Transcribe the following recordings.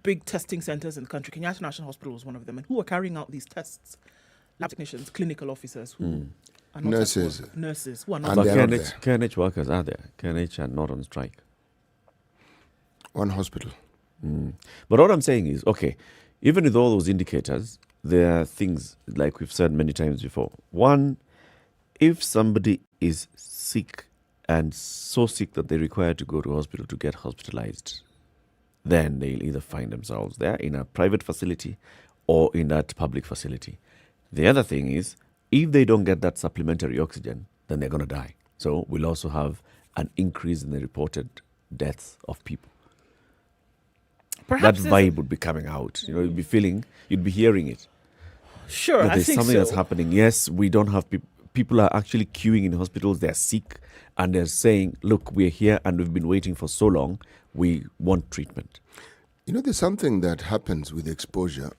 big testing centers in the country. Kenyatta National Hospital was one of them. And who are carrying out these tests? Lab technicians, clinical officers, who are not nurses who are not. But KNH workers are there. KNH are not on strike. One hospital. But what I'm saying is, okay, even with all those indicators, there are things, like we've said many times before. One, if somebody is sick and so sick that they require to go to hospital to get hospitalized, then they'll either find themselves there in a private facility or in that public facility. The other thing is, if they don't get that supplementary oxygen, then they're going to die. So we'll also have an increase in the reported deaths of people. Perhaps that vibe would be coming out. You know, you'd be hearing it. Sure, there's something that's happening. Yes, we don't have people are actually queuing in hospitals. They're sick and they're saying, look, we're here and we've been waiting for so long. We want treatment. You know, there's something that happens with exposure.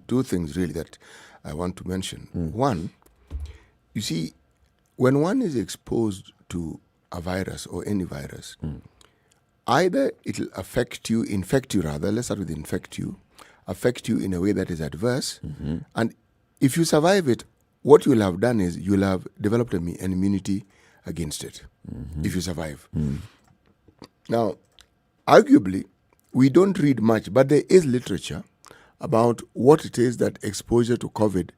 Two things really that I want to mention. One, you see, when one is exposed to a virus or any virus, either it'll infect you rather, let's start with affect you in a way that is adverse. And if you survive it, what you'll have done is you'll have developed an immunity against it, if you survive. Now, arguably, we don't read much, but there is literature about what it is that exposure to COVID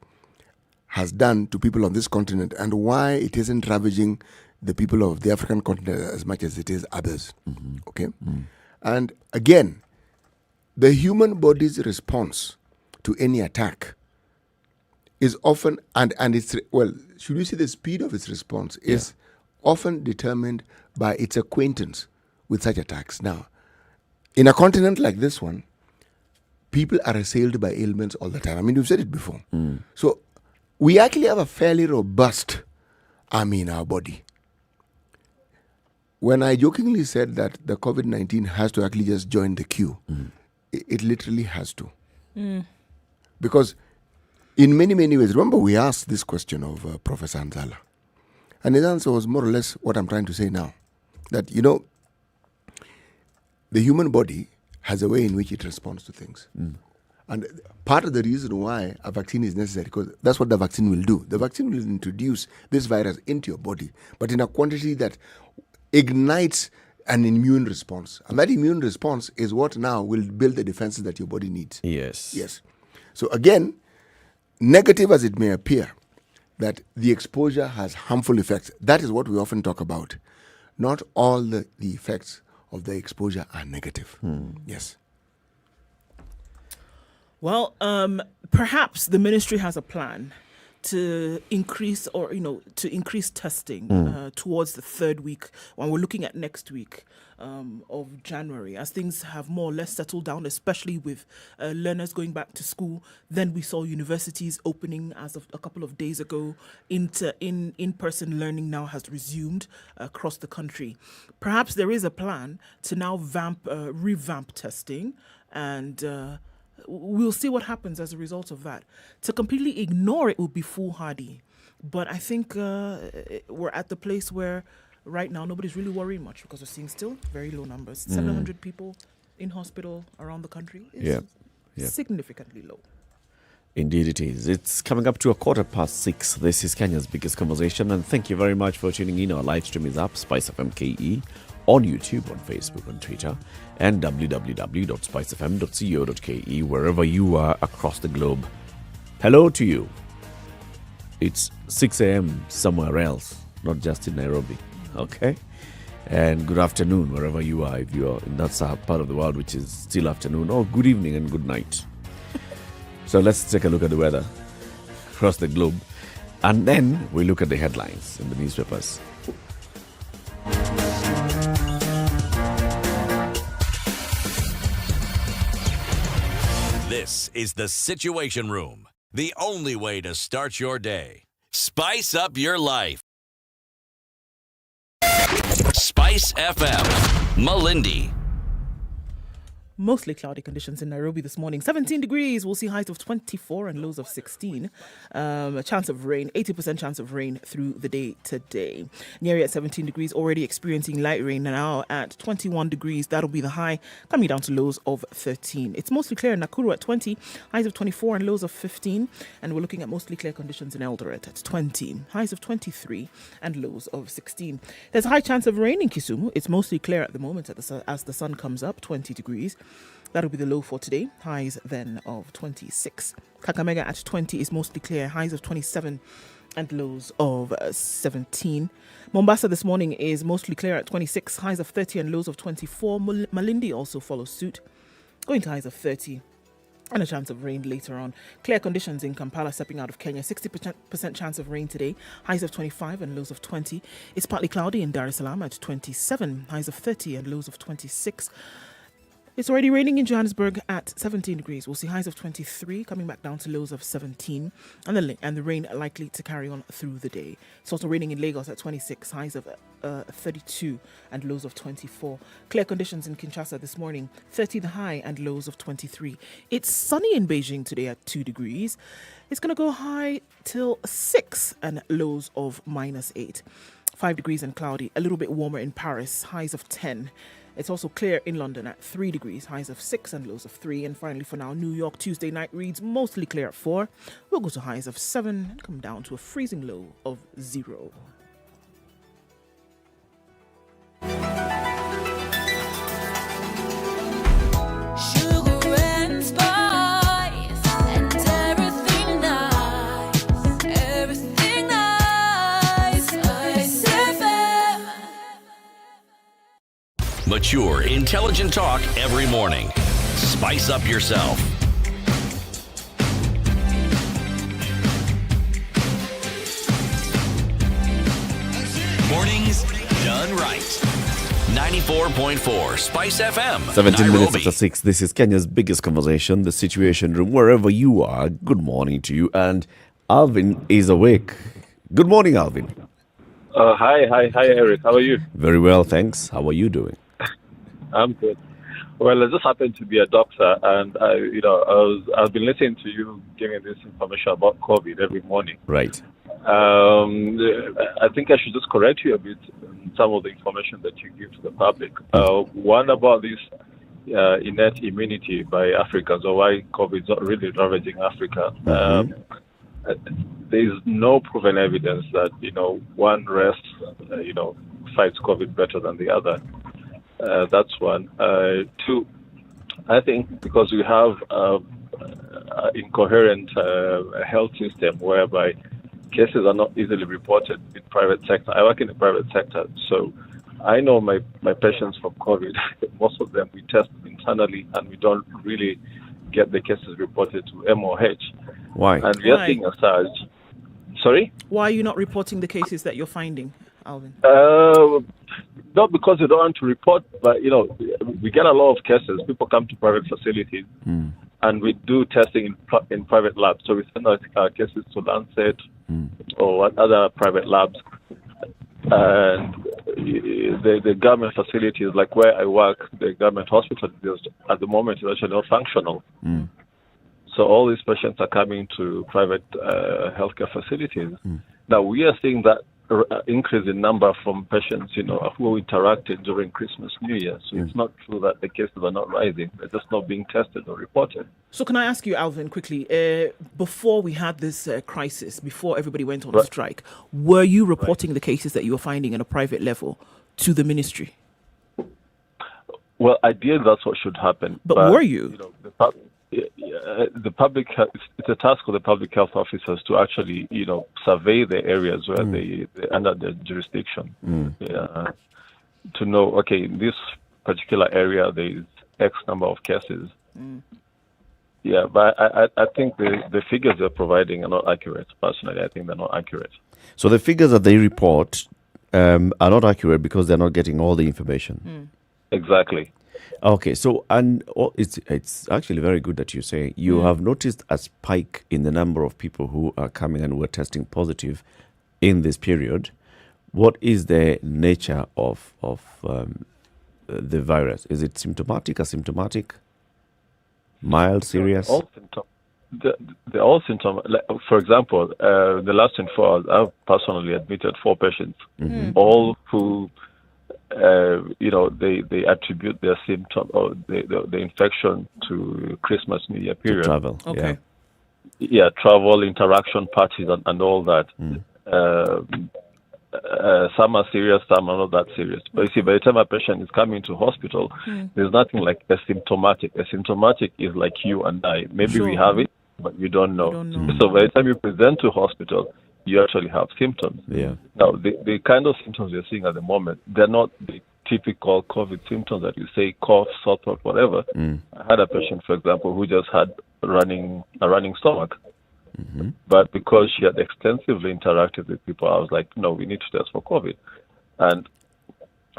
has done to people on this continent and why it isn't ravaging the people of the African continent as much as it is others. Okay? And again, the human body's response to any attack is often, and it's, well, should we say the speed of its response is often determined by its acquaintance with such attacks. Now, in a continent like this one, people are assailed by ailments all the time. I mean, we've said it before. So we actually have a fairly robust army in our body. When I jokingly said that the COVID-19 has to actually just join the queue, it literally has to. Because in many, many ways, remember we asked this question of Professor Anzala. And his answer was more or less what I'm trying to say now. That, you know, the human body has a way in which it responds to things. And part of the reason why a vaccine is necessary, because that's what the vaccine will do. The vaccine will introduce this virus into your body, but in a quantity that ignites an immune response. And that immune response is what now will build the defenses that your body needs. Yes. So again, negative as it may appear, that the exposure has harmful effects. That is what we often talk about. Not all the effects of the exposure are negative. Yes. Well, perhaps the ministry has a plan to increase testing towards the third week, when we're looking at next week of January, as things have more or less settled down, especially with learners going back to school. Then we saw universities opening as of a couple of days ago. In-person learning now has resumed across the country. Perhaps there is a plan to now revamp testing, and we'll see what happens as a result of that. To completely ignore it would be foolhardy. But I think we're at the place where right now nobody's really worrying much, because we're seeing still very low numbers. 700 people in hospital around the country is significantly low. Indeed it is. It's coming up to 6:15. This is Kenya's Biggest Conversation, and thank you very much for tuning in. Our live stream is up, Spice FM KE, on YouTube, on Facebook, on Twitter, and www.spicefm.co.ke, wherever you are across the globe. Hello to you. It's 6 a.m. somewhere else, not just in Nairobi. Okay? And good afternoon, wherever you are, if you're in that part of the world which is still afternoon, or good evening and good night. So let's take a look at the weather across the globe, and then we look at the headlines in the newspapers. This is the Situation Room, the only way to start your day. Spice up your life. Spice FM, Malindi. Mostly cloudy conditions in Nairobi this morning. 17 degrees. We'll see highs of 24 and lows of 16. A chance of rain, 80% chance of rain through the day today. Nyeri at 17 degrees, already experiencing light rain now at 21 degrees. That'll be the high, coming down to lows of 13. It's mostly clear in Nakuru at 20, highs of 24 and lows of 15. And we're looking at mostly clear conditions in Eldoret at 20, highs of 23 and lows of 16. There's a high chance of rain in Kisumu. It's mostly clear at the moment as the sun comes up, 20 degrees. That'll be the low for today. Highs then of 26. Kakamega at 20 is mostly clear. Highs of 27 and lows of 17. Mombasa this morning is mostly clear at 26. Highs of 30 and lows of 24. Malindi also follows suit, going to highs of 30. And a chance of rain later on. Clear conditions in Kampala stepping out of Kenya. 60% chance of rain today. Highs of 25 and lows of 20. It's partly cloudy in Dar es Salaam at 27. Highs of 30 and lows of 26. It's already raining in Johannesburg at 17 degrees. We'll see highs of 23 coming back down to lows of 17. And the rain likely to carry on through the day. It's also raining in Lagos at 26. Highs of 32 and lows of 24. Clear conditions in Kinshasa this morning. 30 the high and lows of 23. It's sunny in Beijing today at 2 degrees. It's going to go high till 6 and lows of -8. 5 degrees and cloudy. A little bit warmer in Paris. Highs of 10. It's also clear in London at 3 degrees, highs of 6 and lows of 3. And finally, for now, New York Tuesday night reads mostly clear at 4. We'll go to highs of 7 and come down to a freezing low of 0. Sugar and spice and everything nice, everything nice. Spice FM. Mature, intelligent talk every morning. Spice up yourself. Mornings done right. 94.4 Spice FM. 17 minutes Nairobi. after 6. This is Kenya's biggest conversation, the Situation Room. Wherever you are, good morning to you. And Alvin is awake. Good morning, Alvin. Hi, Eric. How are you? Very well, thanks. How are you doing? I'm good. Well, I just happen to be a doctor, and I've been listening to you giving this information about COVID every morning. Right. I think I should just correct you a bit on some of the information that you give to the public. One about this innate immunity by Africans, or why COVID is not really ravaging Africa. There is no proven evidence that one race fights COVID better than the other. That's one. Two, I think because we have an incoherent health system whereby cases are not easily reported in private sector. I work in the private sector, so I know my patients from COVID. Most of them we test internally, and we don't really get the cases reported to MOH. Why? And we are Why? seeing a surge. Sorry? Why are you not reporting the cases that you're finding, Alvin? Not because we don't want to report, but we get a lot of cases. People come to private facilities, and we do testing in private labs. So we send our cases to Lancet or other private labs. And the government facilities, like where I work, the government hospital, at the moment is actually not functional. So all these patients are coming to private healthcare facilities. Now we are seeing that increase in number from patients, who interacted during Christmas, New Year. So it's not true that the cases are not rising; they're just not being tested or reported. So can I ask you, Alvin, quickly, before we had this crisis, before everybody went on strike, were you reporting the cases that you were finding at a private level to the ministry? Well, ideally, that's what should happen. But were you? The public it's a task of the public health officers to actually survey the areas where they under their jurisdiction to know, okay, in this particular area there is X number of cases. But I think the figures they're providing are not accurate. Personally, I think they're not accurate. So the figures that they report are not accurate because they're not getting all the information. Exactly. Okay, so it's actually very good that you say you have noticed a spike in the number of people who are coming and were testing positive in this period. What is the nature of the virus? Is it symptomatic, asymptomatic? Mild, serious? All symptoms. They're all symptoms. Like, for example, the last 24 hours, I've personally admitted 4 patients, all who, they attribute their symptom or the infection to Christmas, New Year To period. travel. Okay. Yeah, travel, interaction, parties, and all that. Some are serious, some are not that serious. But you see, by the time a patient is coming to hospital, there's nothing like asymptomatic. Asymptomatic is like you and I. Maybe we Sure. have it, but you don't know. don't know. So by the time you present to hospital, you actually have symptoms. Yeah. Now, the kind of symptoms you're seeing at the moment, they're not the typical COVID symptoms that you say cough, sore throat, whatever. I had a patient, for example, who just had a running stomach. But because she had extensively interacted with people, I was like, no, we need to test for COVID. And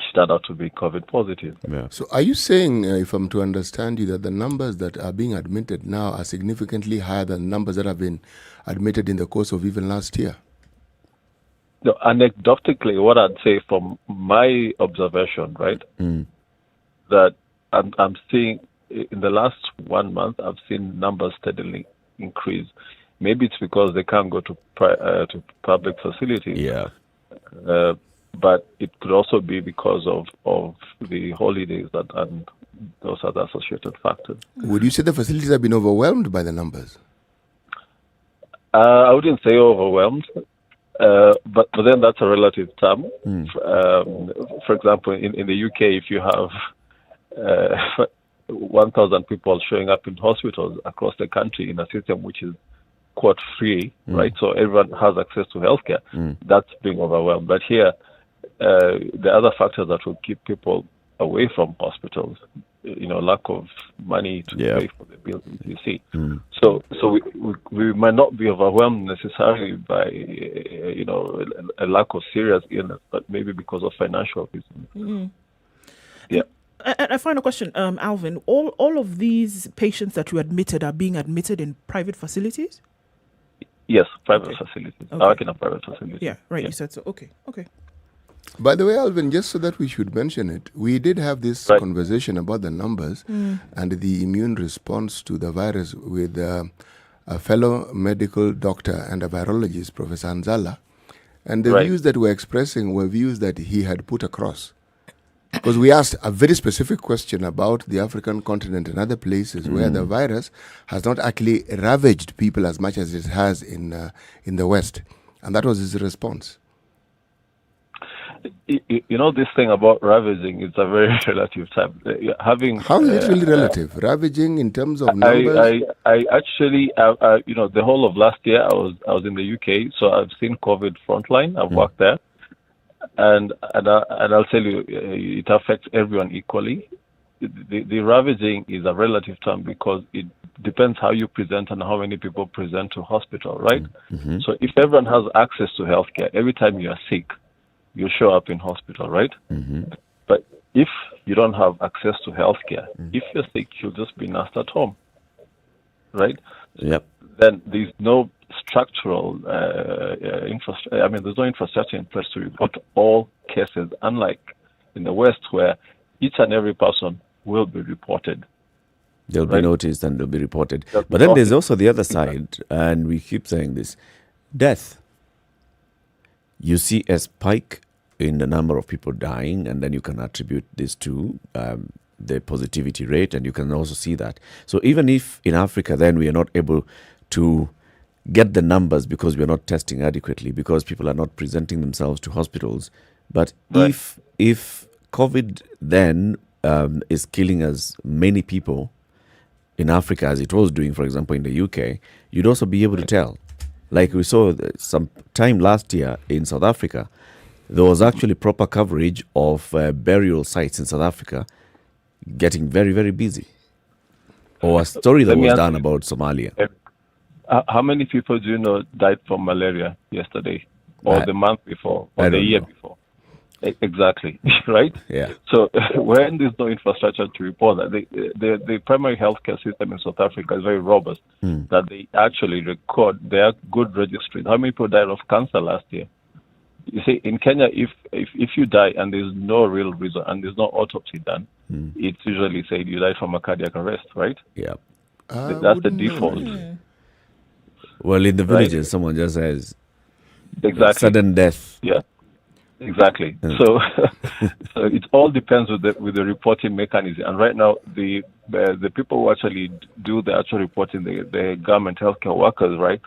she turned out to be COVID positive. Yeah. So are you saying, if I'm to understand you, that the numbers that are being admitted now are significantly higher than numbers that have been admitted in the course of even last year? No, anecdotally, what I'd say from my observation, right, that I'm seeing in the last 1 month, I've seen numbers steadily increase. Maybe it's because they can't go to public facilities. Yeah. But it could also be because of the holidays and those other associated factors. Would you say the facilities have been overwhelmed by the numbers? I wouldn't say overwhelmed, but then that's a relative term. For example, in the UK, if you have 1,000 people showing up in hospitals across the country in a system which is quote free, right? So everyone has access to healthcare. That's being overwhelmed. But here, the other factors that will keep people away from hospitals, lack of money to pay for the bills, you see. So we might not be overwhelmed necessarily by, a lack of serious illness, but maybe because of financial reasons. Yeah. A final question, Alvin. All of these patients that you admitted are being admitted in private facilities? Yes, private facilities. I work in a private facility. Yeah, right. You said so. Okay. By the way, Alvin, just so that we should mention it, we did have this conversation about the numbers and the immune response to the virus with a fellow medical doctor and a virologist, Professor Anzala. And the views that we're expressing were views that he had put across. Because we asked a very specific question about the African continent and other places where the virus has not actually ravaged people as much as it has in the West. And that was his response. This thing about ravaging is a very relative term. How is it really relative? Ravaging in terms of numbers? I actually, the whole of last year I was in the UK, so I've seen COVID frontline. I've worked there. And I'll tell you, it affects everyone equally. The ravaging is a relative term because it depends how you present and how many people present to hospital, right? So if everyone has access to healthcare, every time you are sick, you show up in hospital, right? But if you don't have access to healthcare, if you're sick, you'll just be nursed at home, right? Yep. Then there's no structural infrastructure. I mean, there's no infrastructure in place to report all cases, unlike in the West, where each and every person will be reported. They'll be noticed and they'll be reported. But then there's also the other side, and we keep saying this, death. You see a spike in the number of people dying, and then you can attribute this to the positivity rate, and you can also see that. So even if in Africa then we are not able to get the numbers because we are not testing adequately, because people are not presenting themselves to hospitals, but if COVID then is killing as many people in Africa as it was doing, for example, in the UK, you'd also be able to tell. Like we saw some time last year in South Africa, there was actually proper coverage of burial sites in South Africa getting very, very busy. Or a story that was done about Somalia. How many people do you know died from malaria yesterday, or the month before, or the year before? Exactly, right? Yeah. So when there's no infrastructure to report that, the primary healthcare system in South Africa is very robust, that they actually record their good registries. How many people died of cancer last year? You see, in Kenya, if you die and there's no real reason and there's no autopsy done, it's usually said you died from a cardiac arrest, right? Yeah. That's the default. Well, in the villages, someone just says Exactly. sudden death. Yeah. Exactly. So, so it all depends with the reporting mechanism. And right now, the people who actually do the actual reporting, the government healthcare workers, right?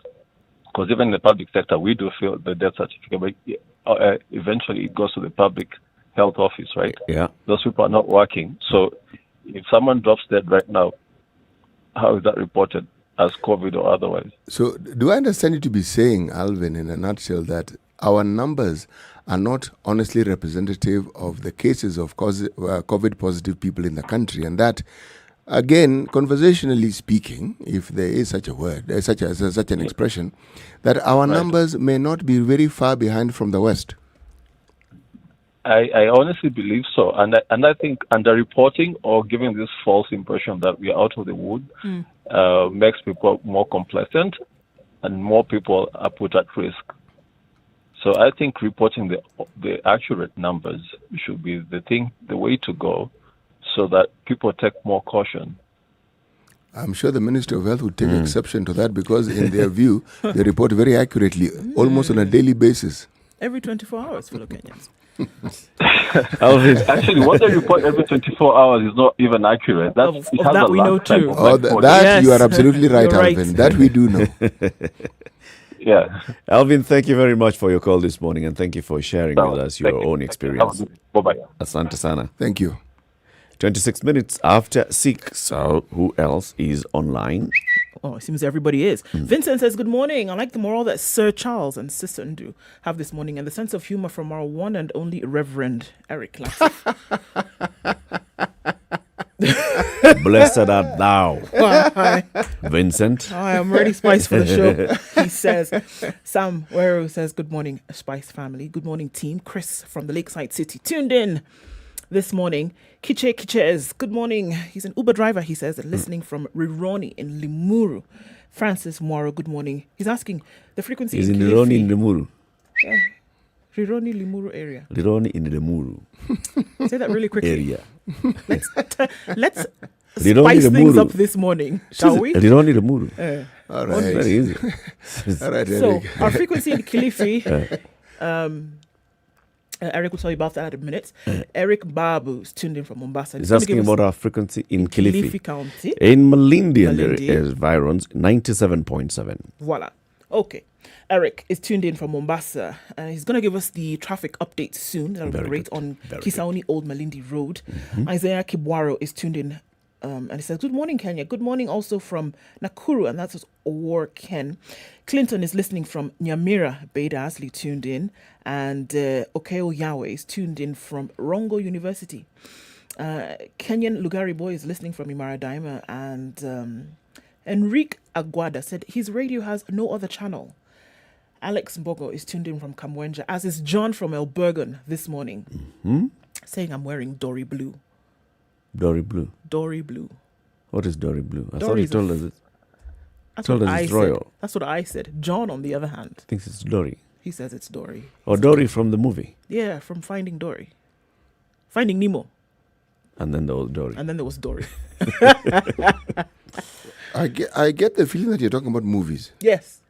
Because even in the public sector, we do fill the death certificate, but eventually it goes to the public health office, right? Yeah. Those people are not working. So, if someone drops dead right now, how is that reported as COVID or otherwise? So, do I understand you to be saying, Alvin, in a nutshell, that our numbers are not honestly representative of the cases of COVID positive people in the country, and that, again, conversationally speaking, if there is such a word, such an expression, that our numbers may not be very far behind from the West? I honestly believe so, and I think underreporting or giving this false impression that we are out of the wood makes people more complacent, and more people are put at risk. So I think reporting the accurate numbers should be the way to go, so that people take more caution. I'm sure the Minister of Health would take exception to that, because in their view, they report very accurately, almost on a daily basis. Every 24 hours, fellow Kenyans. Actually, what they report every 24 hours is not even accurate. Of that we know too. That you are absolutely right, You're right. Alvin. That we do know. Yeah. Alvin, thank you very much for your call this morning, and thank you for sharing with us your own experience. Bye-bye. Asante sana. Thank you. 26 minutes after 6. So, who else is online? Oh, it seems everybody is. Vincent says, good morning. I like the moral that Sir Charles and Sister Ndu have this morning, and the sense of humor from our one and only Reverend Eric Latif. Blessed art thou, Hi. Vincent. I am ready, Spice, for the show. He says, Sam Wero says, good morning, Spice family. Good morning, team. Chris from the Lakeside City tuned in this morning. Kiches, good morning. He's an Uber driver, he says, listening from Rironi in Limuru. Francis Moro, good morning. He's asking the frequency He's in Kilifi. Lironi in Limuru. Rironi Limuru area. Lironi in Limuru Say that really quickly. area. Let's Lironi spice things Limuru. up this morning, shall we? Lironi Limuru. All Very right. easy. All right, So Eric. our frequency in Kilifi, Eric will tell you about that in a minute. Eric Babu's tuned in from Mombasa. He's asking about our frequency in Kilifi. Kilifi County. In Malindi and Malindi. the environs, 97.7. Voila. Okay. Eric is tuned in from Mombasa. He's going to give us the traffic update soon. That'll be Very great good. on Very Kisauni Old Malindi Road. Isaiah Kibwaro is tuned in. And he says, good morning, Kenya. Good morning also from Nakuru. And that's Owar Ken. Clinton is listening from Nyamira. Beda Asli tuned in. And Okeo Yahweh is tuned in from Rongo University. Kenyan Lugari Boy is listening from Imara Daima. And Enrique Aguada said his radio has no other channel. Alex Mbogo is tuned in from Kamwenja, as is John from Elbergen this morning, saying I'm wearing Dory Blue. Dory Blue. Dory Blue. What is Dory Blue? I thought Dory he is told us it. That's Told what us I it's said. royal. That's what I said. John, on the other hand, Thinks it's Dory. he says it's Dory. Or Dory from the movie. Yeah, from Finding Dory. Finding Nemo. And then there was Dory. And then there was Dory. I get the feeling that you're talking about movies. Yes.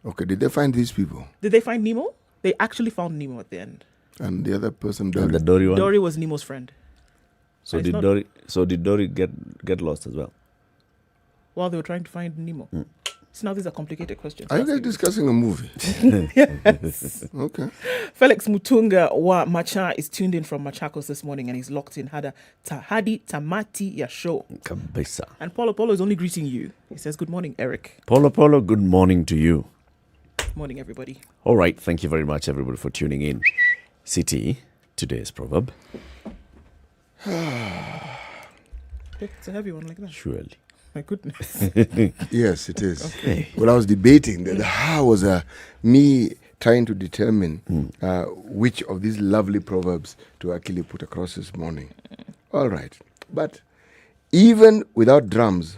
Okay, did they find these people? Did they find Nemo? They actually found Nemo at the end. And the other person And died. the Dory one. Dory was Nemo's friend. So It's did not- Dory? So did Dory get lost as well? While they were trying to find Nemo. So now these are complicated questions. Are you guys Asking. discussing a movie? Yes. Okay. Felix Mutunga wa Macha is tuned in from Machakos this morning, and he's locked in. Hadi Tamati Yasho. Kabisa. And Polo Polo is only greeting you. He says, good morning, Eric. Polo Polo, good morning to you. Good morning, everybody. All right, thank you very much, everybody, for tuning in. CT, today's proverb. It's a heavy one like that. Surely. My goodness. Yes, it is. Well, I was debating. The how was me trying to determine which of these lovely proverbs to actually put across this morning. All right. But even without drums,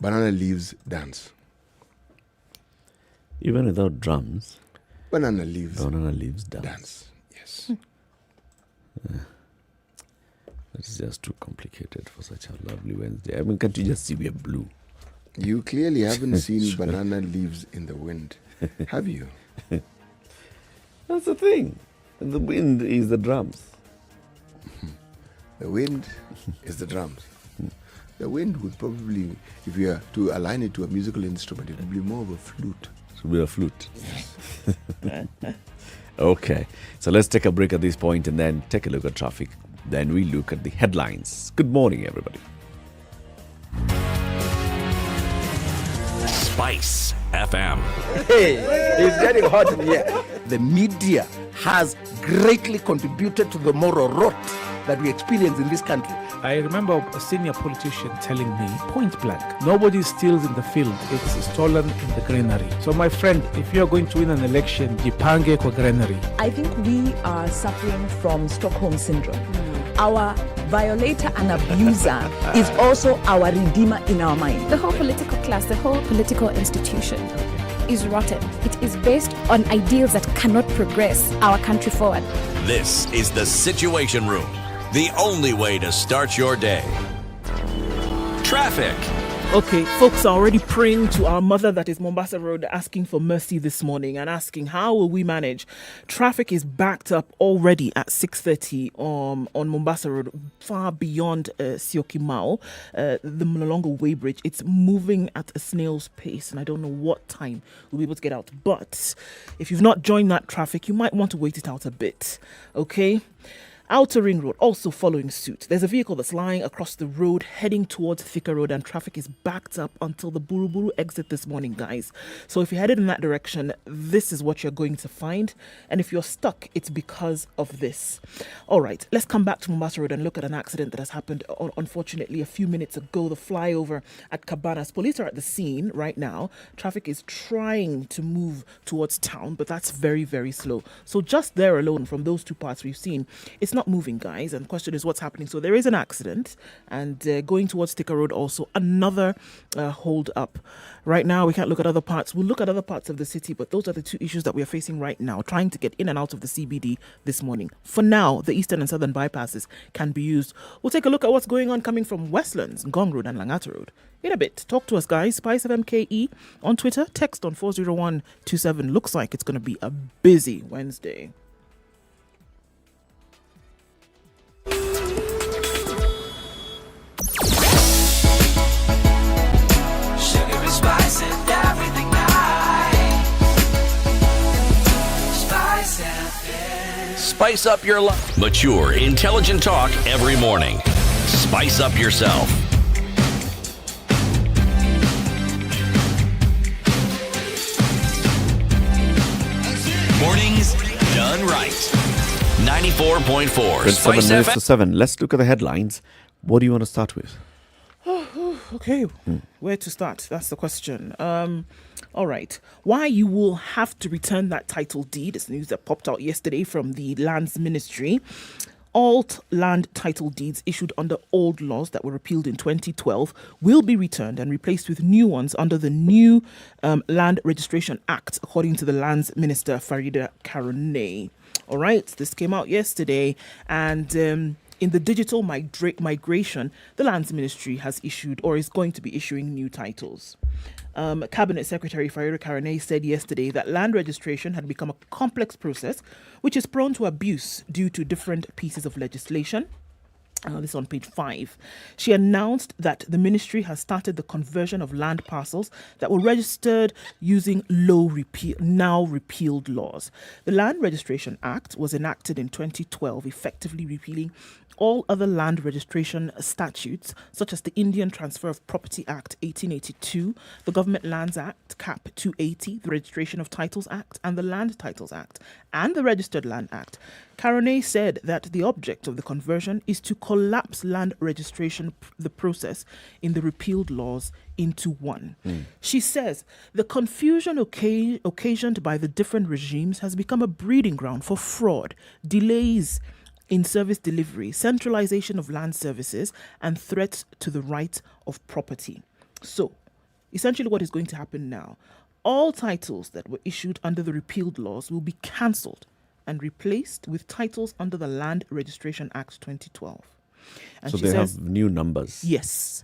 banana leaves dance. Even without drums, Banana leaves banana leaves dance. dance. Yes. It's just too complicated for such a lovely Wednesday. I mean, can't you just see we are blue? You clearly haven't seen banana leaves in the wind, have you? That's the thing. The wind is the drums. The wind is the drums. The wind would probably, if you are to align it to a musical instrument, it would be more of a flute. It should be a flute. Okay, so let's take a break at this point and then take a look at traffic. Then we look at the headlines. Good morning, everybody. Spice FM. Hey, it's getting hot in here. The media has greatly contributed to the moral rot that we experience in this country. I remember a senior politician telling me, point blank, nobody steals in the field, it's stolen in the granary. So my friend, if you're going to win an election, jipange kwa granary. I think we are suffering from Stockholm syndrome. Our violator and abuser is also our redeemer in our mind. The whole political class, the whole political institution is rotten. It is based on ideals that cannot progress our country forward. This is the Situation Room, the only way to start your day. Traffic. Okay, folks are already praying to our mother that is Mombasa Road, asking for mercy this morning and asking how will we manage. Traffic is backed up already at 6:30 on Mombasa Road, far beyond Syokimau, the Mlolongo Weighbridge. It's moving at a snail's pace, and I don't know what time we'll be able to get out. But if you've not joined that traffic, you might want to wait it out a bit. Okay. Outer Ring Road also following suit. There's a vehicle that's lying across the road heading towards Thika Road, and traffic is backed up until the Buruburu exit this morning, guys. So if you're headed in that direction, this is what you're going to find. And if you're stuck, it's because of this. All right, let's come back to Mombasa Road and look at an accident that has happened, unfortunately, a few minutes ago. The flyover at Cabanas. Police are at the scene right now. Traffic is trying to move towards town, but that's very, very slow. So just there alone, from those two parts we've seen, it's not moving, guys, and the question is what's happening. So there is an accident, and going towards Thika Road also another hold up. Right now we can't look at other parts. We'll look at other parts of the city, but those are the two issues that we are facing right now, trying to get in and out of the CBD this morning. For now, the eastern and southern bypasses can be used. We'll take a look at what's going on coming from Westlands, Ngong Road and Langata Road in a bit. Talk to us, guys. Spice of MKE on Twitter, text on 40127. Looks like it's going to be a busy Wednesday. Spice up your life. Mature, intelligent talk every morning. Spice up yourself. Mornings done right. 94.4 It's 7 Spice minutes FM. to 7. Let's look at the headlines. What do you want to start with? Okay, where to start? That's the question. All right. Why you will have to return that title deed. It's news that popped out yesterday from the Lands Ministry. All land title deeds issued under old laws that were repealed in 2012 will be returned and replaced with new ones under the new Land Registration Act, according to the Lands Minister Farida Karonei. All right, this came out yesterday, and in the digital migration, the Lands Ministry has issued or is going to be issuing new titles. Cabinet Secretary Farida Karonei said yesterday that land registration had become a complex process which is prone to abuse due to different pieces of legislation. This is on page 5. She announced that the ministry has started the conversion of land parcels that were registered using now repealed laws. The Land Registration Act was enacted in 2012, effectively repealing all other land registration statutes, such as the Indian Transfer of Property Act 1882, the Government Lands Act, Cap 280, the Registration of Titles Act, and the Land Titles Act, and the Registered Land Act. Karonei said that the object of the conversion is to collapse land registration, the process in the repealed laws, into one. She says the confusion occasioned by the different regimes has become a breeding ground for fraud, delays in service delivery, centralization of land services, and threats to the right of property. So, essentially what is going to happen now, all titles that were issued under the repealed laws will be cancelled and replaced with titles under the Land Registration Act 2012. And So she they says, have new numbers. yes.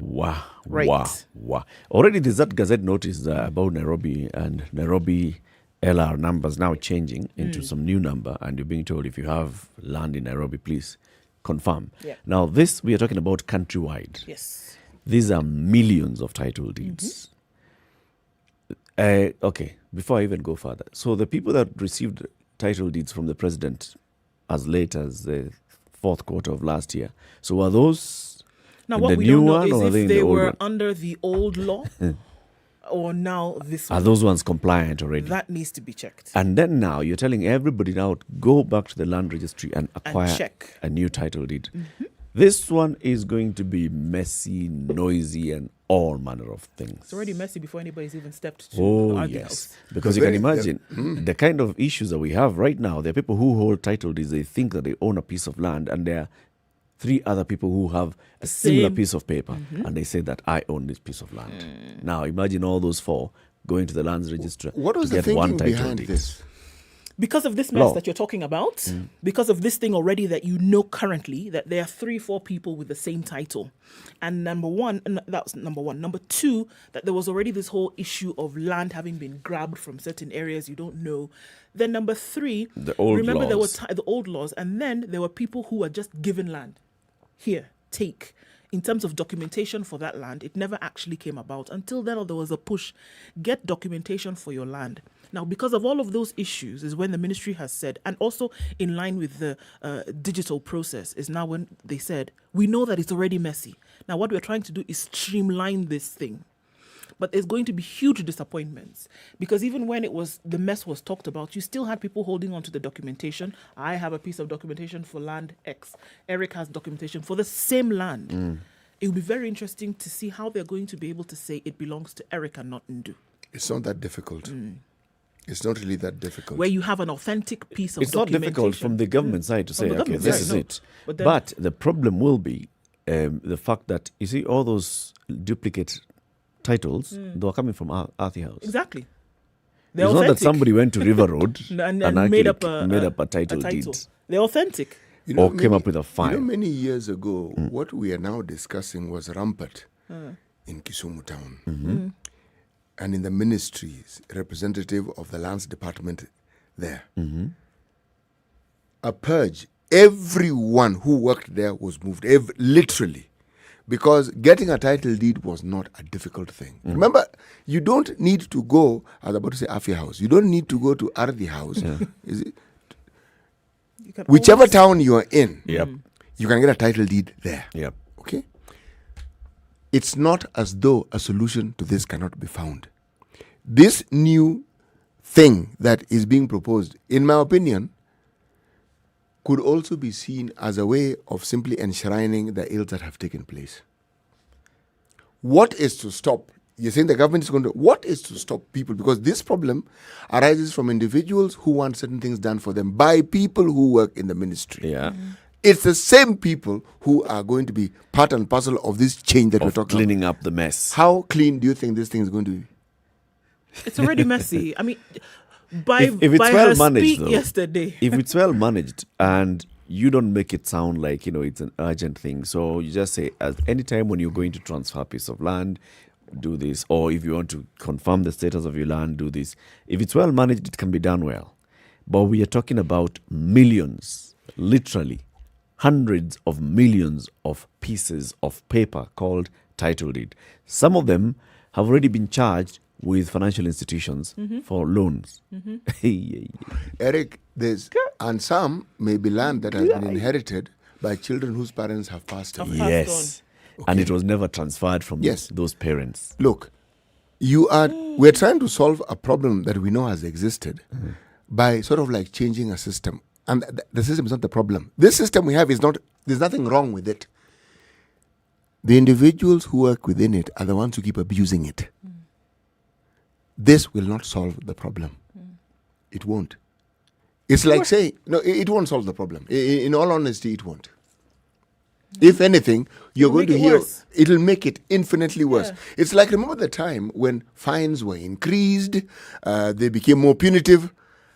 Wow. Right. Wow. Already there's that Gazette notice about Nairobi, and Nairobi LR numbers now changing into some new number, and you're being told if you have land in Nairobi, please confirm. Yeah. Now, this we are talking about countrywide. Yes. These are millions of title deeds. Okay, before I even go further, so the people that received title deeds from the president as late as the fourth quarter of last year, so are those Now, in what the we new don't know one, or are is they if in the they old were one? under the old law or now this Are one. those ones compliant already? That needs to be checked. And then now you're telling everybody now to go back to the land registry and acquire check. a new title deed. This one is going to be messy, noisy, and all manner of things. It's already messy before anybody's even stepped to Oh, the yes. house. Because you can imagine the kind of issues that we have right now. There are people who hold title deeds, they think that they own a piece of land, and there are 3 other people who have a similar same. piece of paper, and they say that I own this piece of land. Now, imagine all those 4 going to the lands register What was to the get one thinking title behind deed. this? Because of this mess Law. that you're talking about, because of this thing already that you know currently, that there are 3-4 people with the same title. And number 1, and that's number 1. Number 2, that there was already this whole issue of land having been grabbed from certain areas you don't know. Then number 3, The old remember there were laws. the old laws, and then there were people who were just given land. Here, take. In terms of documentation for that land, it never actually came about. Until then, there was a push, get documentation for your land. Now, because of all of those issues is when the ministry has said, and also in line with the digital process, is now when they said, we know that it's already messy. Now, what we're trying to do is streamline this thing. But there's going to be huge disappointments because even when the mess was talked about, you still had people holding on to the documentation. I have a piece of documentation for land X. Eric has documentation for the same land. It will be very interesting to see how they're going to be able to say it belongs to Eric and not Ndu. It's not that difficult. It's not really that difficult. Where you have an authentic piece of It's not documentation. difficult from the government side to From say, the okay, government this side, is no. it. But then- But the problem will be the fact that, you see, all those duplicate titles, they are coming from Arthur House. Exactly. They're It's not that authentic. somebody went to River Road and actually made up a title deed. They're authentic. You or came up with a file. You know, many years ago, what we are now discussing was rampant in Kisumu town. And in the ministries, representative of the lands department there. A purge. Everyone who worked there was moved, literally. Because getting a title deed was not a difficult thing. Remember, you don't need to go, I was about to say Afia House, you don't need to go to Ardi House. Is it? You can Whichever always- town you are in, Yep. you can get a title deed there. Yep. Okay? It's not as though a solution to this cannot be found. This new thing that is being proposed, in my opinion, could also be seen as a way of simply enshrining the ills that have taken place. What is to stop? You're saying the government is going to. What is to stop people? Because this problem arises from individuals who want certain things done for them by people who work in the ministry. Yeah. It's the same people who are going to be part and parcel of this change that we're Of talking cleaning up the mess. about. How clean do you think this thing is going to be? It's already messy. I mean, by If it's by well her managed, speak though, yesterday. if it's well managed and you don't make it sound like, it's an urgent thing. So you just say, at any time when you're going to transfer a piece of land, do this. Or if you want to confirm the status of your land, do this. If it's well managed, it can be done well. But we are talking about millions, literally hundreds of millions of pieces of paper called title deed. Some of them have already been charged with financial institutions for loans. Eric, and some may be land that has been inherited by children whose parents have passed away. Yes. And it was never transferred from Yes. those parents. Look, we're trying to solve a problem that we know has existed by sort of like changing a system. And the system is not the problem. This system we have there's nothing wrong with it. The individuals who work within it are the ones who keep abusing it. This will not solve the problem. It won't. It's like saying, no, it won't solve the problem. In all honesty, it won't. If anything, you're It'll going to make it hear, worse. it'll make it infinitely worse. Yeah. It's like, remember the time when fines were increased, they became more punitive.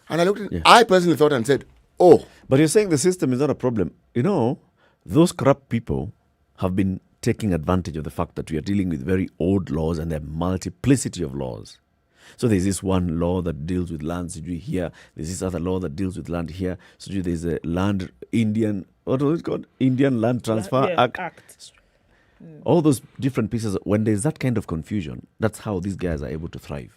And I looked at I personally thought and said, oh, But you're saying the system is not a problem. Those corrupt people have been taking advantage of the fact that we are dealing with very old laws and the multiplicity of laws. So there's this one law that deals with land here. There's this other law that deals with land here. So there's a land what was it called? Indian Land Transfer Act. All those different pieces. When there's that kind of confusion, that's how these guys are able to thrive.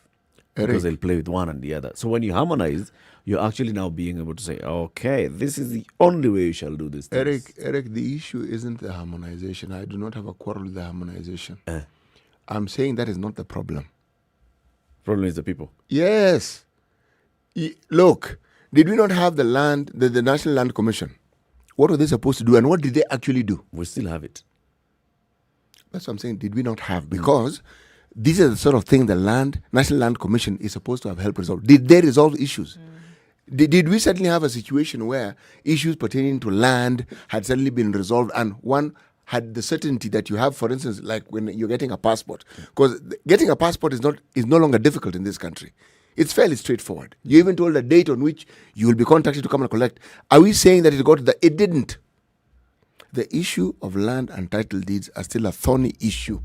Because they'll play with one and the other. So when you harmonize, you're actually now being able to say, okay, this is the only way you shall do this. Eric, the issue isn't the harmonization. I do not have a quarrel with the harmonization. I'm saying that is not the problem. Problem is the people. Yes. Look, did we not have the National Land Commission? What were they supposed to do and what did they actually do? We still have it. That's what I'm saying. Did we not have? Because these are the sort of things the National Land Commission is supposed to have helped resolve. Did they resolve issues? Did we suddenly have a situation where issues pertaining to land had suddenly been resolved and one had the certainty that you have, for instance, like when you're getting a passport? Because getting a passport is no longer difficult in this country. It's fairly straightforward. You're even told a date on which you will be contacted to come and collect. Are we saying that it didn't? The issue of land and title deeds are still a thorny issue.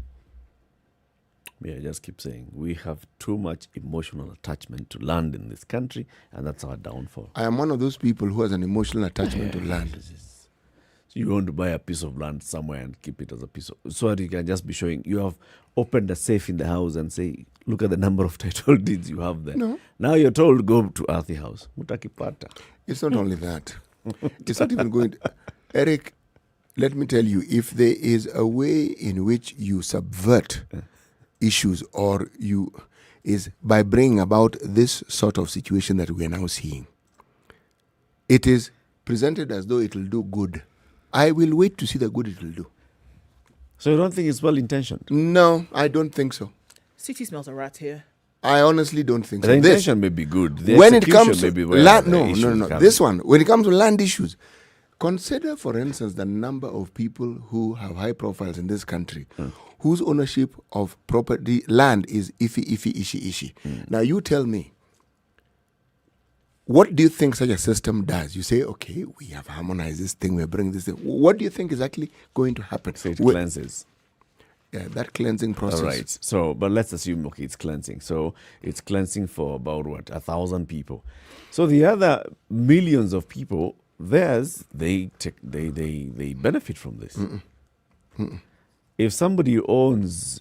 Yeah, I just keep saying we have too much emotional attachment to land in this country, and that's our downfall. I am one of those people who has an emotional attachment to land. So you want to buy a piece of land somewhere and keep it as a piece of... So that you can just be showing, you have opened a safe in the house and say, look at the number of title deeds you have there. No. Now you're told, go to Earthy House. Mutakipata. It's not only that. It's not even going to... Eric, let me tell you, if there is a way in which you subvert issues is by bringing about this sort of situation that we are now seeing. It is presented as though it will do good. I will wait to see the good it will do. So you don't think it's well-intentioned? No, I don't think so. City smells a rat here. I honestly don't think so. The intention may be good. The when it comes may to be where land, the issues no. come This in. one, when it comes to land issues, consider, for instance, the number of people who have high profiles in this country whose ownership of property, land is iffy. Now you tell me, what do you think such a system does? You say, okay, we have harmonized this thing, we're bringing this thing. What do you think is actually going to happen? So it cleanses. Yeah, that cleansing process. All right. So, but let's assume, okay, it's cleansing. So it's cleansing for about 1,000 people. So the other millions of people, they benefit from this. If somebody owns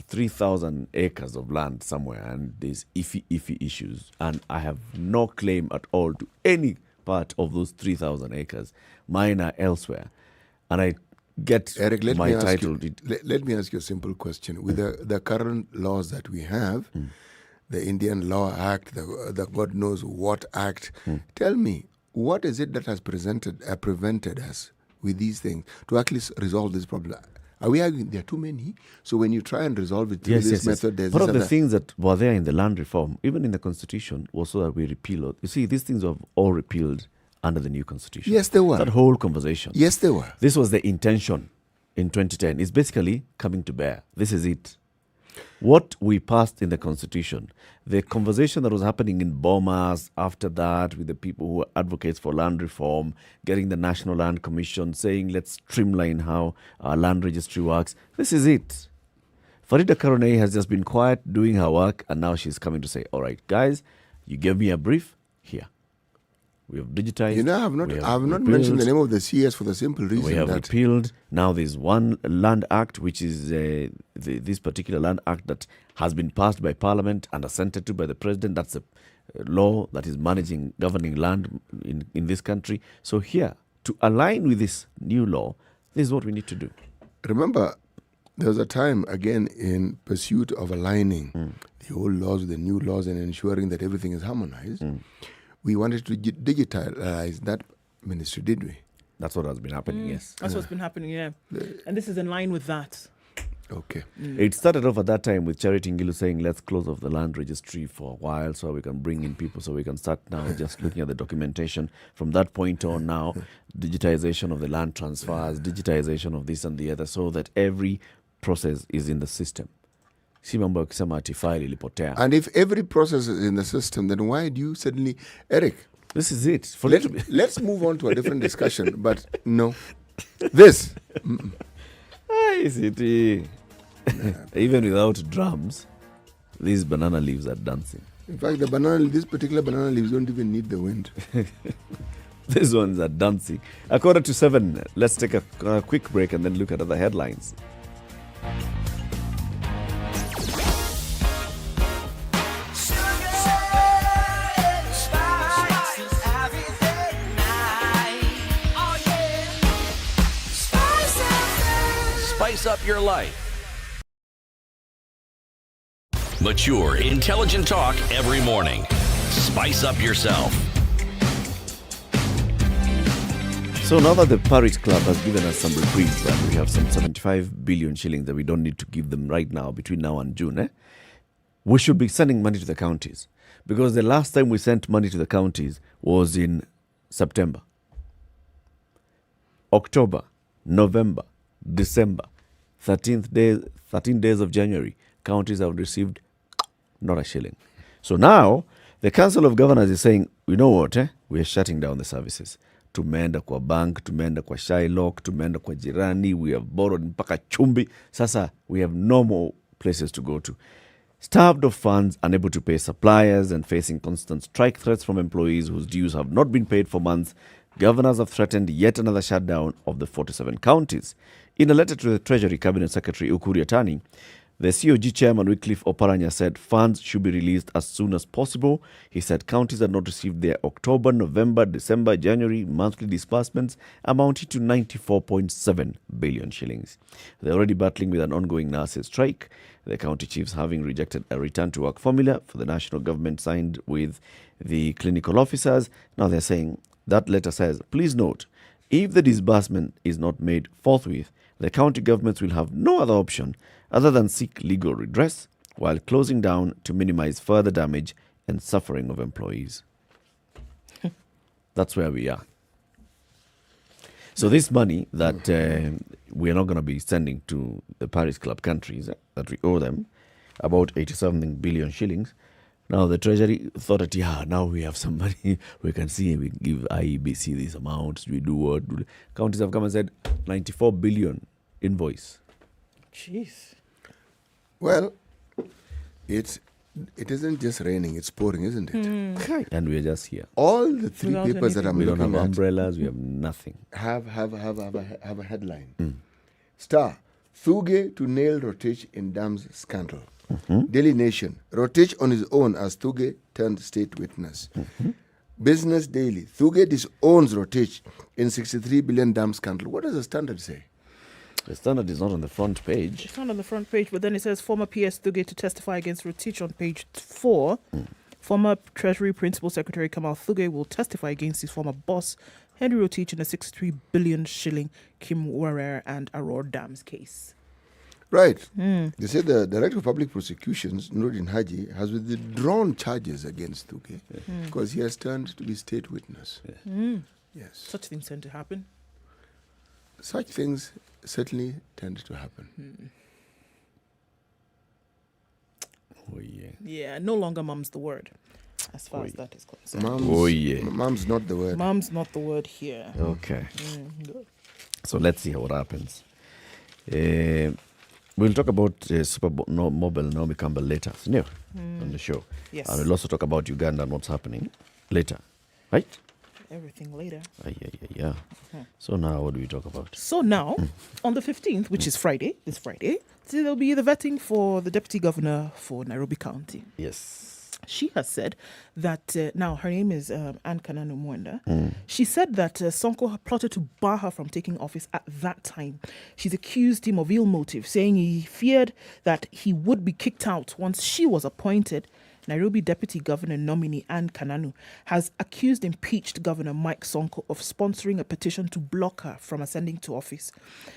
3,000 acres of land somewhere and there's iffy issues and I have no claim at all to any part of those 3,000 acres, mine are elsewhere, and I get Eric, my title. Let me ask you a simple question. With the current laws that we have, the Indian Law Act, the God knows what act, tell me, what is it that has prevented us with these things to actually resolve this problem? Are we arguing there are too many? So when you try and resolve it through this method, there's part of the things that were there in the land reform, even in the constitution, was so that we repeal it. You see, these things were all repealed under the new constitution. Yes, they were. That whole conversation. Yes, they were. This was the intention in 2010. It's basically coming to bear. This is it. What we passed in the constitution, the conversation that was happening in Bomas after that with the people who were advocates for land reform, getting the National Land Commission saying let's streamline how our land registry works. This is it. Farida Karonei has just been quiet doing her work, and now she's coming to say, all right, guys, you gave me a brief here. We have digitized. You know, I have not mentioned the name of the CS for the simple reason we have that repealed. Now there's one land act, which is this particular land act that has been passed by Parliament and assented to by the President. That's a law that is governing land in this country. So here, to align with this new law, this is what we need to do. Remember, there was a time, again, in pursuit of aligning the old laws with the new laws and ensuring that everything is harmonized. We wanted to digitalize that ministry, did we? That's what has been happening, yes. That's what's been happening, yeah. And this is in line with that. Okay. It started off at that time with Charity Ngilu saying, let's close off the land registry for a while so we can bring in people, so we can start now just looking at the documentation. From that point on now, digitization of the land transfers, digitization of this and the other, so that every process is in the system. Si mambo ya kusema ati file ilipotea. And if every process is in the system, then why do you suddenly... Eric, this is it. Let's move on to a different discussion, but no. This... Even without drums, these banana leaves are dancing. In fact, these particular banana leaves don't even need the wind. These ones are dancing. 6:45. Let's take a quick break and then look at other headlines. Spice up your life. Mature, intelligent talk every morning. Spice up yourself. So now that the Paris Club has given us some reprieve and we have some 75 billion shillings that we don't need to give them right now, between now and June, we should be sending money to the counties. Because the last time we sent money to the counties was in September. October, November, December, 13 days of January, counties have received not a shilling. So now, the Council of Governors is saying, you know what, we are shutting down the services. Tumeenda kwa bank, tumeenda kwa Shylock, tumeenda kwa jirani, we have borrowed mpaka chumbi. Sasa, we have no more places to go to. Starved of funds, unable to pay suppliers and facing constant strike threats from employees whose dues have not been paid for months, governors have threatened yet another shutdown of the 47 counties. In a letter to the Treasury Cabinet Secretary Ukur Yatani, the COG chairman Wycliffe Oparanya said funds should be released as soon as possible. He said counties had not received their October, November, December, January monthly disbursements amounting to 94.7 billion shillings. They're already battling with an ongoing nurses strike. The county chiefs having rejected a return to work formula for the national government signed with the clinical officers. Now they're saying, that letter says, please note, if the disbursement is not made forthwith, the county governments will have no other option other than seek legal redress while closing down to minimize further damage and suffering of employees. That's where we are. So this money that we are not going to be sending to the Paris Club countries that we owe them, about 87 billion shillings. Now the Treasury thought that, now we have some money, we can see, we give IEBC these amounts, we do what. Counties have come and said 94 billion invoice. Jeez. Well, it isn't just raining, it's pouring, isn't it? And we're just here. All the three Without papers that I'm We don't looking have at umbrellas, we have nothing. have a headline. Star, Thuge to nail Rotich in dams scandal. Daily Nation, Rotich on his own as Thuge turned state witness. Business Daily, Thuge disowns Rotich in 63 billion dam scandal. What does the Standard say? The Standard is not on the front page. It's not on the front page, but then it says former PS Thuge to testify against Rotich on page 4. Former Treasury Principal Secretary Kamal Thuge will testify against his former boss, Henry Rotich, in a 63 billion shilling Kim Warrer and Aror Dams case. Right. They say the Director of Public Prosecutions, Nuruddin Haji, has withdrawn charges against Thuge because he has turned to be state witness. Yes. Such things tend to happen. Such things certainly tend to happen. Oh, yeah. Yeah, no longer mum's the word, as far as that is concerned. Mom's not the word. Mum's not the word here. Okay. Good. So let's see what happens. We'll talk about Mobile Naomi Campbell later, on the show. Yes. And we'll also talk about Uganda and what's happening later. Right? Everything later. Yeah. So now what do we talk about? So now, on the 15th, which is Friday, this Friday, there'll be the vetting for the Deputy Governor for Nairobi County. Yes. She has said that, now her name is Anne Kananu Mwenda. She said that Sonko had plotted to bar her from taking office at that time. She's accused him of ill motive, saying he feared that he would be kicked out once she was appointed. Nairobi Deputy Governor nominee Anne Kananu has accused impeached Governor Mike Sonko of sponsoring a petition to block her from ascending to office.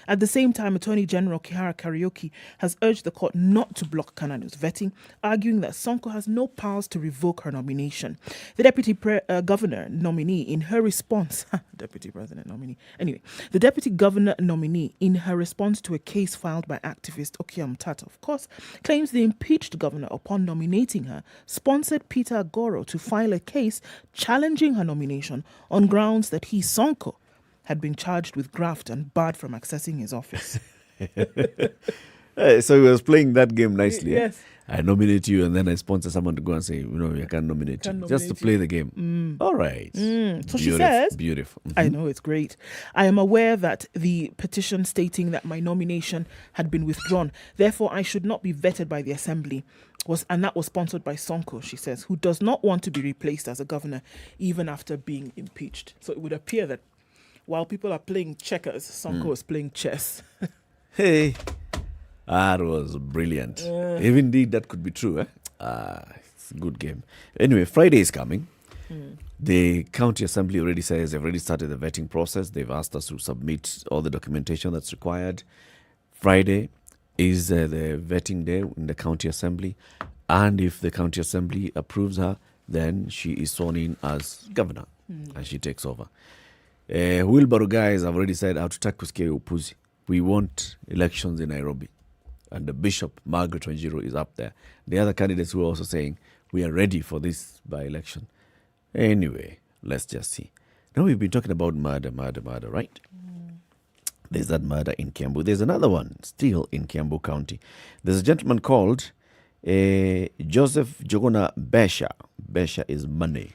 At the same time, Attorney General Kihara Kariuki has urged the court not to block Kananu's vetting, arguing that Sonko has no powers to revoke her nomination. The Deputy Governor nominee, in her response, Deputy President nominee, anyway, the Deputy Governor nominee, in her response to a case filed by activist Okiam Tata, of course, claims the impeached governor, upon nominating her, sponsored Peter Agoro to file a case challenging her nomination on grounds that he, Sonko, had been charged with graft and barred from accessing his office. So he was playing that game nicely. Yes. I nominate you, and then I sponsor someone to go and say, I can't nominate you. Just to nominate play the game. All right. So she says, Beautiful. I know, it's great. I am aware that the petition stating that my nomination had been withdrawn, therefore I should not be vetted by the Assembly. And that was sponsored by Sonko, she says, who does not want to be replaced as a governor even after being impeached. So it would appear that while people are playing checkers, Sonko is playing chess. Hey, that was brilliant. If indeed that could be true, it's a good game. Anyway, Friday is coming. The county assembly already says they've already started the vetting process. They've asked us to submit all the documentation that's required. Friday is the vetting day in the county assembly. And if the county assembly approves her, then she is sworn in as governor and she takes over. Wheelbarrow guys have already said, hatutaki kusikia upuzi. We want elections in Nairobi. And the Bishop, Margaret Wanjiru, is up there. The other candidates who are also saying, we are ready for this by-election. Anyway, let's just see. Now we've been talking about murder, right? There's that murder in Kiambu. There's another one still in Kiambu County. There's a gentleman called Joseph Jogona Besha. Besha is money.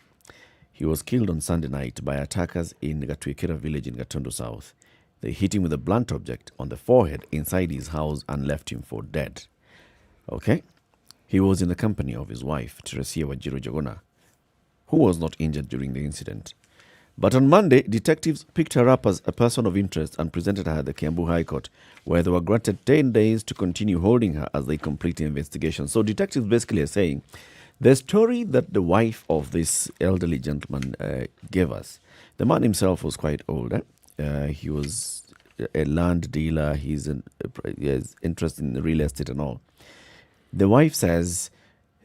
He was killed on Sunday night by attackers in Gatuikera village in Gatondo South. They hit him with a blunt object on the forehead inside his house and left him for dead. Okay? He was in the company of his wife, Teresia Wanjiru Jogona, who was not injured during the incident. But on Monday, detectives picked her up as a person of interest and presented her at the Kiambu High Court, where they were granted 10 days to continue holding her as they complete the investigation. So detectives basically are saying the story that the wife of this elderly gentleman gave us, the man himself was quite old. He was a land dealer. He has interest in real estate and all. The wife says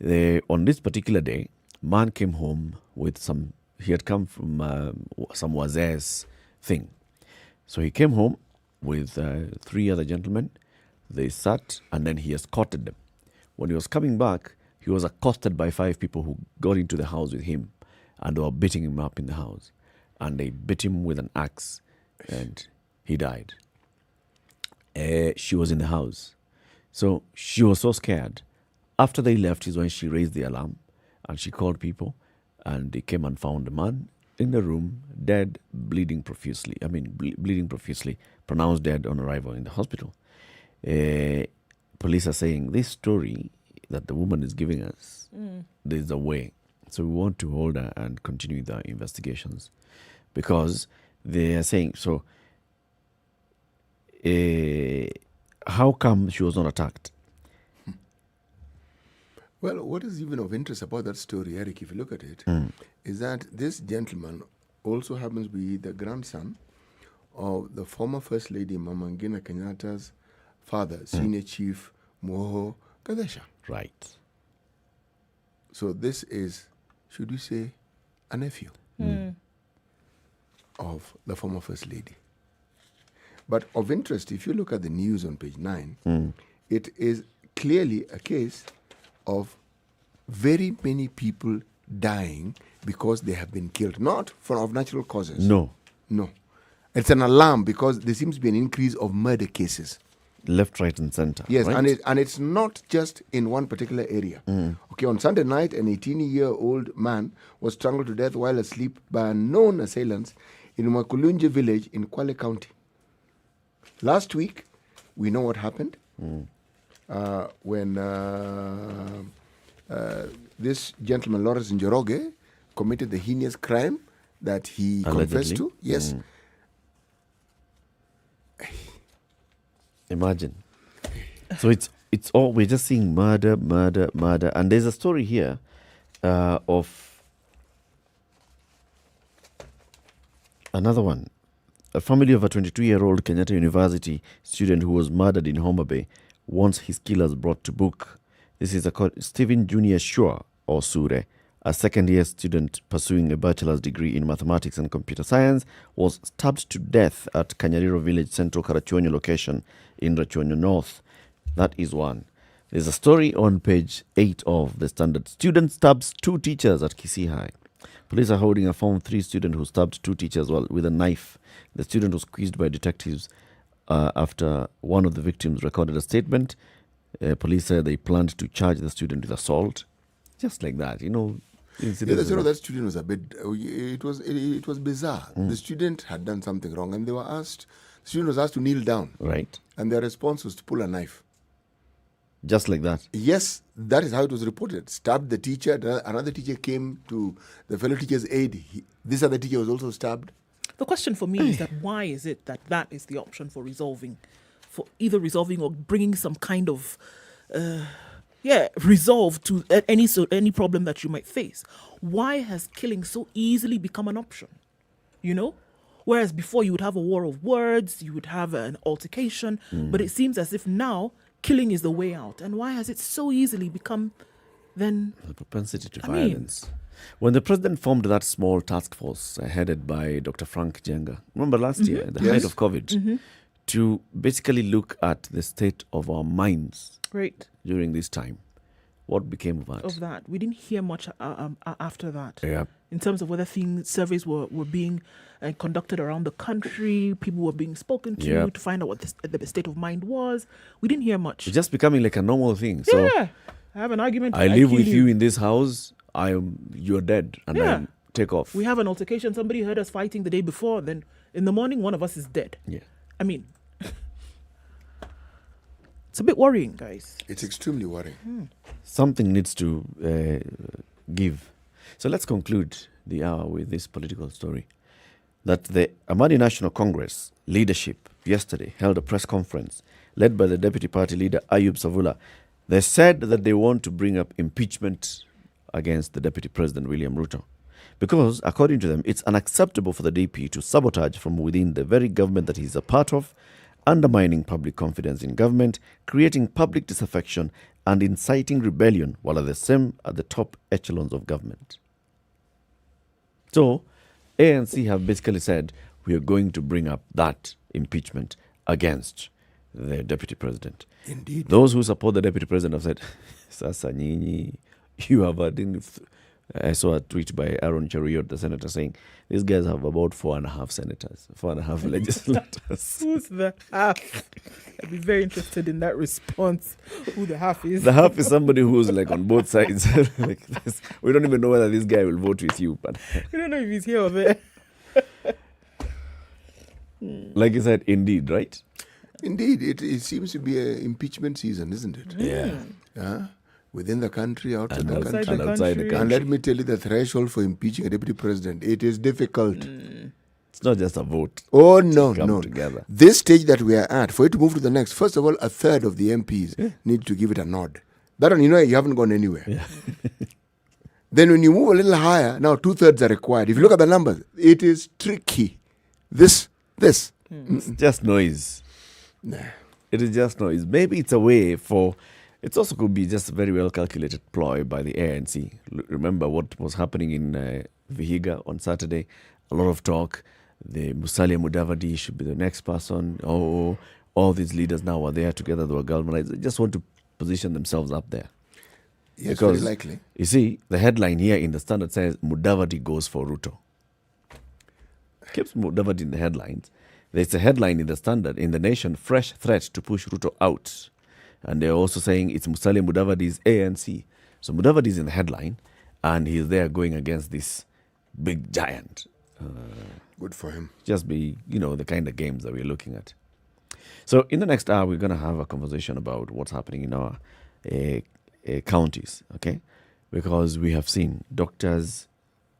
on this particular day, man came home with he had come from some waze's thing. So he came home with 3 other gentlemen. They sat and then he escorted them. When he was coming back, he was accosted by 5 people who got into the house with him and they were beating him up in the house. And they beat him with an axe and he died. She was in the house. So she was so scared. After they left is when she raised the alarm and she called people and they came and found the man in the room, dead, bleeding profusely. Bleeding profusely, pronounced dead on arrival in the hospital. Police are saying this story that the woman is giving us, there's a way. So we want to hold her and continue the investigations because they are saying, so how come she was not attacked? Well, what is even of interest about that story, Eric, if you look at it, is that this gentleman also happens to be the grandson of the former First Lady Mama Ngina Kenyatta's father, Senior Chief Moho Gadesha. Right. So this is, should we say, a nephew of the former First Lady. But of interest, if you look at the news on page 9, it is clearly a case of very many people dying because they have been killed, not of natural causes. No. It's an alarm because there seems to be an increase of murder cases. Left, right, and center. Yes, right? and it's not just in one particular area. Okay, on Sunday night, an 18-year-old man was strangled to death while asleep by unknown assailants in Makulunje village in Kwale County. Last week, we know what happened when this gentleman, Lawrence Njoroge, committed the heinous crime that he confessed to. Yes. Imagine. So it's all, we're just seeing murder. And there's a story here of another one. A family of a 22-year-old Kenyatta University student who was murdered in Homa Bay wants his killers brought to book. This is Stephen Junior Shua, or Sure, a second-year student pursuing a bachelor's degree in mathematics and computer science, was stabbed to death at Kanyariro Village Central Karachuonyo location in Rachuonyo North. That is one. There's a story on page 8 of the Standard. Student stabs 2 teachers at Kisii High. Police are holding a Form 3 student who stabbed 2 teachers with a knife. The student was squeezed by detectives after one of the victims recorded a statement. Police said they planned to charge the student with assault. Just like that, Yeah, incidents of that student was a bit. It was bizarre. The student had done something wrong, and the student was asked to kneel down, right? and their response was to pull a knife. Just like that. Yes, that is how it was reported. Stabbed the teacher. Another teacher came to the fellow teacher's aid. This other teacher was also stabbed. The question for me is that why is it that is the option for either resolving or bringing some kind of resolve to any problem that you might face? Why has killing so easily become an option? Whereas before you would have a war of words, you would have an altercation, but it seems as if now killing is the way out. And why has it so easily become then the propensity to violence? When the president formed that small task force headed by Dr. Frank Jenga, remember last year, the height of COVID, to basically look at the state of our minds during this time, what became of that? We didn't hear much after that. Yeah. In terms of whether surveys were being conducted around the country, people were being spoken to find out what the state of mind was. We didn't hear much. It's just becoming like a normal thing. So I have an argument. I live with you in this house. You're dead, and I take off. We have an altercation. Somebody heard us fighting the day before. Then in the morning, one of us is dead. Yeah. I mean, it's a bit worrying, guys. It's extremely worrying. Something needs to give. So let's conclude the hour with this political story. That the Amani National Congress leadership yesterday held a press conference led by the Deputy Party leader Ayub Savula. They said that they want to bring up impeachment against the Deputy President William Ruto. Because, according to them, it's unacceptable for the DP to sabotage from within the very government that he's a part of, undermining public confidence in government, creating public disaffection, and inciting rebellion while at the top echelons of government. So, ANC have basically said, we are going to bring up that impeachment against the Deputy President. Indeed. Those who support the Deputy President have said, Sasa nyinyi, you have I saw a tweet by Aaron Cheruiyot, the senator, saying, these guys have about 4.5 senators, 4.5 legislators. Who's the half? I'd be very interested in that response. Who the half is? The half is somebody who's like on both sides. Like this. We don't even know whether this guy will vote with you. But we don't know if he's here or there. Like you said, indeed, right? Indeed, it seems to be an impeachment season, isn't it? Yeah. Within the country, outside the outside country. the outside the country. And let me tell you, the threshold for impeaching a deputy president, it is difficult. It's not just a vote. Oh, no, Come no. together. This stage that we are at, for it to move to the next, first of all, a third of the MPs need to give it a nod. That one, you haven't gone anywhere. Yeah. Then when you move a little higher, now 2/3 are required. If you look at the numbers, it is tricky. This. It's just noise. Nah. It is just noise. Maybe it's a way for... It also could be just a very well calculated ploy by the ANC. Remember what was happening in Vihiga on Saturday? A lot of talk. The Musalia Mudavadi should be the next person. Oh, all these leaders now are there together. They were galvanized. They just want to position themselves up there. Yes, Because, very likely. You see, the headline here in the Standard says Mudavadi goes for Ruto. Keeps Mudavadi in the headlines. There's a headline in the Standard, in the Nation, fresh threat to push Ruto out. And they're also saying it's Musalia Mudavadi's ANC. So Mudavadi is in the headline, and he's there going against this big giant. Good for him. Just be, the kind of games that we're looking at. So in the next hour, we're going to have a conversation about what's happening in our counties, okay? Because we have seen doctors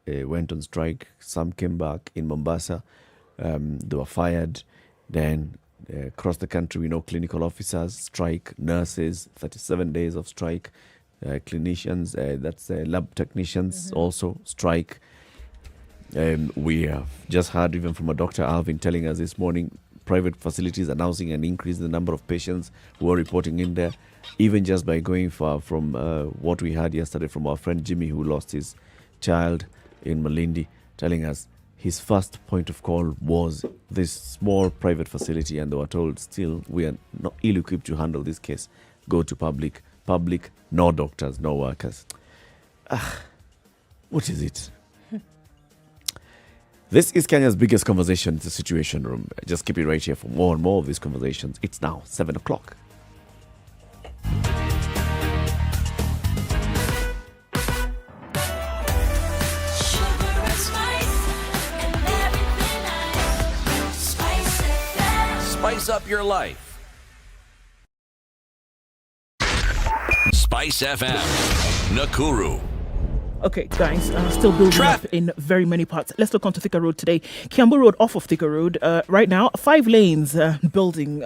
went on strike. Some came back in Mombasa. They were fired. Then across the country, we know clinical officers strike, nurses, 37 days of strike, clinicians, lab technicians also strike. We have just heard even from a Dr. Alvin telling us this morning, private facilities announcing an increase in the number of patients who are reporting in there, even just by going far from what we heard yesterday from our friend Jimmy, who lost his child in Malindi, telling us his first point of call was this small private facility, and they were told, still, we are not ill-equipped to handle this case. Go to public, no doctors, no workers. What is it? This is Kenya's biggest conversation, the Situation Room. Just keep it right here for more and more of these conversations. It's now 7 o'clock. Sugar and spice and everything nice. Spice FM. Spice up your life. Spice FM, Nakuru. Okay, guys, still building up in very many parts. Let's look onto Thika Road today. Kiambu Road off of Thika Road. Right now, 5 lanes building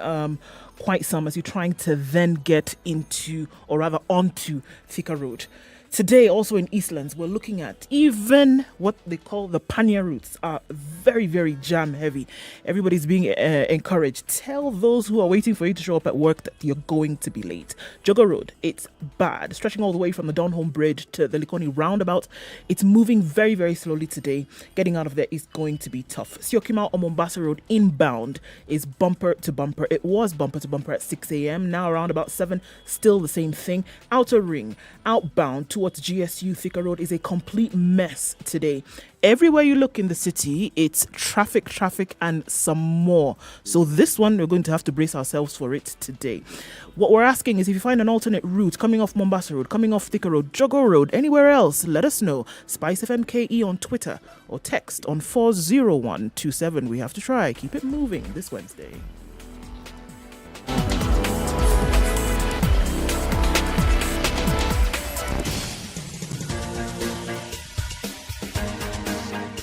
quite some as you're trying to then get into, or rather onto Thika Road. Today, also in Eastlands, we're looking at even what they call the Panya routes are very, very jam heavy. Everybody's being encouraged. Tell those who are waiting for you to show up at work that you're going to be late. Jogger Road, it's bad. Stretching all the way from the Donholm Bridge to the Likoni roundabout. It's moving very, very slowly today. Getting out of there is going to be tough. Siokimau on Mombasa Road inbound is bumper to bumper. It was bumper to bumper at 6 a.m. Now around about 7, still the same thing. Outer Ring, outbound towards GSU Thika Road is a complete mess today. Everywhere you look in the city, it's traffic, and some more. So this one, we're going to have to brace ourselves for it today. What we're asking is if you find an alternate route coming off Mombasa Road, coming off Thika Road, Jogo Road, anywhere else, let us know. Spice FMKE on Twitter or text on 40127. We have to try. Keep it moving this Wednesday.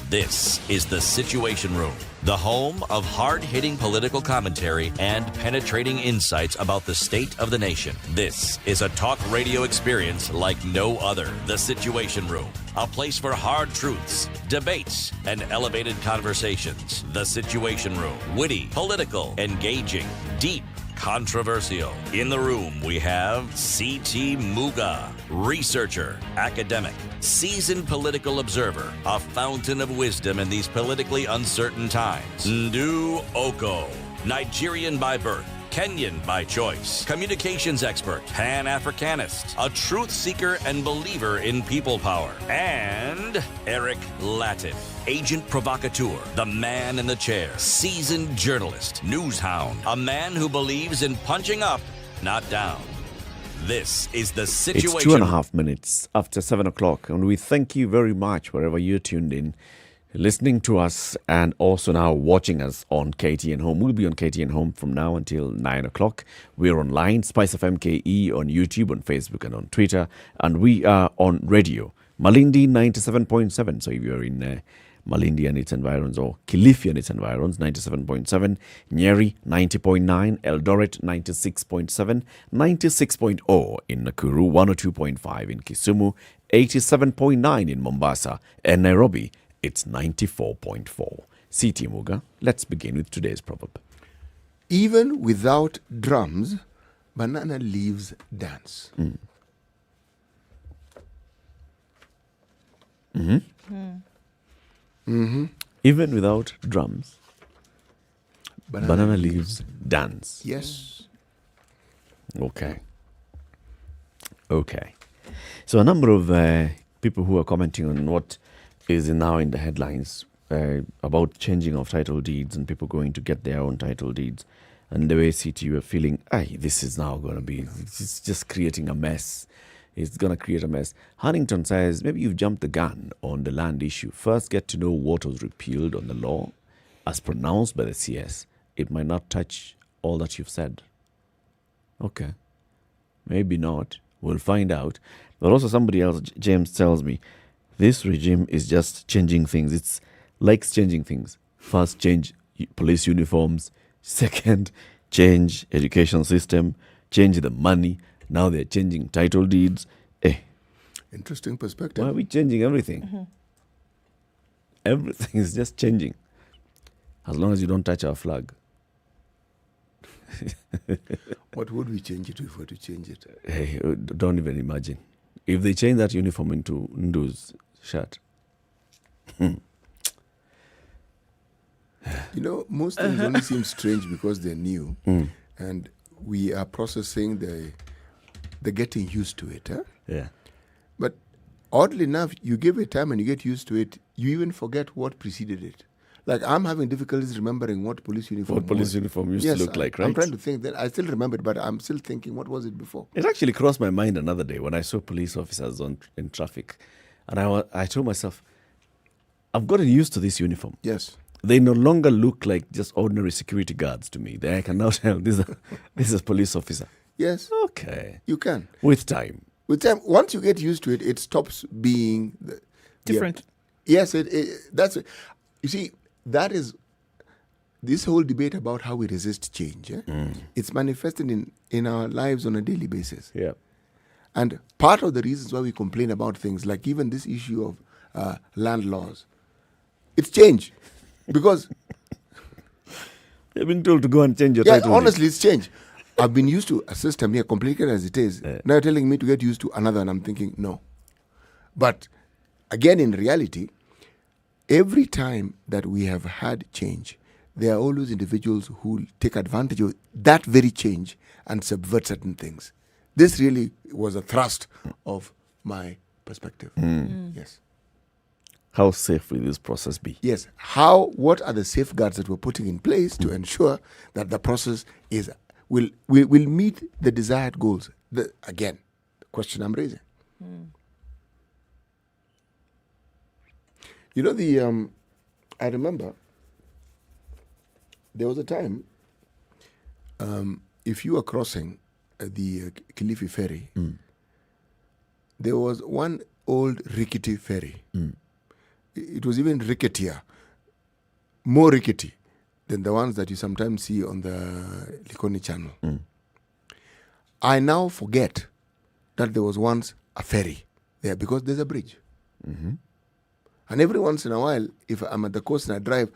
This is the Situation Room, the home of hard-hitting political commentary and penetrating insights about the state of the nation. This is a talk radio experience like no other. The Situation Room, a place for hard truths, debates, and elevated conversations. The Situation Room, witty, political, engaging, deep, controversial. In the room, we have C.T. Muga, researcher, academic, seasoned political observer, a fountain of wisdom in these politically uncertain times. Ndu Oko, Nigerian by birth, Kenyan by choice, communications expert, Pan-Africanist, a truth seeker and believer in people power, and Eric Latif, agent provocateur, the man in the chair, seasoned journalist, news hound, a man who believes in punching up, not down. This is the Situation. It's 2.5 minutes after 7 o'clock, and we thank you very much wherever you're tuned in, listening to us, and also now watching us on KTN Home. We'll be on KTN Home from now until 9 o'clock. We're online, Spice of MKE, on YouTube, on Facebook, and on Twitter. And we are on radio, Malindi 97.7. So if you're in Malindi and its environs, or Kilifi and its environs, 97.7, Nyeri 90.9, Eldoret 96.7, 96.0 in Nakuru, 102.5 in Kisumu, 87.9 in Mombasa, and Nairobi, it's 94.4. C.T. Muga, let's begin with today's proverb. Even without drums, banana leaves dance. Even without drums, banana leaves dance. Yes. Okay. So a number of people who are commenting on what is now in the headlines about changing of title deeds and people going to get their own title deeds, and the way CT were feeling, this is now going to be, it's just creating a mess. It's going to create a mess. Huntington says, maybe you've jumped the gun on the land issue. First, get to know what was repealed on the law as pronounced by the CS. It might not touch all that you've said. Okay. Maybe not. We'll find out. But also somebody else, James, tells me, this regime is just changing things. It's likes changing things. First, change police uniforms. Second, change education system. Change the money. Now they're changing title deeds. Interesting perspective. Why are we changing everything? Everything is just changing. As long as you don't touch our flag. What would we change it if we were to change it? Hey, don't even imagine. If they change that uniform into Ndu's shirt. Most things only seem strange because they're new. And we are processing the getting used to it. Yeah. But oddly enough, you give it time and you get used to it. You even forget what preceded it. Like, I'm having difficulties remembering what police uniform What police was. uniform used Yes, to look like, I'm right? trying to think that I still remember it, but I'm still thinking, what was it before? It actually crossed my mind another day when I saw police officers in traffic. And I told myself, I've gotten used to this uniform. Yes. They no longer look like just ordinary security guards to me. I can now tell this is a police officer. Yes. Okay. You can. With time. With time, once you get used to it, it stops being Different. Yes, that's. You see, that is this whole debate about how we resist change. It's manifested in our lives on a daily basis. Yeah. And part of the reasons why we complain about things like even this issue of land laws, it's change. Because You've been told to go and change your yeah, title. honestly, it's change. I've been used to a system here, complicated as it is. Now you're telling me to get used to another, and I'm thinking, no. But again, in reality, every time that we have had change, there are always individuals who take advantage of that very change and subvert certain things. This really was a thrust of my perspective. Yes. How safe will this process be? Yes. What are the safeguards that we're putting in place to ensure that the process will meet the desired goals? Again, the question I'm raising. You know, I remember there was a time, if you were crossing the Kilifi ferry, there was one old rickety ferry. It was even ricketier, more rickety than the ones that you sometimes see on the Likoni channel. I now forget that there was once a ferry there because there's a bridge. And every once in a while, if I'm at the coast and I drive,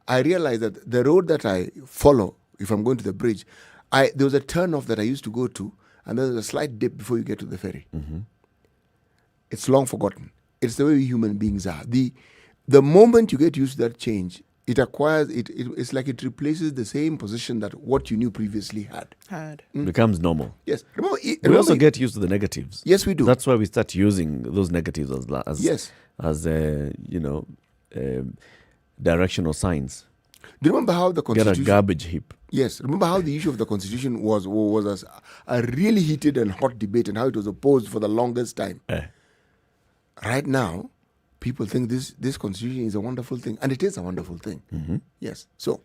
I realize that the road that I follow, if I'm going to the bridge, there was a turn off that I used to go to, and there's a slight dip before you get to the ferry. It's long forgotten. It's the way we human beings are. The moment you get used to that change, it acquires it's like it replaces the same position that what you knew previously had. Becomes normal. Yes. We also get used to the negatives. Yes, we do. That's why we start using those negatives as directional signs. Do you remember how the Get Constitution... a garbage heap. Yes. Remember how the issue of the Constitution was a really heated and hot debate and how it was opposed for the longest time. Right now, people think this Constitution is a wonderful thing. And it is a wonderful thing. Yes. So,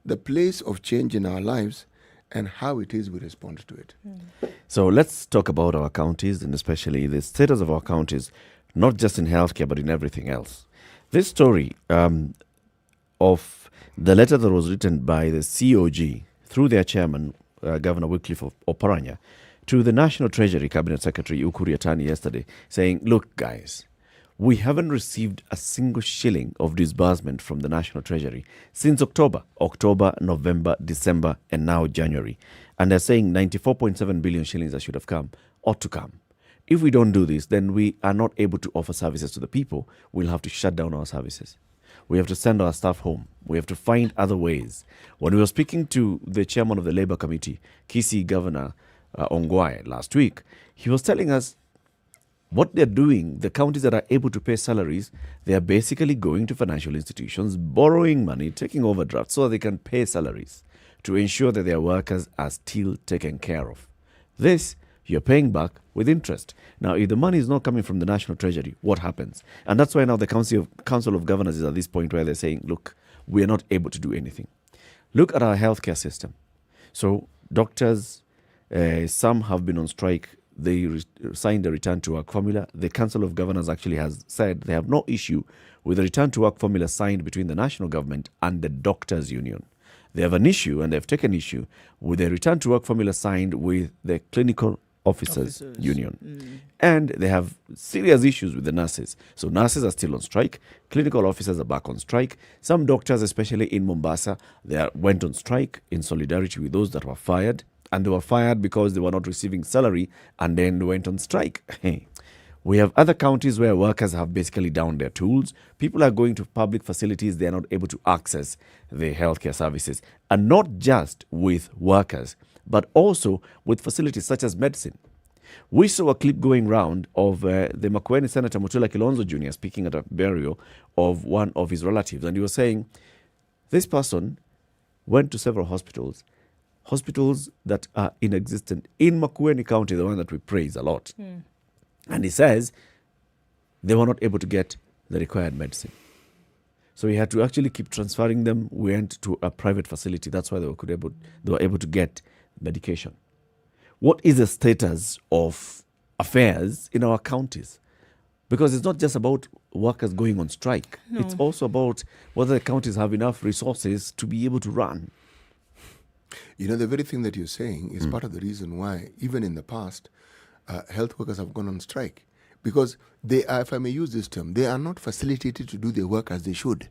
the place of change in our lives and how it is we respond to it. So let's talk about our counties and especially the status of our counties, not just in healthcare, but in everything else. This story of the letter that was written by the COG through their chairman, Governor Wycliffe Oparanya, to the National Treasury Cabinet Secretary Ukur Yatani yesterday, saying, look, guys, we haven't received a single shilling of disbursement from the National Treasury since October, November, December, and now January. And they're saying 94.7 billion shillings that should have come ought to come. If we don't do this, then we are not able to offer services to the people. We'll have to shut down our services. We have to send our staff home. We have to find other ways. When we were speaking to the chairman of the Labour Committee, Kisii Governor Ongwae, last week, he was telling us what they're doing, the counties that are able to pay salaries, they are basically going to financial institutions, borrowing money, taking overdrafts so that they can pay salaries to ensure that their workers are still taken care of. This, you're paying back with interest. Now, if the money is not coming from the National Treasury, what happens? And that's why now the Council of Governors is at this point where they're saying, look, we are not able to do anything. Look at our healthcare system. So doctors, some have been on strike. They signed the return to work formula. The Council of Governors actually has said they have no issue with the return to work formula signed between the national government and the doctors' union. They have an issue, and they've taken issue with the return to work formula signed with the clinical officers union. And they have serious issues with the nurses. So nurses are still on strike. Clinical officers are back on strike. Some doctors, especially in Mombasa, went on strike in solidarity with those that were fired. And they were fired because they were not receiving salary and then went on strike. We have other counties where workers have basically downed their tools. People are going to public facilities. They are not able to access the healthcare services. And not just with workers, but also with facilities such as medicine. We saw a clip going round of the Makueni Senator Mutula Kilonzo Jr. speaking at a burial of one of his relatives. And he was saying, this person went to several hospitals that are inexistent in Makueni County, the one that we praise a lot. And he says they were not able to get the required medicine. So he had to actually keep transferring them. We went to a private facility. That's why they were able to get medication. What is the status of affairs in our counties? Because it's not just about workers going on strike. No. It's also about whether the counties have enough resources to be able to run. You know, the very thing that you're saying is part of the reason why, even in the past, health workers have gone on strike. Because they are, if I may use this term, they are not facilitated to do their work as they should.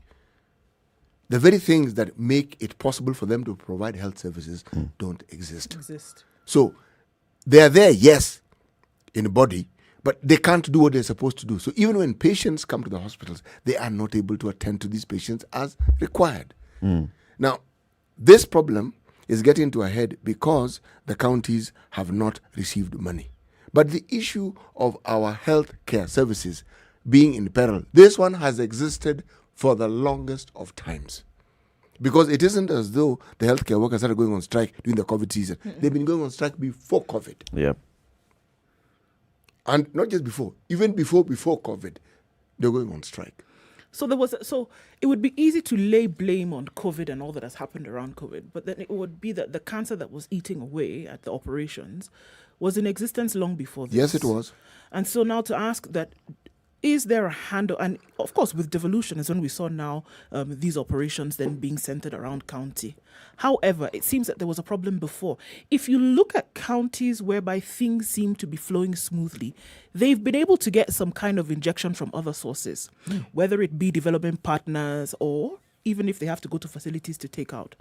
The very things that make it possible for them to provide health services don't exist. So they are there, yes, in the body, but they can't do what they're supposed to do. So even when patients come to the hospitals, they are not able to attend to these patients as required. Now, this problem is getting to a head because the counties have not received money. But the issue of our health care services being in peril, this one has existed for the longest of times. Because it isn't as though the healthcare workers started going on strike during the COVID season. They've been going on strike before COVID. Yeah. And not just before, even before COVID, they're going on strike. So it would be easy to lay blame on COVID and all that has happened around COVID, but then it would be that the cancer that was eating away at the operations was in existence long before this. Yes, it was. And so now to ask that, is there a handle? And of course, with devolution is when we saw now these operations then being centered around county. However, it seems that there was a problem before. If you look at counties whereby things seem to be flowing smoothly, they've been able to get some kind of injection from other sources, whether it be development partners or even if they have to go to facilities to take out,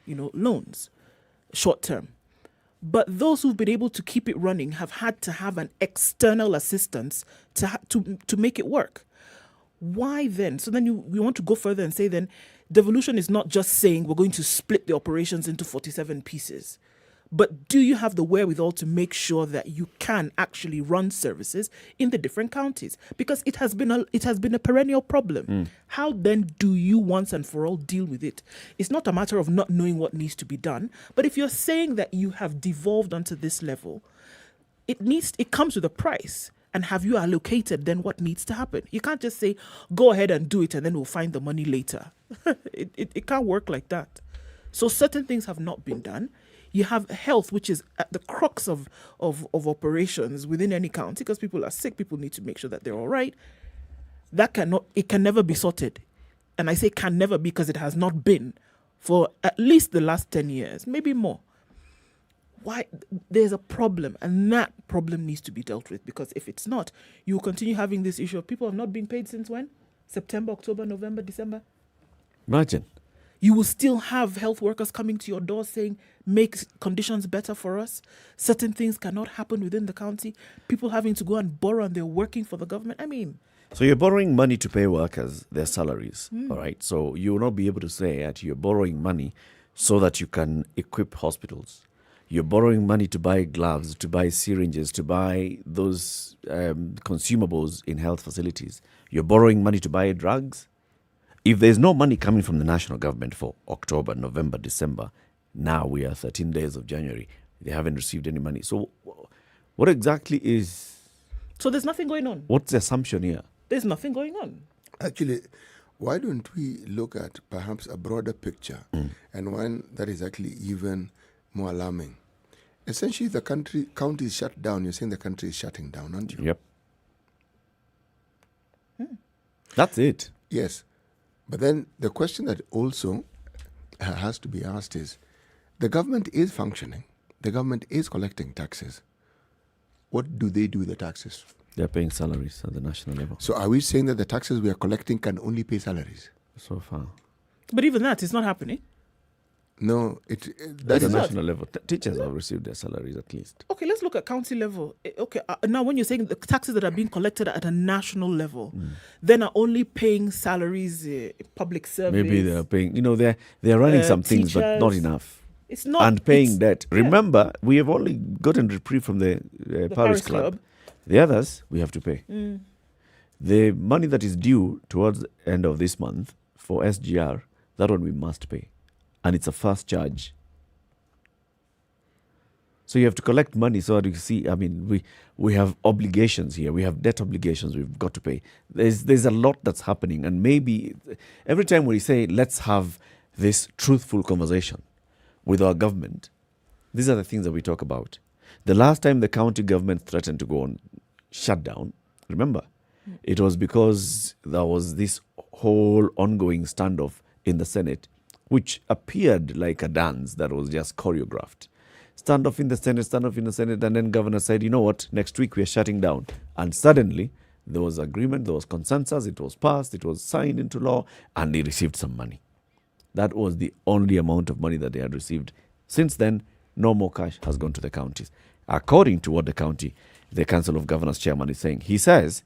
loans, short term. But those who've been able to keep it running have had to have an external assistance to make it work. Why then? So then we want to go further and say then devolution is not just saying we're going to split the operations into 47 pieces. But do you have the wherewithal to make sure that you can actually run services in the different counties? Because it has been a perennial problem. How then do you once and for all deal with it? It's not a matter of not knowing what needs to be done, but if you're saying that you have devolved onto this level, it comes with a price. And have you allocated then what needs to happen? You can't just say, go ahead and do it and then we'll find the money later. It can't work like that. So certain things have not been done. You have health, which is at the crux of operations within any county, because people are sick, people need to make sure that they're all right. It can never be sorted. And I say can never because it has not been for at least the last 10 years, maybe more. Why? There's a problem, and that problem needs to be dealt with, because if it's not, you will continue having this issue of people have not been paid since when? September, October, November, December? Imagine. You will still have health workers coming to your door saying, make conditions better for us. Certain things cannot happen within the county. People having to go and borrow and they're working for the government. I mean... So you're borrowing money to pay workers their salaries, all right? So you will not be able to say that you're borrowing money so that you can equip hospitals. You're borrowing money to buy gloves, to buy syringes, to buy those consumables in health facilities. You're borrowing money to buy drugs. If there's no money coming from the national government for October, November, December, now we are 13 days of January, they haven't received any money. So what exactly is... So there's nothing going on? What's the assumption here? There's nothing going on. Actually, why don't we look at perhaps a broader picture and one that is actually even more alarming? Essentially, the county is shut down. You're saying the country is shutting down, aren't you? Yep. That's it. Yes. But then the question that also has to be asked is, the government is functioning. The government is collecting taxes. What do they do with the taxes? They're paying salaries at the national level. So are we saying that the taxes we are collecting can only pay salaries? So far. But even that is not happening. No, At that the is not. national level, teachers have received their salaries at least. Okay, let's look at county level. Okay, now when you're saying the taxes that are being collected at a national level, then are only paying salaries, public service. Maybe they're paying, they're running some things, but not teachers. enough. It's not and paying it's- debt. yeah. Remember, we have only gotten reprieve from the Paris Paris Club. Club. The others, we have to pay. The money that is due towards the end of this month for SGR, that one we must pay. And it's a fast charge. So you have to collect money so that you see, I mean, we have obligations here. We have debt obligations we've got to pay. There's a lot that's happening. And maybe every time we say, let's have this truthful conversation with our government, these are the things that we talk about. The last time the county government threatened to go on shutdown, remember, it was because there was this whole ongoing standoff in the Senate, which appeared like a dance that was just choreographed. Standoff in the Senate, and then governor said, you know what, next week we are shutting down. And suddenly, there was agreement, there was consensus, it was passed, it was signed into law, and they received some money. That was the only amount of money that they had received. Since then, no more cash has gone to the counties. According to what the Council of Governors chairman is saying, he says,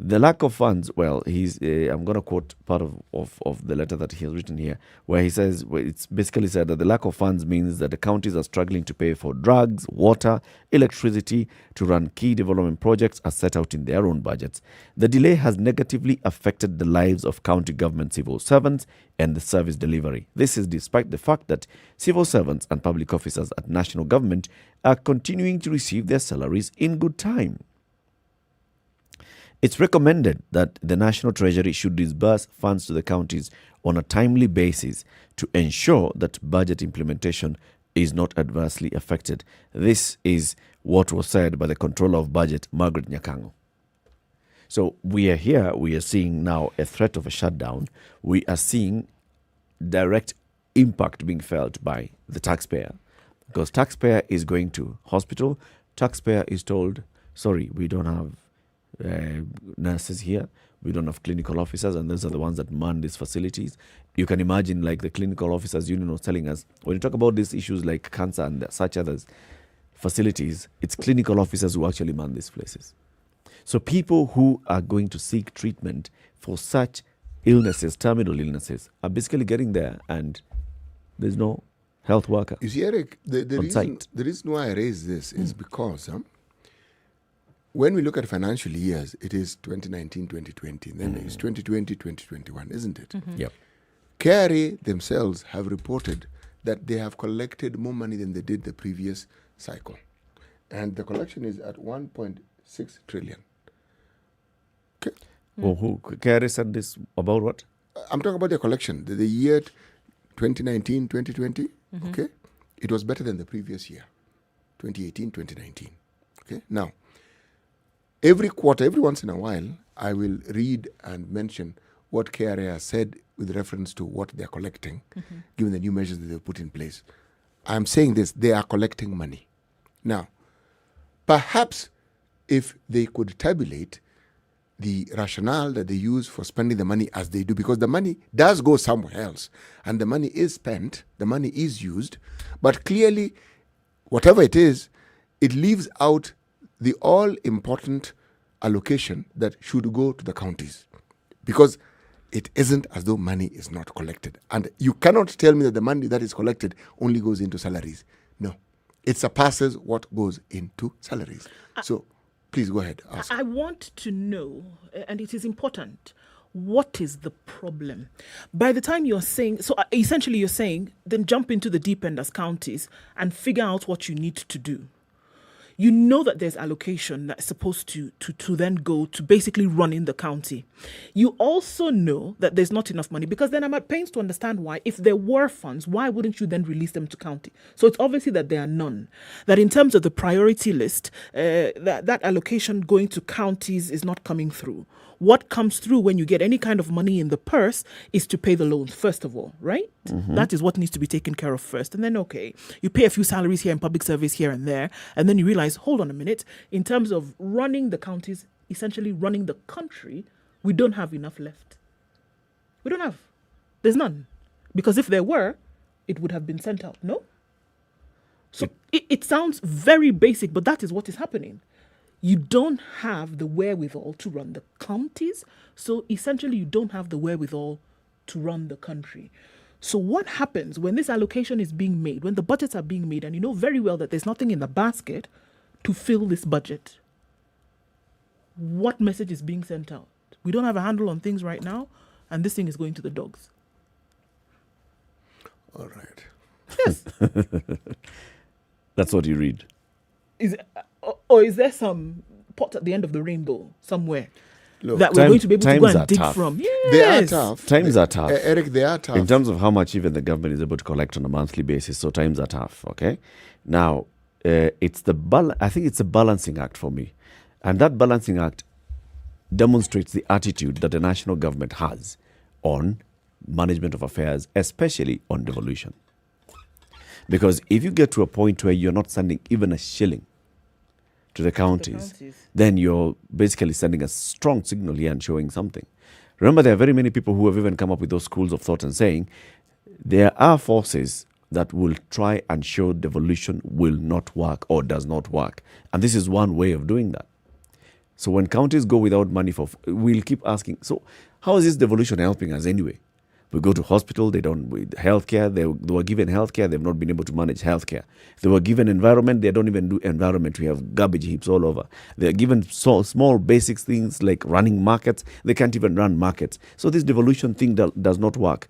the lack of funds, well, I'm going to quote part of the letter that he has written here, where he says, it's basically said that the lack of funds means that the counties are struggling to pay for drugs, water, electricity, to run key development projects as set out in their own budgets. The delay has negatively affected the lives of county government civil servants and the service delivery. This is despite the fact that civil servants and public officers at national government are continuing to receive their salaries in good time. It's recommended that the National Treasury should disburse funds to the counties on a timely basis to ensure that budget implementation is not adversely affected. This is what was said by the Controller of Budget, Margaret Nyakango. So we are seeing now a threat of a shutdown. We are seeing direct impact being felt by the taxpayer, because taxpayer is going to hospital, taxpayer is told, sorry, we don't have nurses here, we don't have clinical officers, and those are the ones that man these facilities. You can imagine, like the clinical officers union was telling us, when you talk about these issues like cancer and such others facilities, it's clinical officers who actually man these places. So people who are going to seek treatment for such illnesses, terminal illnesses, are basically getting there and there's no health worker. You see, Eric, the on reason, site. the reason why I raise this is because when we look at financial years, it is 2019, 2020, then it's 2020, 2021, isn't it? Yep. KRA themselves have reported that they have collected more money than they did the previous cycle. And the collection is at 1.6 trillion. Okay. Oh, who? Kerry said this about what? I'm talking about the collection. The year 2019, 2020, okay? It was better than the previous year, 2018, 2019. Okay. Now, every quarter, every once in a while, I will read and mention what KRA has said with reference to what they're collecting, given the new measures that they've put in place. I'm saying this, they are collecting money. Now, perhaps if they could tabulate the rationale that they use for spending the money as they do, because the money does go somewhere else, and the money is spent, the money is used, but clearly, whatever it is, it leaves out the all-important allocation that should go to the counties, because it isn't as though money is not collected. And you cannot tell me that the money that is collected only goes into salaries. No. It surpasses what goes into salaries. So, please go ahead. Ask. I want to know, and it is important, what is the problem? By the time you're saying, so essentially you're saying, then jump into the deep end as counties and figure out what you need to do. You know that there's allocation that's supposed to then go to basically running the county. You also know that there's not enough money, because then I'm at pains to understand why, if there were funds, why wouldn't you then release them to county? So it's obviously that there are none. That in terms of the priority list, that allocation going to counties is not coming through. What comes through when you get any kind of money in the purse is to pay the loans, first of all, right? That is what needs to be taken care of first. And then, okay, you pay a few salaries here in public service here and there, and then you realize, hold on a minute, in terms of running the counties, essentially running the country, we don't have enough left. We don't have. There's none. Because if there were, it would have been sent out, no? So it sounds very basic, but that is what is happening. You don't have the wherewithal to run the counties, so essentially you don't have the wherewithal to run the country. So what happens when this allocation is being made, when the budgets are being made, and you know very well that there's nothing in the basket to fill this budget? What message is being sent out? We don't have a handle on things right now, and this thing is going to the dogs. All right. Yes. That's what you read. Or is there some pot at the end of the rainbow somewhere Look, that we're going to be able to go times are and dig tough. from? They are Yes. tough. Times are tough. Eric, they are tough. In terms of how much even the government is able to collect on a monthly basis, so times are tough. Okay, now it's I think it's a balancing act for me, and that balancing act demonstrates the attitude that the national government has on management of affairs, especially on devolution. Because if you get to a point where you're not sending even a shilling to the counties, then you're basically sending a strong signal here and showing something. Remember, there are very many people who have even come up with those schools of thought and saying there are forces that will try and show devolution will not work or does not work. And this is one way of doing that. So when counties go without money we'll keep asking, so how is this devolution helping us anyway? We go to hospital, they don't, with healthcare, they were given healthcare, they've not been able to manage healthcare. They were given environment, they don't even do environment. We have garbage heaps all over. They're given small basic things like running markets, they can't even run markets. So this devolution thing does not work.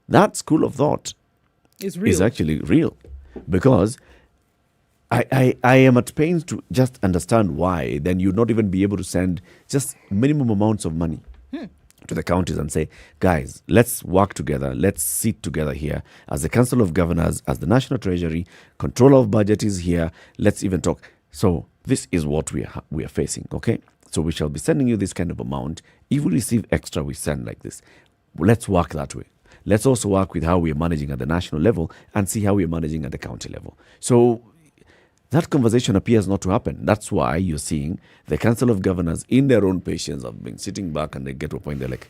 That school of thought is actually real, because I am at pains to just understand why then you'd not even be able to send just minimum amounts of money to the counties and say, guys, let's work together. Let's sit together here as the Council of Governors, as the National Treasury, control of budget is here. Let's even talk. So this is what we are facing, okay? So we shall be sending you this kind of amount. If we receive extra, we send like this. Let's work that way. Let's also work with how we are managing at the national level and see how we are managing at the county level. So that conversation appears not to happen. That's why you're seeing the Council of Governors, in their own patience, have been sitting back and they get to a point they're like,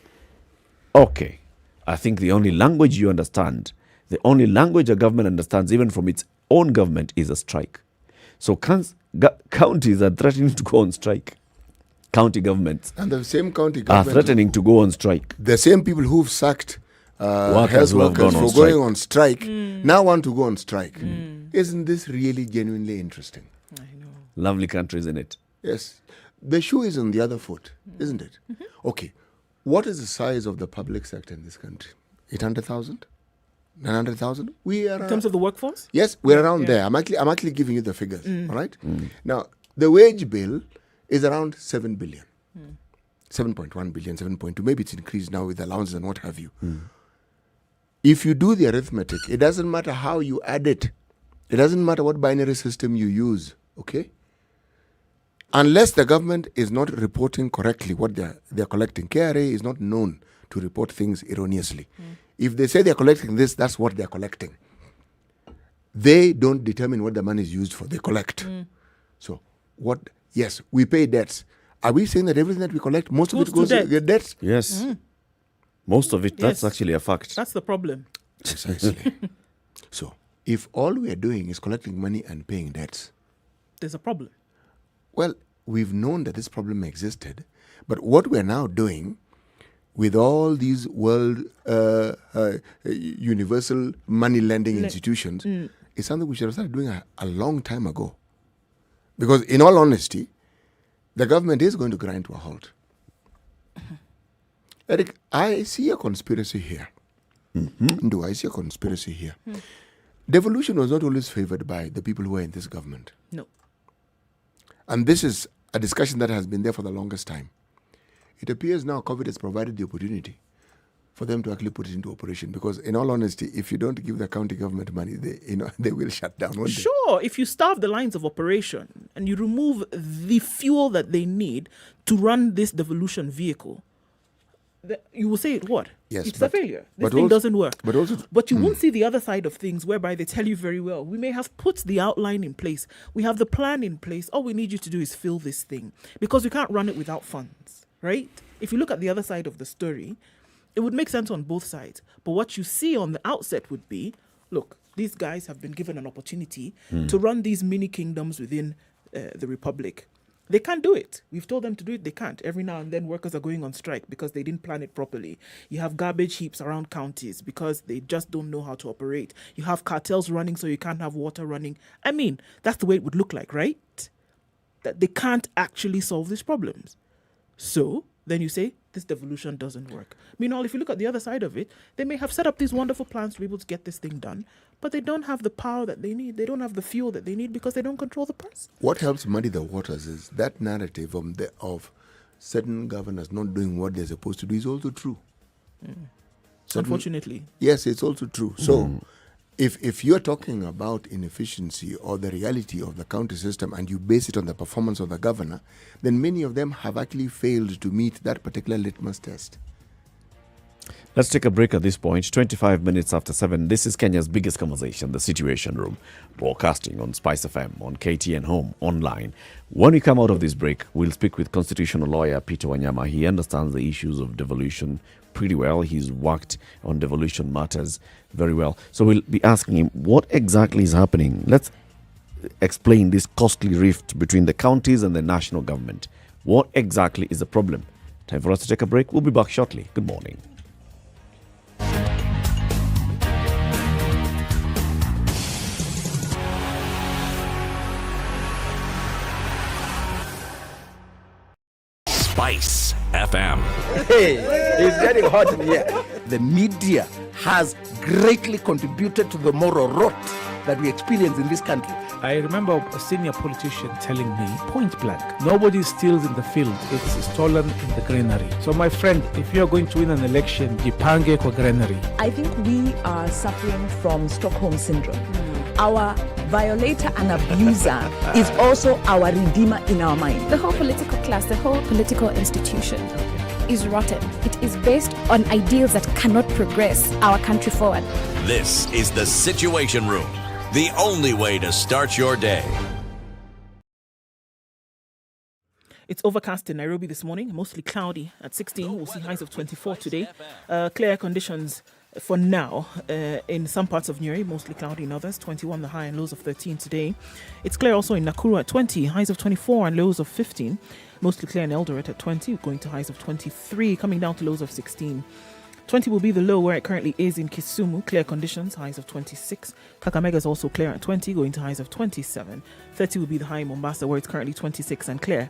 okay, I think the only language you understand, the only language a government understands, even from its own government, is a strike. So counties are threatening to go on strike. County governments and the same county are government threatening to go on strike. The same people who've sacked Workers health who have workers gone on for going strike. on strike now want to go on strike. Isn't this really genuinely interesting? Lovely country, isn't it? Yes. The shoe is on the other foot, isn't it? Okay. What is the size of the public sector in this country? 800,000? 900,000? We are In terms of the workforce? Yes, we're around there. I'm actually giving you the figures. All right. Now, the wage bill is around 7 billion. 7.1 billion, 7.2. Maybe it's increased now with allowances and what have you. If you do the arithmetic, it doesn't matter how you add it. It doesn't matter what binary system you use, okay? Unless the government is not reporting correctly what they're collecting. KRA is not known to report things erroneously. If they say they're collecting this, that's what they're collecting. They don't determine what the money is used for. They collect. So, yes, we pay debts. Are we saying that everything that we collect, most of it goes to debts? Yes. Most of it, that's Yes. actually a fact. That's the problem. Precisely. So, if all we are doing is collecting money and paying debts, There's a problem. well, we've known that this problem existed, but what we're now doing with all these world universal money lending institutions is something we should have started doing a long time ago. Because in all honesty, the government is going to grind to a halt. Eric, I see a conspiracy here. Do I see a conspiracy here? Devolution was not always favored by the people who are in this government. No. And this is a discussion that has been there for the longest time. It appears now COVID has provided the opportunity for them to actually put it into operation. Because in all honesty, if you don't give the county government money, they will shut down, won't they? Sure, if you starve the lines of operation and you remove the fuel that they need to run this devolution vehicle, you will say what? Yes, it's but- a failure. This but thing also- doesn't work. but you won't see the other side of things, whereby they tell you very well, we may have put the outline in place. We have the plan in place. All we need you to do is fill this thing, because we can't run it without funds, right? If you look at the other side of the story, it would make sense on both sides. But what you see on the outset would be, look, these guys have been given an opportunity to run these mini kingdoms within the republic. They can't do it. We've told them to do it. They can't. Every now and then workers are going on strike because they didn't plan it properly. You have garbage heaps around counties because they just don't know how to operate. You have cartels running so you can't have water running. I mean, that's the way it would look like, right? That they can't actually solve these problems. So then you say, this devolution doesn't work. Meanwhile, if you look at the other side of it, they may have set up these wonderful plans to be able to get this thing done, but they don't have the power that they need. They don't have the fuel that they need because they don't control the price. What helps muddy the waters is that narrative of certain governors not doing what they're supposed to do is also true. Unfortunately. Yes, it's also true. So if you're talking about inefficiency or the reality of the county system and you base it on the performance of the governor, then many of them have actually failed to meet that particular litmus test. Let's take a break at this point. 25 minutes after 7. This is Kenya's biggest conversation, The Situation Room, broadcasting on Spice FM, on KTN Home, online. When we come out of this break, we'll speak with constitutional lawyer Peter Wanyama. He understands the issues of devolution pretty well. He's worked on devolution matters very well. So we'll be asking him what exactly is happening. Let's explain this costly rift between the counties and the national government. What exactly is the problem? Time for us to take a break. We'll be back shortly. Good morning. Spice FM. Hey, it's getting hot in here. The media has greatly contributed to the moral rot that we experience in this country. I remember a senior politician telling me, point blank, nobody steals in the field, it's stolen in the granary. So my friend, if you're going to win an election, jipange kwa granary. I think we are suffering from Stockholm syndrome. Our violator and abuser is also our redeemer in our mind. The whole political class, the whole political institution is rotten. It is based on ideals that cannot progress our country forward. This is the Situation Room, the only way to start your day. It's overcast in Nairobi this morning, mostly cloudy at 16. We'll see highs of 24 today. Clear conditions for now in some parts of Nyeri, mostly cloudy in others. 21 the high and lows of 13 today. It's clear also in Nakuru at 20, highs of 24 and lows of 15. Mostly clear in Eldoret at 20, going to highs of 23, coming down to lows of 16. 20 will be the low where it currently is in Kisumu. Clear conditions, highs of 26. Kakamega is also clear at 20, going to highs of 27. 30 will be the high in Mombasa, where it's currently 26 and clear.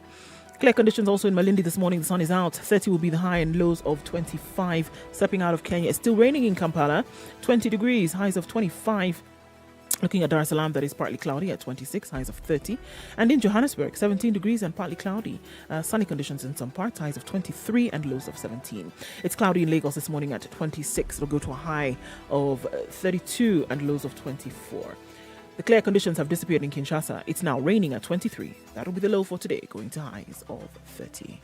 Clear conditions also in Malindi this morning. The sun is out. 30 will be the high and lows of 25. Stepping out of Kenya, it's still raining in Kampala. 20 degrees, highs of 25. Looking at Dar es Salaam, that is partly cloudy at 26, highs of 30. And in Johannesburg, 17 degrees and partly cloudy. Sunny conditions in some parts, highs of 23 and lows of 17. It's cloudy in Lagos this morning at 26. It'll go to a high of 32 and lows of 24. The clear conditions have disappeared in Kinshasa. It's now raining at 23. That'll be the low for today, going to highs of 30.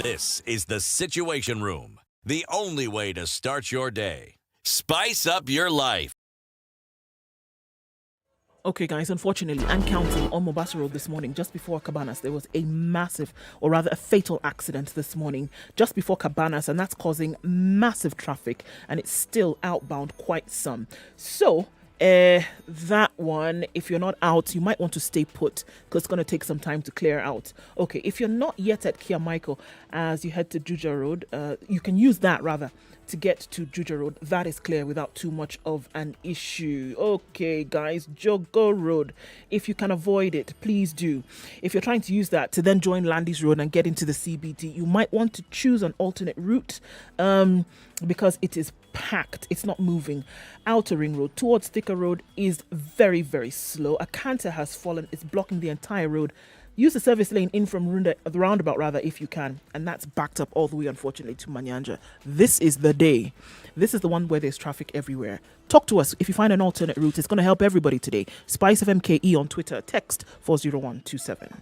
This is the Situation Room, the only way to start your day. Spice up your life. Okay, guys, unfortunately, and counting on Mombasa Road this morning, just before Cabanas, there was a massive, or rather a fatal accident this morning, just before Cabanas, and that's causing massive traffic, and it's still outbound quite some. So, that one, if you're not out, you might want to stay put, because it's going to take some time to clear out. Okay, if you're not yet at Kia Michael, as you head to Juja Road, you can use that, rather, to get to Juja Road. That is clear without too much of an issue. Okay, guys, Jogo Road, if you can avoid it, please do. If you're trying to use that to then join Landis Road and get into the CBD, you might want to choose an alternate route because it is packed. It's not moving. Outer Ring Road towards Thika Road is very, very slow. A canter has fallen. It's blocking the entire road. Use the service lane in from the roundabout, rather, if you can. And that's backed up all the way, unfortunately, to Manyanja. This is the day. This is the one where there's traffic everywhere. Talk to us if you find an alternate route. It's going to help everybody today. Spice FMKE on Twitter. Text 40127.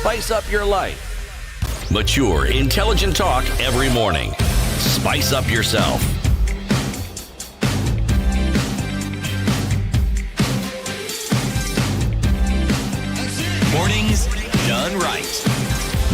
Spice up your life. Mature, intelligent talk every morning. Spice up yourself. Mornings done right.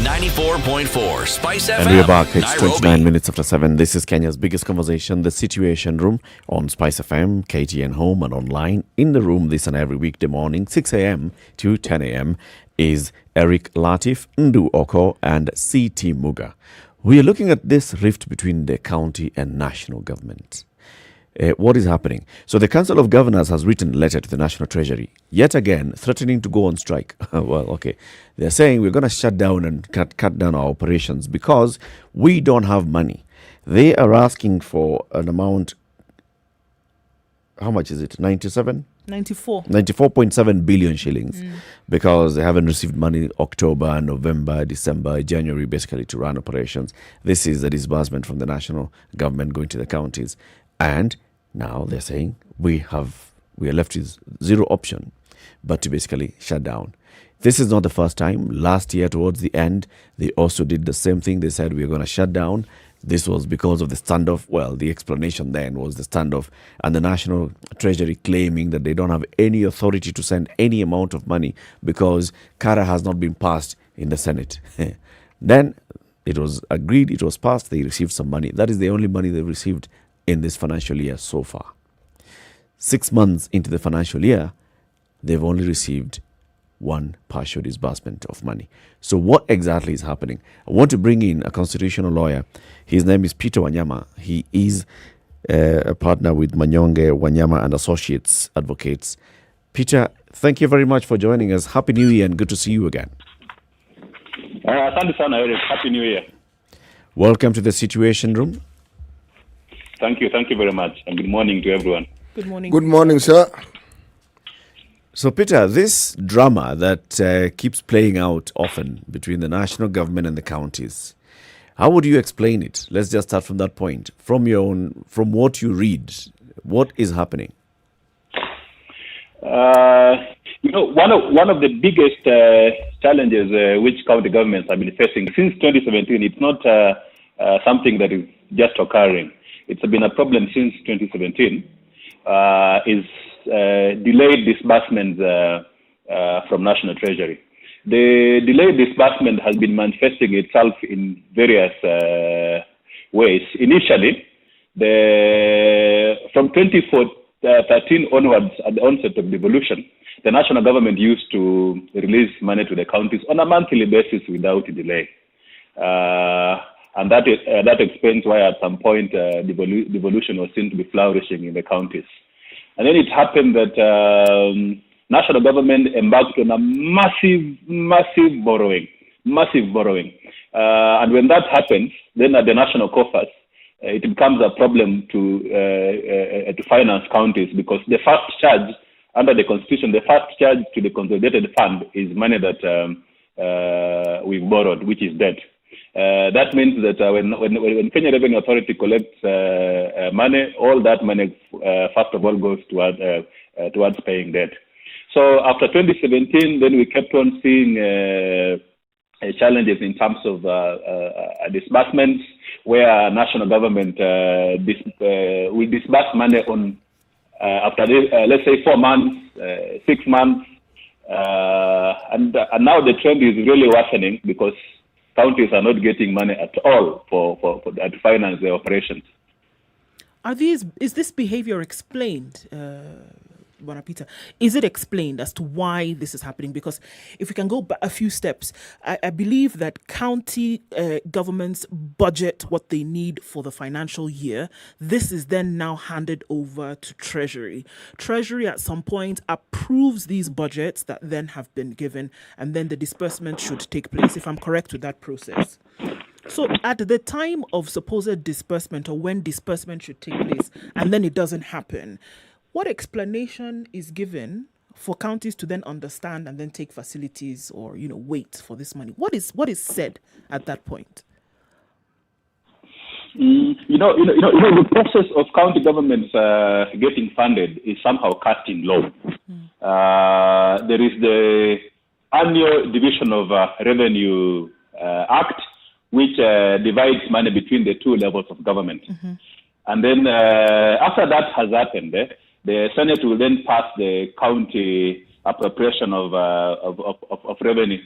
94.4 Spice FM. And we are back. It's Nairobi. 29 minutes after 7. This is Kenya's biggest conversation, The Situation Room, on Spice FM, KTN Home, and online. In the room this and every weekday morning, 6 a.m. to 10 a.m. is Eric Latif, Ndu Oko, and C.T. Muga. We are looking at this rift between the county and national government. What is happening? So the Council of Governors has written a letter to the National Treasury, yet again threatening to go on strike. Well, okay. They're saying we're going to shut down and cut down our operations because we don't have money. They are asking for an amount, how much is it? 94.7 billion shillings because they haven't received money October, November, December, January, basically to run operations. This is a disbursement from the national government going to the counties. And now they're saying we are left with zero option but to basically shut down. This is not the first time. Last year, towards the end, they also did the same thing. They said we're going to shut down. This was because of the standoff. Well, the explanation then was the standoff and the National Treasury claiming that they don't have any authority to send any amount of money because CARA has not been passed in the Senate. Then it was agreed, it was passed, they received some money. That is the only money they've received in this financial year so far. 6 months into the financial year, they've only received one partial disbursement of money. So what exactly is happening? I want to bring in a constitutional lawyer. His name is Peter Wanyama. He is a partner with Manyonge, Wanyama and Associates Advocates. Peter, thank you very much for joining us. Happy New Year and good to see you again. Asante sana, Eric. Happy New Year. Welcome to the Situation Room. Thank you very much, and good morning to everyone. Good morning. Good morning, sir. So, Peter, this drama that keeps playing out often between the national government and the counties, how would you explain it? Let's just start from that point. From what you read, what is happening? One of the biggest challenges which county governments have been facing since 2017, it's not something that is just occurring. It's been a problem since 2017, is delayed disbursements from National Treasury. The delayed disbursement has been manifesting itself in various ways. Initially, from 2013 onwards, at the onset of devolution, the national government used to release money to the counties on a monthly basis without delay. And that explains why at some point devolution was seen to be flourishing in the counties. And then it happened that national government embarked on a massive borrowing. And when that happens, then at the national coffers, it becomes a problem to finance counties because the first charge under the Constitution, the first charge to the consolidated fund is money that we've borrowed, which is debt. That means that when Kenya Revenue Authority collects money, all that money first of all goes towards paying debt. So after 2017, then we kept on seeing challenges in terms of disbursements, where national government will disburse money on after let's say 4 months, 6 months, and now the trend is really worsening because counties are not getting money at all to finance their operations. Is this behavior explained, Peter? Is it explained as to why this is happening? Because if we can go back a few steps, I believe that county governments budget what they need for the financial year. This is then now handed over to Treasury. Treasury at some point approves these budgets that then have been given, and then the disbursement should take place, if I'm correct with that process. So at the time of supposed disbursement, or when disbursement should take place, and then it doesn't happen, what explanation is given for counties to then understand and then take facilities or wait for this money? What is said at that point? The process of county governments getting funded is somehow cast in law. There is the annual division of revenue act, which divides money between the two levels of government. Mm-hmm. And then after that has happened, the Senate will then pass the county Appropriation of Revenue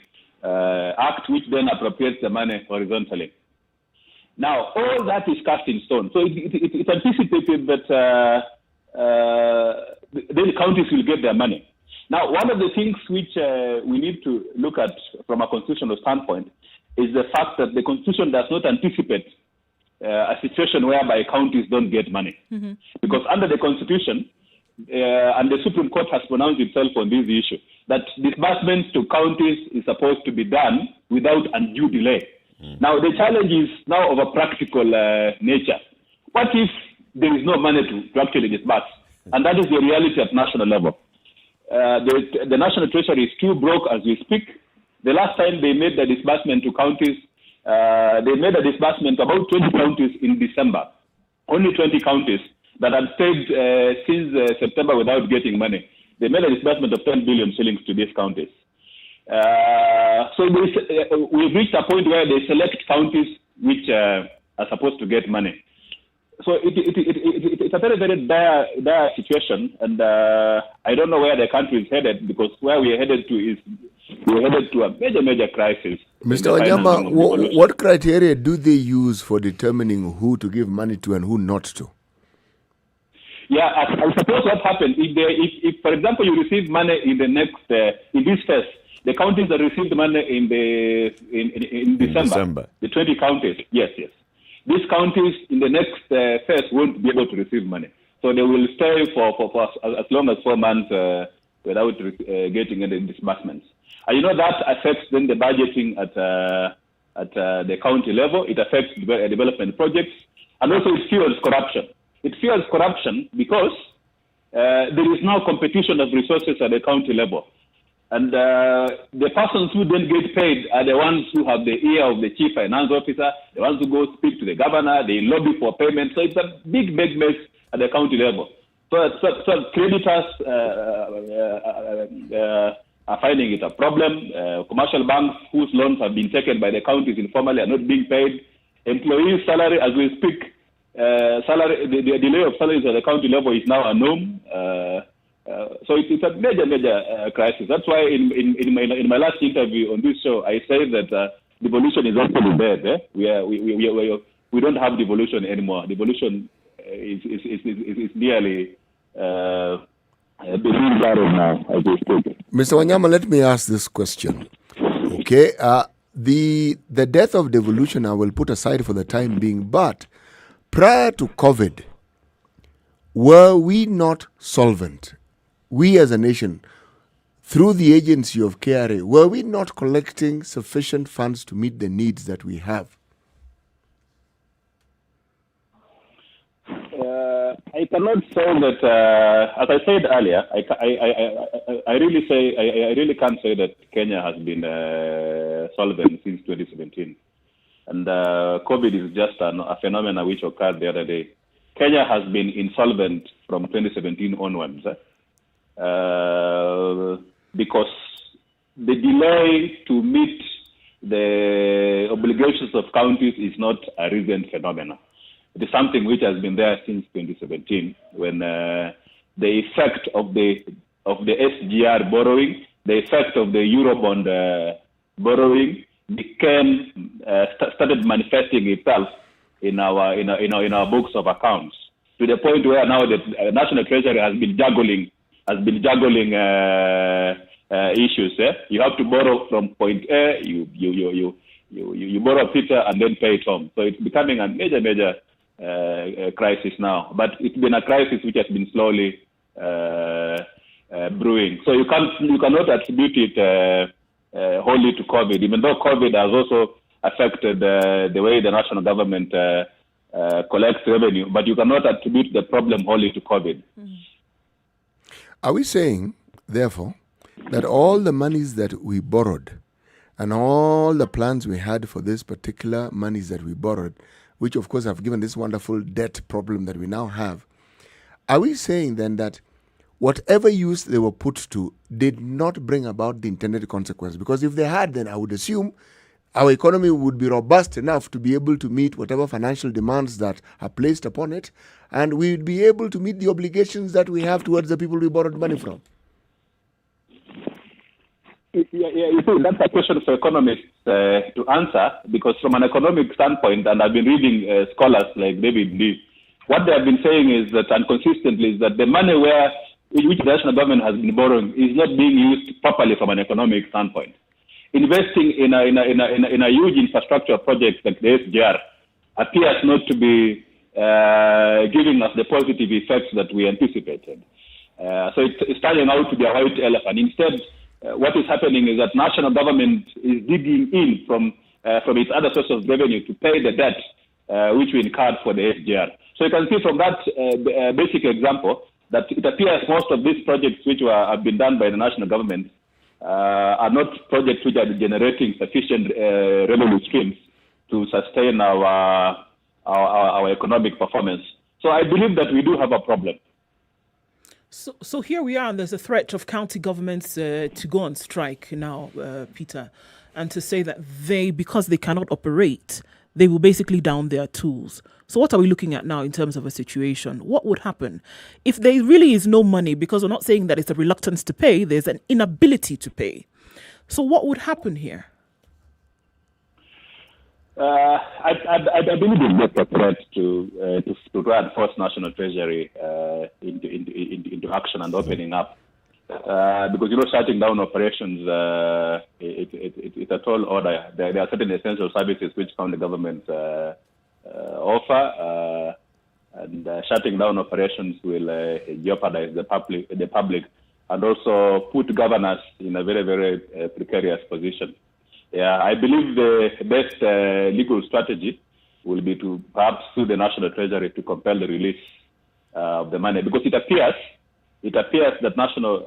Act, which then appropriates the money horizontally. Now, all that is cast in stone. So it's anticipated that then counties will get their money. Now, one of the things which we need to look at from a constitutional standpoint is the fact that the Constitution does not anticipate a situation whereby counties don't get money. Because under the Constitution, and the Supreme Court has pronounced itself on this issue, that disbursements to counties is supposed to be done without undue delay. Now, the challenge is now of a practical nature. What if there is no money to actually disburse? And that is the reality at national level. The National Treasury is too broke as we speak. The last time they made the disbursement to counties, they made a disbursement to about 20 counties in December. Only 20 counties that had stayed since September without getting money. They made a disbursement of 10 billion shillings to these counties. So we've reached a point where they select counties which are supposed to get money. So it's a very, very dire situation, and I don't know where the country is headed, because where we're headed to a major crisis. Mr. Wanyama, what criteria do they use for determining who to give money to and who not to? Yeah, I suppose what happened, if for example, you receive money in the next, in this phase, the counties that received money in December, the 20 counties, yes. These counties in the next phase won't be able to receive money. So they will stay for as long as 4 months without getting any disbursements. And that affects then the budgeting at the county level. It affects development projects, and also it fuels corruption. It fuels corruption because there is now competition of resources at the county level. And the persons who then get paid are the ones who have the ear of the chief finance officer, the ones who go speak to the governor, they lobby for payment. So it's a big mess at the county level. So creditors are finding it a problem. Commercial banks whose loans have been taken by the counties informally are not being paid. Employees' salary, as we speak, the delay of salaries at the county level is now a norm. So it's a major crisis. That's why in my last interview on this show, I said that devolution is actually dead. We don't have devolution anymore. Devolution is nearly being barren now, as we speak. Mr. Wanyama, let me ask this question. Okay, the death of devolution I will put aside for the time being, but prior to COVID, were we not solvent? We as a nation, through the agency of KRA, were we not collecting sufficient funds to meet the needs that we have? I cannot say that, as I said earlier, I really can't say that Kenya has been solvent since 2017. And COVID is just a phenomenon which occurred the other day. Kenya has been insolvent from 2017 onwards. Because the delay to meet the obligations of counties is not a recent phenomenon. It is something which has been there since 2017, when the effect of the SGR borrowing, the effect of the Eurobond borrowing started manifesting itself in our books of accounts, to the point where now the National Treasury has been juggling issues. You have to borrow from point A, you borrow Peter and then pay Tom. So it's becoming a major crisis now. But it's been a crisis which has been slowly brewing. So you cannot attribute it wholly to COVID, even though COVID has also affected the way the national government collects revenue. But you cannot attribute the problem wholly to COVID. Are we saying, therefore, that all the monies that we borrowed and all the plans we had for this particular monies that we borrowed, which of course have given this wonderful debt problem that we now have, are we saying then that whatever use they were put to did not bring about the intended consequence? Because if they had, then I would assume our economy would be robust enough to be able to meet whatever financial demands that are placed upon it, and we would be able to meet the obligations that we have towards the people we borrowed money from. You see, that's a question for economists to answer, because from an economic standpoint, and I've been reading scholars like David Lee, what they have been saying is that, and consistently, is that the money which the national government has been borrowing is not being used properly from an economic standpoint. Investing in a huge infrastructure project like the SGR appears not to be giving us the positive effects that we anticipated. So it's turning out to be a white elephant. Instead, what is happening is that national government is digging in from its other sources of revenue to pay the debt which we incurred for the SGR. So you can see from that basic example that it appears most of these projects which have been done by the national government are not projects which are generating sufficient revenue streams to sustain our economic performance. So I believe that we do have a problem. So here we are, and there's a threat of county governments to go on strike now, Peter, and to say that because they cannot operate, they will basically down their tools. So what are we looking at now in terms of a situation? What would happen if there really is no money? Because we're not saying that it's a reluctance to pay, there's an inability to pay. So what would happen here? I believe it's not a threat to try and force National Treasury into action and opening up, because shutting down operations it's a tall order. There are certain essential services which county governments offer, and shutting down operations will jeopardize the public, and also put governors in a very, very precarious position. Yeah, I believe the best legal strategy will be to perhaps sue the National Treasury to compel the release of the money, because it appears that national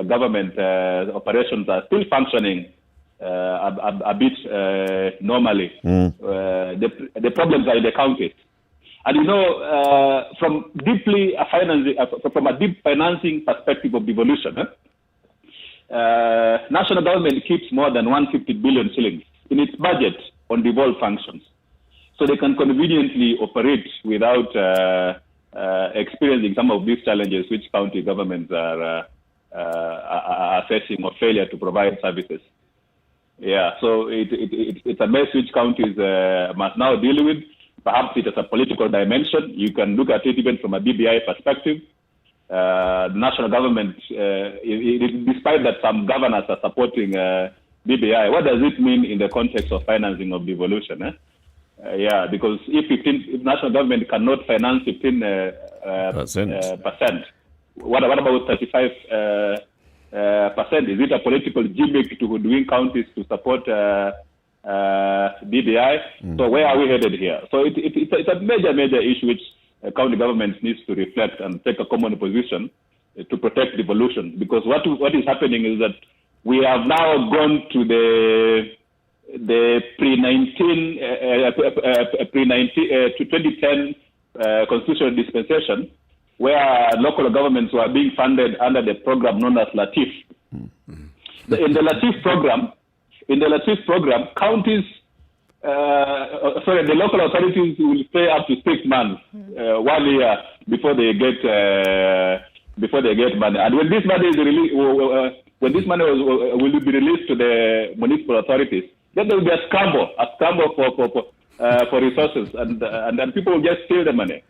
government operations are still functioning a bit normally. The problems are in the counties. And from a deep financing perspective of devolution, national government keeps more than 150 billion shillings in its budget on devolved functions, so they can conveniently operate without experiencing some of these challenges which county governments are facing, or failure to provide services. Yeah, so it's a mess which counties must now deal with. Perhaps it has a political dimension. You can look at it even from a BBI perspective. The national government, despite that some governors are supporting BBI, what does it mean in the context of financing of devolution? Because if national government cannot finance 15%, what about 35%? Is it a political gimmick to hoodwink counties to support BBI? So where are we headed here? So it's a major issue which county governments needs to reflect and take a common position to protect devolution, because what is happening is that we have now gone to the pre-2010 constitutional dispensation, where local governments were being funded under the program known as LATIF. In the LATIF program, counties, the local authorities will pay up to 6 months, 1 year before they get money. And when this money is released, will be released to the municipal authorities, then there will be a scramble for resources, and people will just steal the money.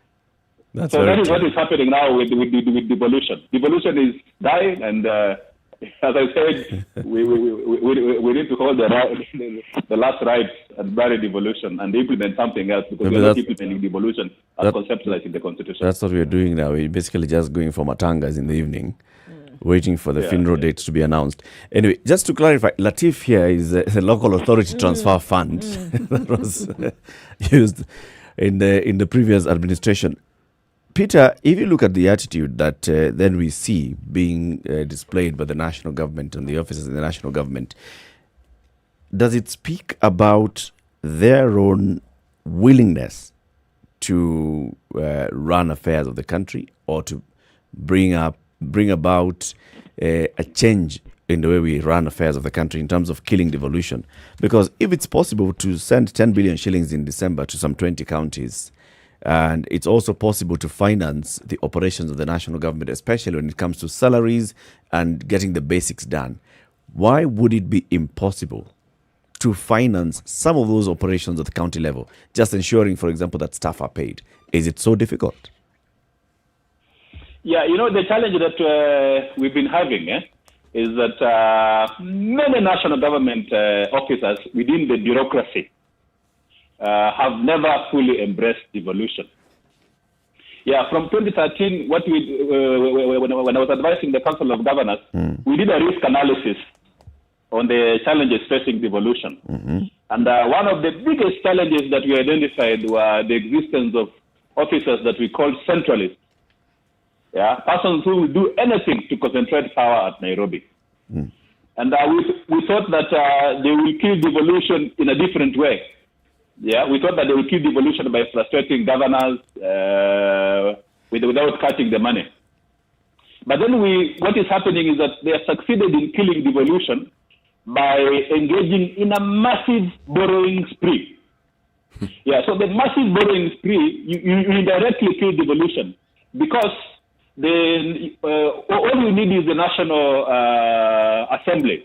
So that is what is happening now with devolution. Devolution is dying, and as I said, we need to hold the last rights and bury devolution and implement something else, because we are not implementing devolution as conceptualized in the Constitution. That's what we're doing now. We're basically just going for matangas in the evening, waiting for the funeral dates to be announced. Anyway, just to clarify, LATIF here is a local authority transfer fund that was used in the previous administration. Peter, if you look at the attitude that then we see being displayed by the national government and the officers in the national government, does it speak about their own willingness to run affairs of the country, or to bring about a change in the way we run affairs of the country in terms of killing devolution? Because if it's possible to send 10 billion shillings in December to some 20 counties, and it's also possible to finance the operations of the national government, especially when it comes to salaries and getting the basics done, why would it be impossible to finance some of those operations at the county level, just ensuring, for example, that staff are paid? Is it so difficult? Yeah, the challenge that we've been having is that many national government officers within the bureaucracy have never fully embraced devolution. Yeah, from 2013, when I was advising the Council of Governors, we did a risk analysis on the challenges facing devolution. And one of the biggest challenges that we identified were the existence of officers that we call centralists. Yeah, persons who will do anything to concentrate power at Nairobi. And we thought that they will kill devolution in a different way. Yeah, we thought that they will kill devolution by frustrating governors without cutting the money. But then what is happening is that they have succeeded in killing devolution by engaging in a massive borrowing spree. Yeah, so the massive borrowing spree, you indirectly kill devolution because all you need is the National Assembly.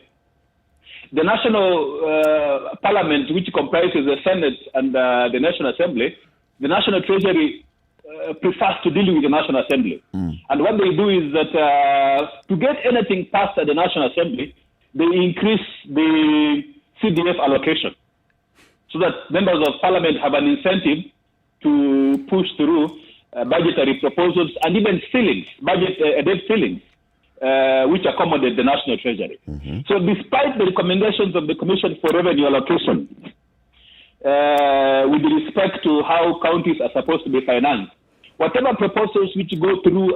The National Parliament, which comprises the Senate and the National Assembly, the National Treasury prefers to deal with the National Assembly. And what they do is that to get anything passed at the National Assembly, they increase the CDF allocation so that members of Parliament have an incentive to push through budgetary proposals and even ceilings, debt ceilings, which accommodate the National Treasury. So despite the recommendations of the Commission for Revenue Allocation, with respect to how counties are supposed to be financed, whatever proposals which go through,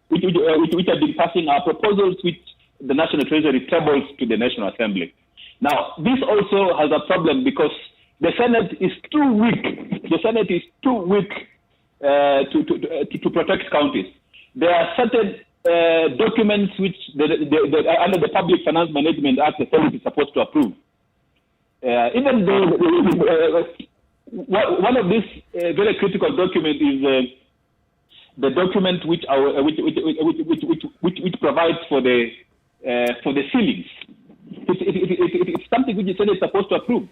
which have been passing are proposals which the National Treasury tables to the National Assembly. Now, this also has a problem because the Senate is too weak. The Senate is too weak to protect counties. There are certain documents which under the Public Finance Management Act, the Senate is supposed to approve. Even though one of these very critical documents is the document which provides for the ceilings. It's something which the Senate is supposed to approve.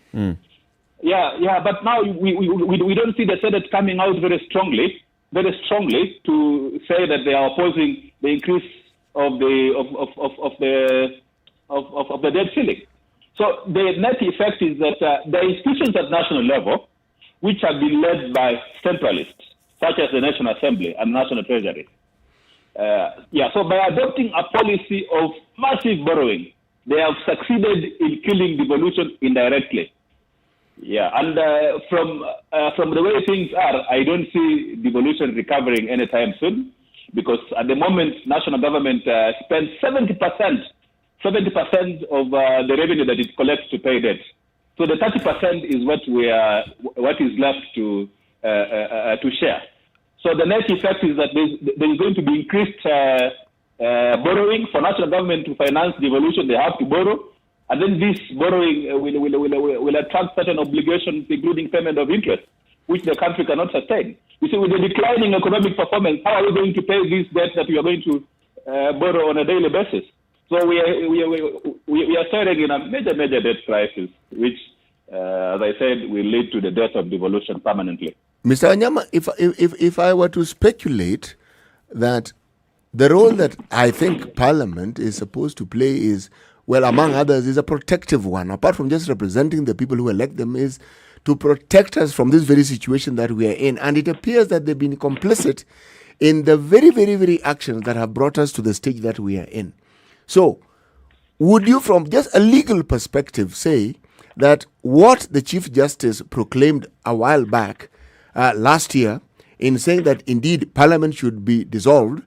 Yeah, but now we don't see the Senate coming out very strongly to say that they are opposing the increase of the debt ceiling. So the net effect is that the institutions at national level, which have been led by centralists, such as the National Assembly and National Treasury, so by adopting a policy of massive borrowing, they have succeeded in killing devolution indirectly. Yeah, and from the way things are, I don't see devolution recovering anytime soon, because at the moment, national government spends 70% of the revenue that it collects to pay debt. So the 30% is what is left to share. So the net effect is that there is going to be increased borrowing for national government to finance devolution. They have to borrow. And then this borrowing will attract certain obligations, including payment of interest, which the country cannot sustain. You see, with the declining economic performance, how are we going to pay this debt that we are going to borrow on a daily basis? So we are staring in a major debt crisis, which, as I said, will lead to the death of devolution permanently. Mr. Anyama, if I were to speculate that the role that I think Parliament is supposed to play is, well, among others, is a protective one. Apart from just representing the people who elect them, is to protect us from this very situation that we are in. And it appears that they've been complicit in the very actions that have brought us to the stage that we are in. So, would you, from just a legal perspective, say that what the Chief Justice proclaimed a while back, last year, in saying that indeed Parliament should be dissolved,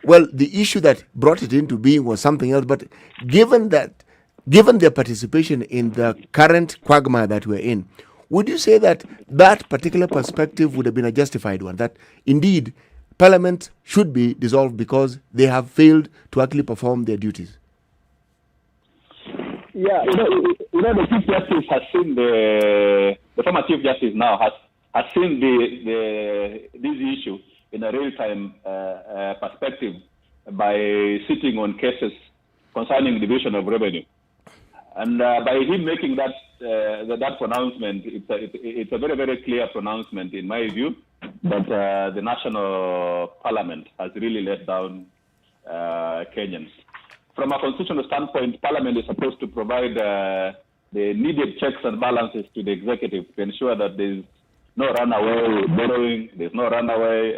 well, the issue that brought it into being was something else, but given their participation in the current quagmire that we're in, would you say that that particular perspective would have been a justified one, that indeed Parliament should be dissolved because they have failed to actually perform their duties? Yeah, the Chief Justice has seen the former Chief Justice now has seen this issue in a real-time perspective by sitting on cases concerning division of revenue. And by him making that pronouncement, it's a very, very clear pronouncement, in my view, that the national parliament has really let down Kenyans. From a constitutional standpoint, parliament is supposed to provide the needed checks and balances to the executive to ensure that there's no runaway borrowing, there's no runaway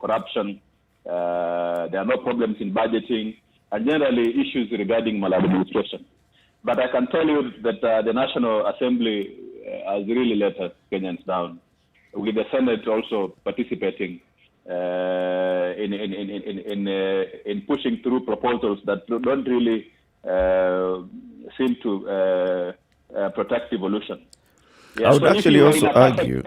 corruption, there are no problems in budgeting, and generally issues regarding maladministration. But I can tell you that the National Assembly has really let us Kenyans down, with the Senate also participating in pushing through proposals that don't really seem to protect evolution. Yeah, I would actually also argue.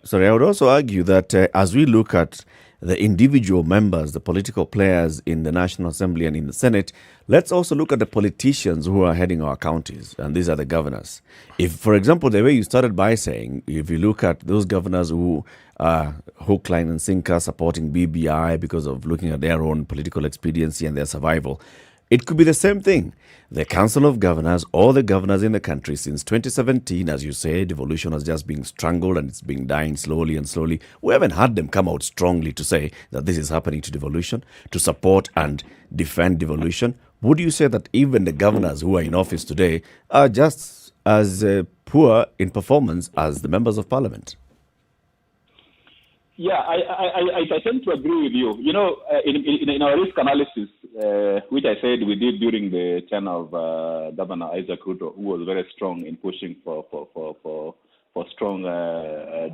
Sorry, I would also argue that as we look at the individual members, the political players in the National Assembly and in the Senate, let's also look at the politicians who are heading our counties, and these are the governors. If, for example, the way you started by saying, if you look at those governors who are hook, line, and sinker supporting BBI because of looking at their own political expediency and their survival, it could be the same thing. The Council of Governors, all the governors in the country since 2017, as you say, devolution has just been strangled and it's been dying slowly and slowly. We haven't had them come out strongly to say that this is happening to devolution, to support and defend devolution. Would you say that even the governors who are in office today are just as poor in performance as the members of parliament? Yeah, I tend to agree with you. You know, in our risk analysis, which I said we did during the term of Governor Isaac Ruto, who was very strong in pushing for strong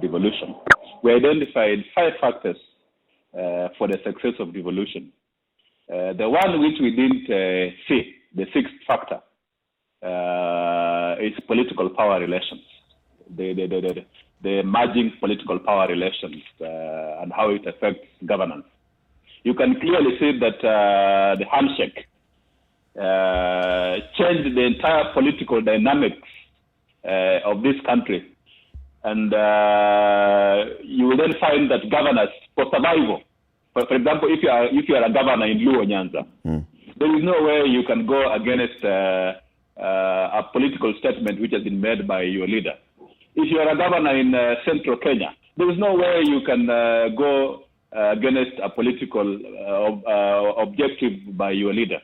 devolution, we identified 5 factors for the success of devolution. The one which we didn't see, the 6th factor, is political power relations. The emerging political power relations and how it affects governance. You can clearly see that the handshake changed the entire political dynamics of this country. And you will then find that governors, for survival, for example, if you are a governor in Luo Nyanza, there is no way you can go against a political statement which has been made by your leader. If you are a governor in central Kenya, there is no way you can go against a political objective by your leader.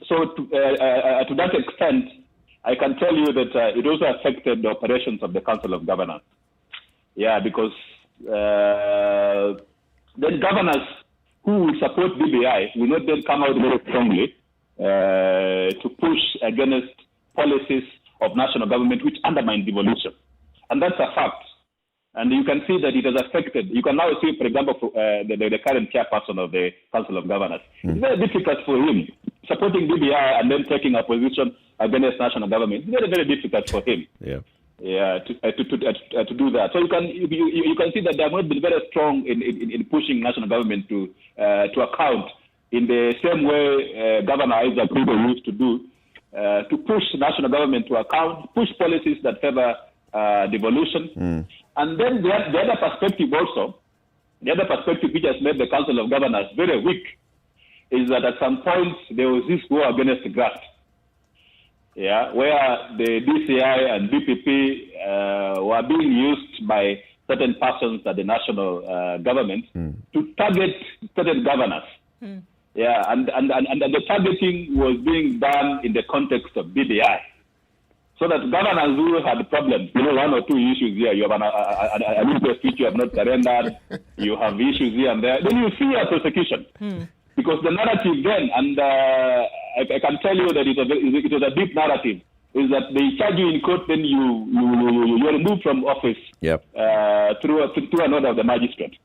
So to that extent, I can tell you that it also affected the operations of the Council of Governors. Yeah, because then governors who will support BBI will not then come out very strongly to push against policies of national government which undermine devolution. And that's a fact. And you can see that it has affected. You can now see, for example, the current chairperson of the Council of Governors. It's very difficult for him supporting BBI and then taking a position against national government. It's very, very difficult for him. To do that. So you can see that they have not been very strong in pushing national government to account in the same way Governor Isaac Ruto used to do, to push national government to account, push policies that favor devolution. And then the other perspective also, the other perspective which has made the Council of Governors very weak, is that at some point there was this war against graft, where the DCI and DPP were being used by certain persons at the national government to target certain governors. And the targeting was being done in the context of BBI. So that governors who had problems, 1 or 2 issues here, you have an interest which you have not surrendered, you have issues here and there, then you fear prosecution. Because the narrative then, and I can tell you that it was a deep narrative, is that they charge you in court, then you're removed from office through an order of the magistrate.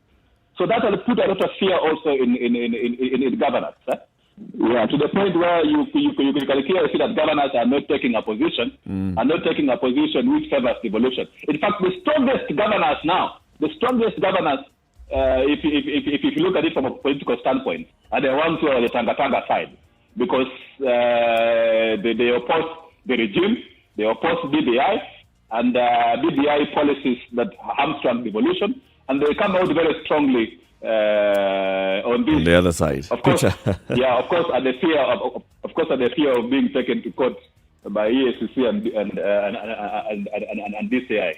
So that will put a lot of fear also in governors. To the point where you can clearly see that governors are not taking a position, which favors devolution. In fact, the strongest governors now, if you look at it from a political standpoint, are the ones who are on the Tanga side, because they oppose the regime, they oppose BBI, and BBI policies that hamstring devolution, and they come out very strongly on this. On the other side. Of course, at the fear of being taken to court by EACC and DCI.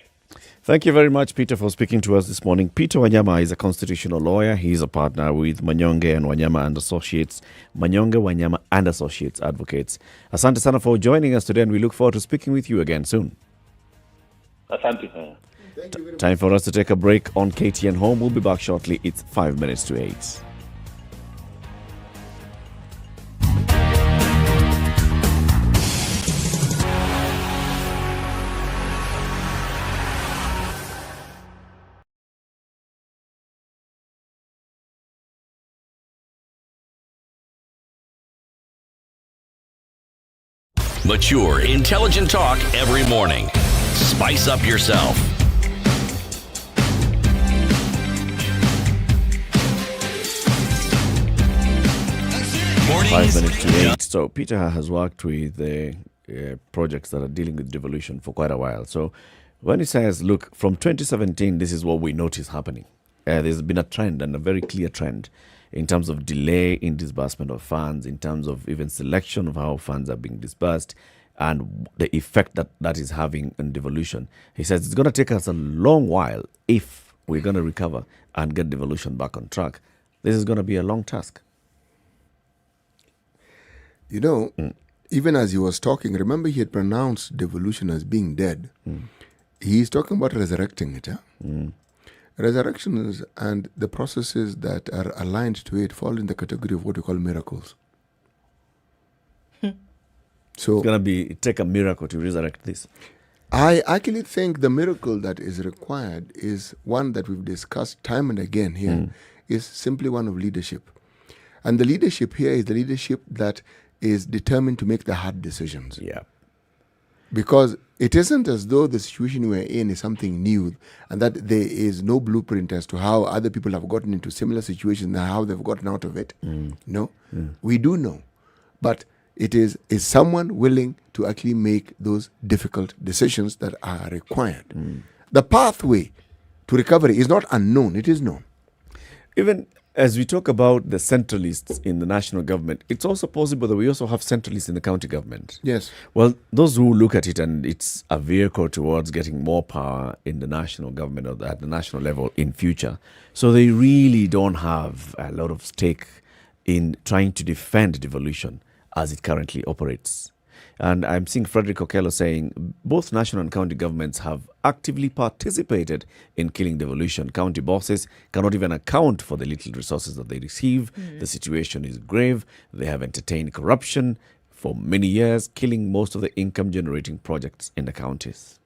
Thank you very much, Peter, for speaking to us this morning. Peter Wanyama is a constitutional lawyer. He's a partner with Manyonge and Wanyama and Associates. Manyonge, Wanyama and Associates Advocates. Asante sana for joining us today, and we look forward to speaking with you again soon. Asante. Time for us to take a break on KTN Home. We'll be back shortly. It's 5 minutes to 8. Mature, intelligent talk every morning. Spice up yourself. Mornings. 5 minutes to 8. So Peter has worked with projects that are dealing with devolution for quite a while. So when he says, look, from 2017, this is what we notice happening. There's been a trend, and a very clear trend, in terms of delay in disbursement of funds, in terms of even selection of how funds are being disbursed, and the effect that is having on devolution. He says it's going to take us a long while if we're going to recover and get devolution back on track. This is going to be a long task. You know, even as he was talking, remember he had pronounced devolution as being dead. He's talking about resurrecting it. Resurrections and the processes that are aligned to it fall in the category of what we call miracles. So it's going to take a miracle to resurrect this. I actually think the miracle that is required is one that we've discussed time and again here, is simply one of leadership. And the leadership here is the leadership that is determined to make the hard decisions. Yeah. Because it isn't as though the situation we're in is something new and that there is no blueprint as to how other people have gotten into similar situations and how they've gotten out of it. No, we do know. But it is someone willing to actually make those difficult decisions that are required. The pathway to recovery is not unknown, it is known. Even as we talk about the centralists in the national government, it's also possible that we also have centralists in the county government. Yes. Well, those who look at it and it's a vehicle towards getting more power in the national government or at the national level in future. So they really don't have a lot of stake in trying to defend devolution as it currently operates. And I'm seeing Frederick Okello saying both national and county governments have actively participated in killing devolution. County bosses cannot even account for the little resources that they receive. The situation is grave. They have entertained corruption for many years, killing most of the income-generating projects in the counties.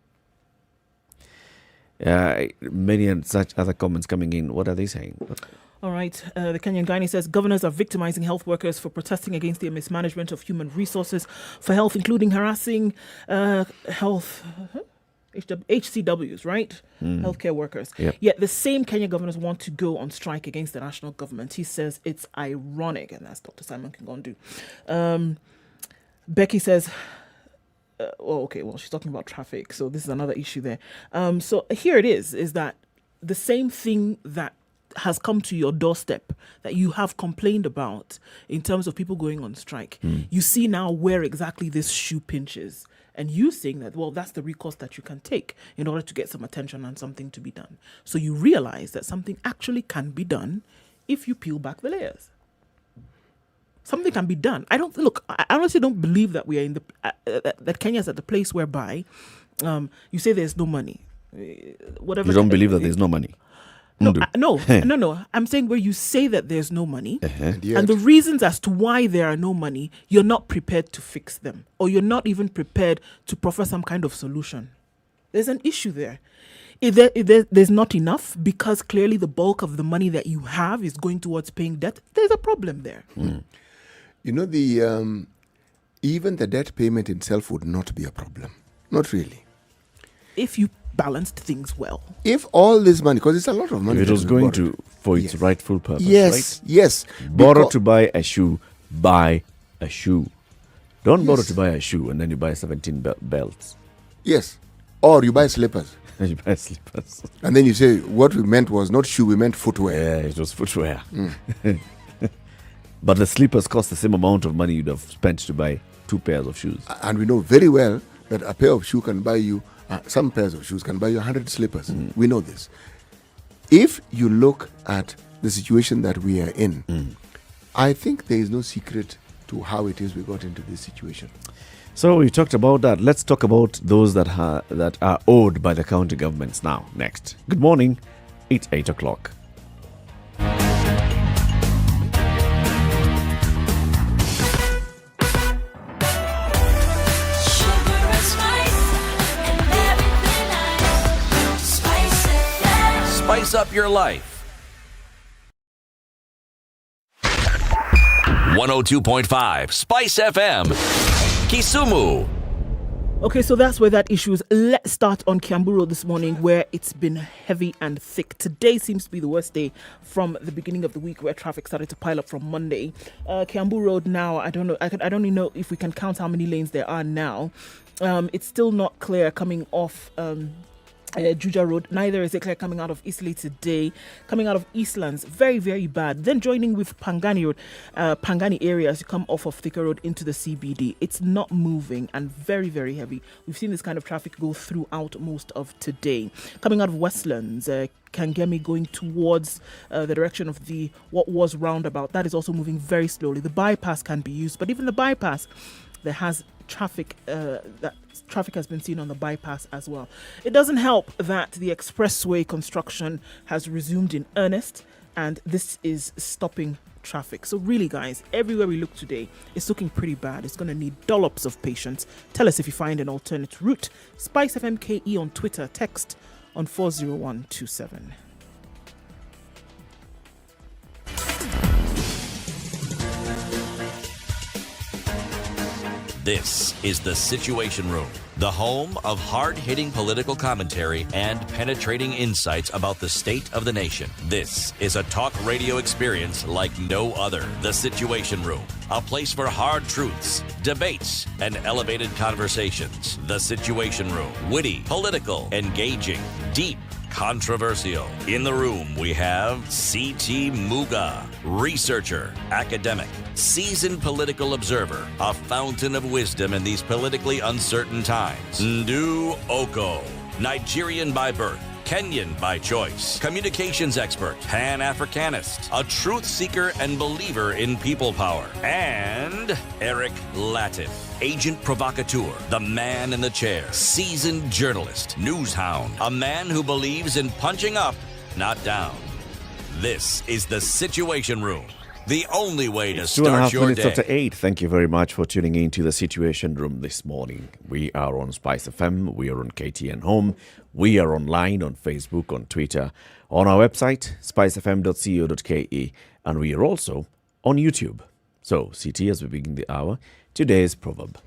Many and such other comments coming in. What are they saying? All right. The Kenyan Guinea says governors are victimizing health workers for protesting against their mismanagement of human resources for health, including harassing health HCWs, right? Healthcare workers. Yep. Yet the same Kenya governors want to go on strike against the national government. He says it's ironic, and that's Dr. Simon Kingondu. Becky says, she's talking about traffic, so this is another issue there. So here it is that the same thing that has come to your doorstep that you have complained about in terms of people going on strike. You see now where exactly this shoe pinches. And you saying that, well, that's the recourse that you can take in order to get some attention and something to be done. So you realize that something actually can be done if you peel back the layers. Something can be done. I honestly don't believe that we are in that Kenya's at the place whereby you say there's no money. Whatever. You don't believe that there's no money? No. I'm saying where you say that there's no money, and yet, the reasons as to why there are no money, you're not prepared to fix them, or you're not even prepared to proffer some kind of solution. There's an issue there. If there's not enough, because clearly the bulk of the money that you have is going towards paying debt, there's a problem there. You know, even the debt payment itself would not be a problem. Not really. If you balanced things well. If all this money, because it's a lot of money. If it was going for its rightful purpose, yes, right? Yes. Borrow to buy a shoe, buy a shoe. Don't borrow to buy a shoe and then you buy 17 belts. Yes. Or you buy slippers. You buy slippers. And then you say, what we meant was not shoe, we meant footwear. Yeah, it was footwear. But the slippers cost the same amount of money you'd have spent to buy 2 pairs of shoes. And we know very well that a pair of shoes can buy you, some pairs of shoes can buy you 100 slippers. We know this. If you look at the situation that we are in, I think there is no secret to how it is we got into this situation. So we talked about that. Let's talk about those that are owed by the county governments now. Next. Good morning. It's 8 o'clock. Sugar and spice and everything nice. Spice FM. Spice up your life. 102.5 Spice FM. Kisumu. Okay, so that's where that issue is. Let's start on Kiambu Road this morning, where it's been heavy and thick. Today seems to be the worst day from the beginning of the week, where traffic started to pile up from Monday. Kiambu Road now, I don't know. I don't even know if we can count how many lanes there are now. It's still not clear coming off Juja Road. Neither is it clear coming out of Eastleigh today. Coming out of Eastlands, very, very bad. Then joining with Pangani Road, Pangani area as you come off of Thika Road into the CBD. It's not moving and very, very heavy. We've seen this kind of traffic go throughout most of today. Coming out of Westlands, Kangemi going towards the direction of the what was roundabout. That is also moving very slowly. The bypass can be used, but even the bypass, there has traffic that traffic has been seen on the bypass as well. It doesn't help that the expressway construction has resumed in earnest, and this is stopping traffic. So really, guys, everywhere we look today, it's looking pretty bad. It's going to need dollops of patience. Tell us if you find an alternate route. Spice FMKE on Twitter. Text on 40127. This is The Situation Room, the home of hard-hitting political commentary and penetrating insights about the state of the nation. This is a talk radio experience like no other. The Situation Room, a place for hard truths, debates, and elevated conversations. The Situation Room, witty, political, engaging, deep, controversial. In the room, we have C.T. Muga, researcher, academic, seasoned political observer, a fountain of wisdom in these politically uncertain times. Ndu Oko, Nigerian by birth, Kenyan by choice, communications expert, Pan-Africanist, a truth seeker and believer in people power, and Eric Latif, agent provocateur, the man in the chair, seasoned journalist, news hound, a man who believes in punching up, not down. This is The Situation Room, the only way to It's 2.5 start your minutes day. after 8. Thank you very much for tuning in to The Situation Room this morning. We are on Spice FM, we are on KTN Home, we are online on Facebook, on Twitter, on our website, spicefm.co.ke, and we are also on YouTube. So, CT, as we begin the hour, today's proverb.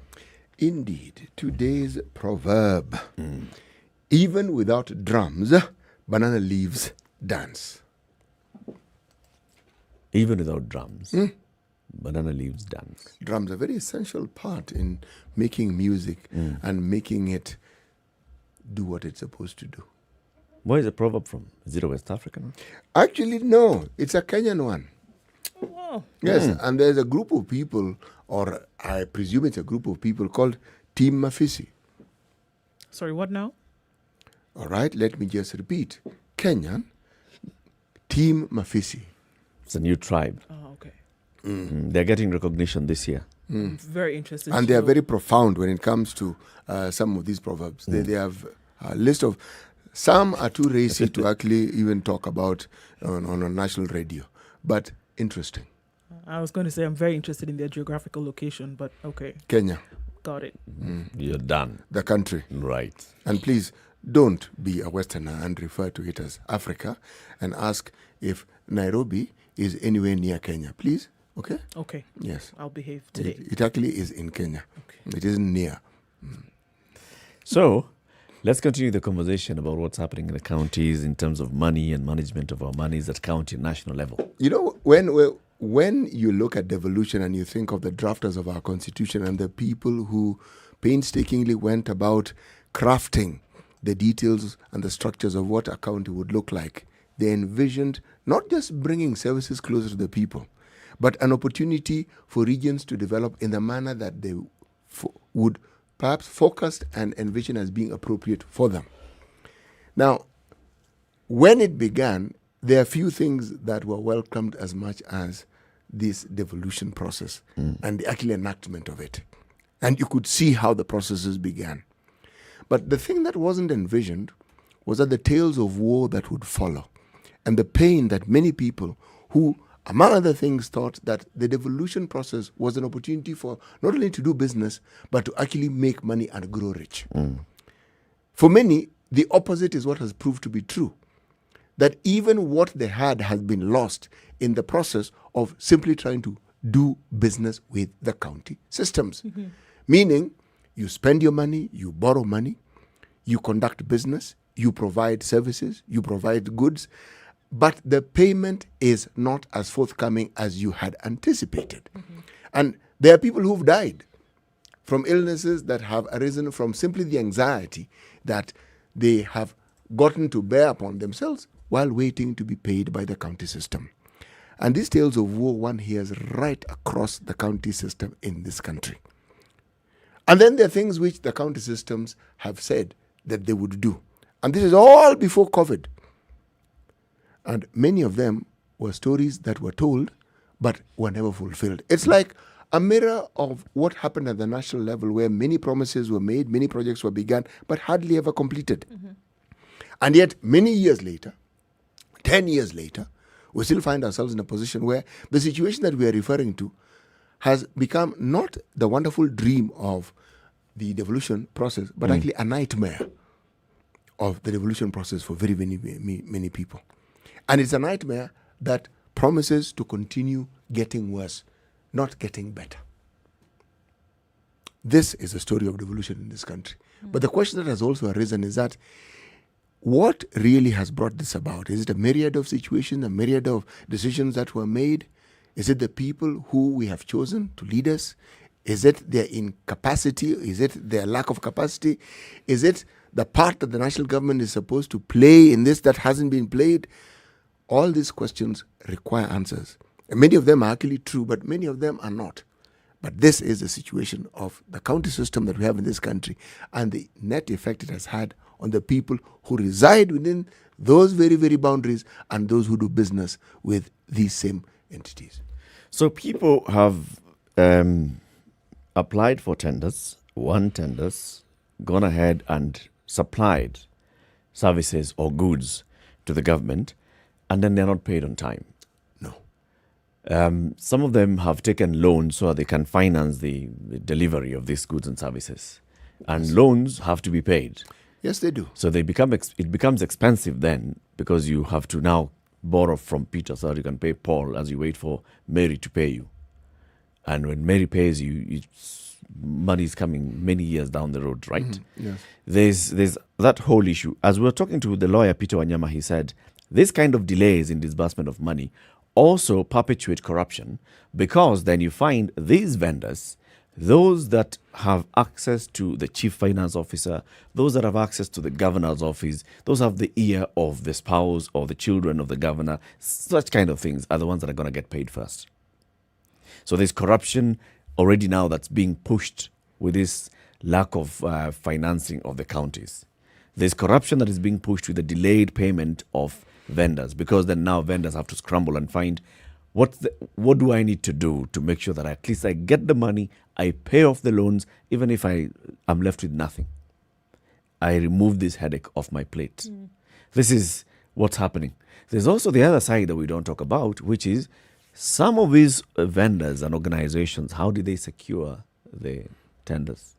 Indeed, today's proverb. Even without drums, banana leaves dance. Even without drums, banana leaves dance. Drums are a very essential part in making music and making it do what it's supposed to do. Where is the proverb from? Is it a West African one? Actually, no, it's a Kenyan one. Wow. Yes, and there's a group of people, or I presume it's a group of people called Team Mafisi. Sorry, what now? All right, let me just repeat. Kenyan, Team Mafisi. It's a new tribe. Oh, okay. They're getting recognition this year. I'm very interested. And to they are know. very profound when it comes to some of these proverbs. They have a list of, some are too racy to actually even talk about on a national radio, but interesting. I was going to say I'm very interested in their geographical location, but okay, Kenya, got it. You're done. the country. Right. And please don't be a Westerner and refer to it as Africa and ask if Nairobi is anywhere near Kenya. Please, okay? Okay, Yes. I'll behave today. It actually is in Kenya. It isn't near. So, let's continue the conversation about what's happening in the counties in terms of money and management of our monies at county and national level. You know, when you look at devolution and you think of the drafters of our constitution and the people who painstakingly went about crafting the details and the structures of what a county would look like, they envisioned not just bringing services closer to the people, but an opportunity for regions to develop in the manner that they would perhaps focus and envision as being appropriate for them. Now, when it began, there are few things that were welcomed as much as this devolution process and the actual enactment of it. And you could see how the processes began. But the thing that wasn't envisioned was that the tales of war that would follow and the pain that many people who, among other things, thought that the devolution process was an opportunity for not only to do business, but to actually make money and grow rich. For many, the opposite is what has proved to be true. That even what they had has been lost in the process of simply trying to do business with the county systems. Meaning, you spend your money, you borrow money, you conduct business, you provide services, you provide goods, but the payment is not as forthcoming as you had anticipated. And there are people who've died from illnesses that have arisen from simply the anxiety that they have gotten to bear upon themselves while waiting to be paid by the county system. And these tales of war one hears right across the county system in this country. And then there are things which the county systems have said that they would do. And this is all before COVID. And many of them were stories that were told but were never fulfilled. It's like a mirror of what happened at the national level, where many promises were made, many projects were begun, but hardly ever completed. And yet, many years later, 10 years later, we still find ourselves in a position where the situation that we are referring to has become not the wonderful dream of the devolution process, but actually a nightmare of the devolution process for very many people. And it's a nightmare that promises to continue getting worse, not getting better. This is the story of devolution in this country. But the question that has also arisen is that what really has brought this about? Is it a myriad of situations, a myriad of decisions that were made? Is it the people who we have chosen to lead us? Is it their incapacity? Is it their lack of capacity? Is it the part that the national government is supposed to play in this that hasn't been played? All these questions require answers. And many of them are actually true, but many of them are not. But this is the situation of the county system that we have in this country and the net effect it has had on the people who reside within those very boundaries and those who do business with these same entities. So people have applied for tenders, won tenders, gone ahead and supplied services or goods to the government, and then they're not paid on time. No. Some of them have taken loans so they can finance the delivery of these goods and services. And loans have to be paid. Yes, they do. So it becomes expensive then, because you have to now borrow from Peter so that you can pay Paul as you wait for Mary to pay you. And when Mary pays you, money is coming many years down the road, right? Yes. There's that whole issue. As we were talking to the lawyer Peter Wanyama, he said this kind of delays in disbursement of money also perpetuate corruption, because then you find these vendors, those that have access to the chief finance officer, those that have access to the governor's office, those have the ear of the spouse or the children of the governor, such kind of things are the ones that are going to get paid first. So there's corruption already now that's being pushed with this lack of financing of the counties. There's corruption that is being pushed with the delayed payment of vendors, because then now vendors have to scramble and find what do I need to do to make sure that at least I get the money, I pay off the loans, even if I'm left with nothing. I remove this headache off my plate. This is what's happening. There's also the other side that we don't talk about, which is some of these vendors and organizations, how did they secure the tenders?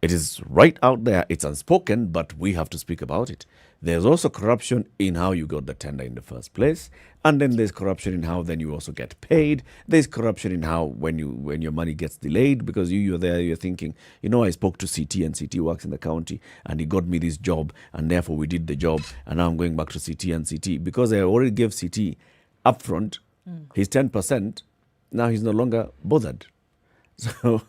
It is right out there. It's unspoken, but we have to speak about it. There's also corruption in how you got the tender in the first place. And then there's corruption in how then you also get paid. There's corruption in how when your money gets delayed, because you're there, you're thinking, I spoke to CT and CT works in the county and he got me this job and therefore we did the job. And now I'm going back to CT and CT because I already gave CT upfront his 10%. Now he's no longer bothered. So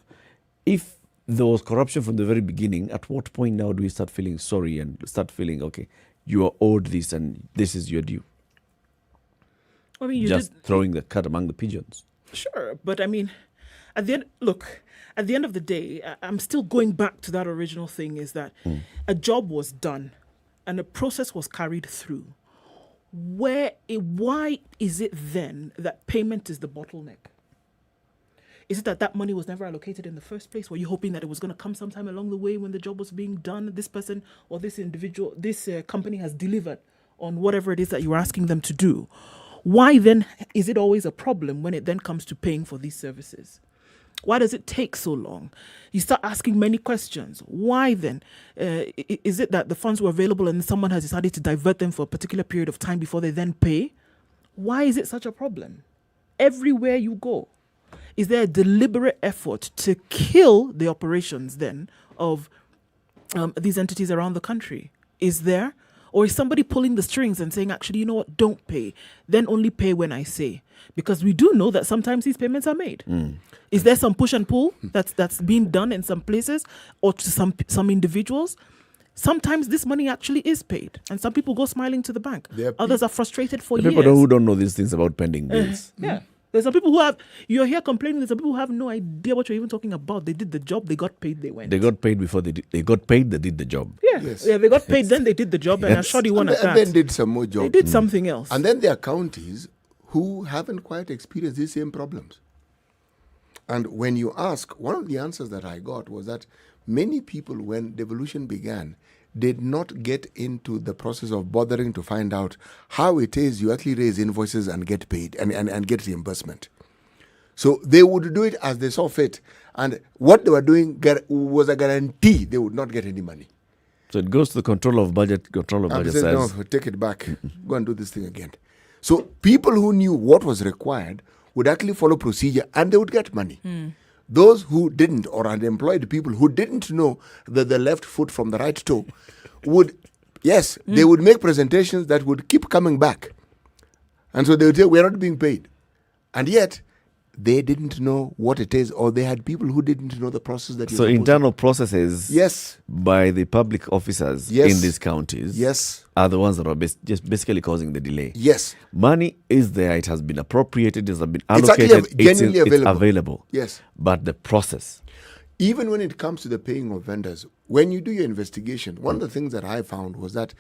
if there was corruption from the very beginning, at what point now do we start feeling sorry and start feeling, okay, you are owed this and this is your due? I mean, you Just did, throwing the cat among the pigeons. sure, but I mean, at the end, look, at the end of the day, I'm still going back to that original thing: is that a job was done, and a process was carried through. Why is it then that payment is the bottleneck? Is it that money was never allocated in the first place? Were you hoping that it was going to come sometime along the way when the job was being done? This person or this individual, this company has delivered on whatever it is that you're asking them to do. Why then is it always a problem when it then comes to paying for these services? Why does it take so long? You start asking many questions. Why then? Is it that the funds were available and someone has decided to divert them for a particular period of time before they then pay? Why is it such a problem? Everywhere you go, is there a deliberate effort to kill the operations then of these entities around the country? Is there? Or is somebody pulling the strings and saying, actually, you know what, don't pay. Then only pay when I say. Because we do know that sometimes these payments are made. Is there some push and pull that's being done in some places or to some individuals? Sometimes this money actually is paid. And some people go smiling to the bank. Others are frustrated for years. People who don't know these things about pending bills. Yeah. There's some people who have, you're here complaining, there's some people who have no idea what you're even talking about. They did the job, they got paid, they went. They got paid before they got paid, they did the job. Yeah, Yes. yeah, they got paid, then they did the job, and I'm sure they won at And that. then did some more job. They did something else. And then there are counties who haven't quite experienced these same problems. And when you ask, one of the answers that I got was that many people, when devolution began, did not get into the process of bothering to find out how it is you actually raise invoices and get paid and get reimbursement. So they would do it as they saw fit. And what they were doing was a guarantee they would not get any money. So it goes to the control of budget And says, they said, no, take it back. Go and do this thing again. So people who knew what was required would actually follow procedure and they would get money. Those who didn't, or unemployed people who didn't know the left foot from the right toe, would, they would make presentations that would keep coming back. And so they would say, we're not being paid. And yet, they didn't know what it is, or they had people who didn't know the process that. So internal processes, by the public officers in these counties, are the ones that are just basically causing the delay. Yes, money is there; it has been appropriated, it has been it's allocated, actually genuinely it's available. Yes, but the process. Even when it comes to the paying of vendors, when you do your investigation, one of the things that I found was that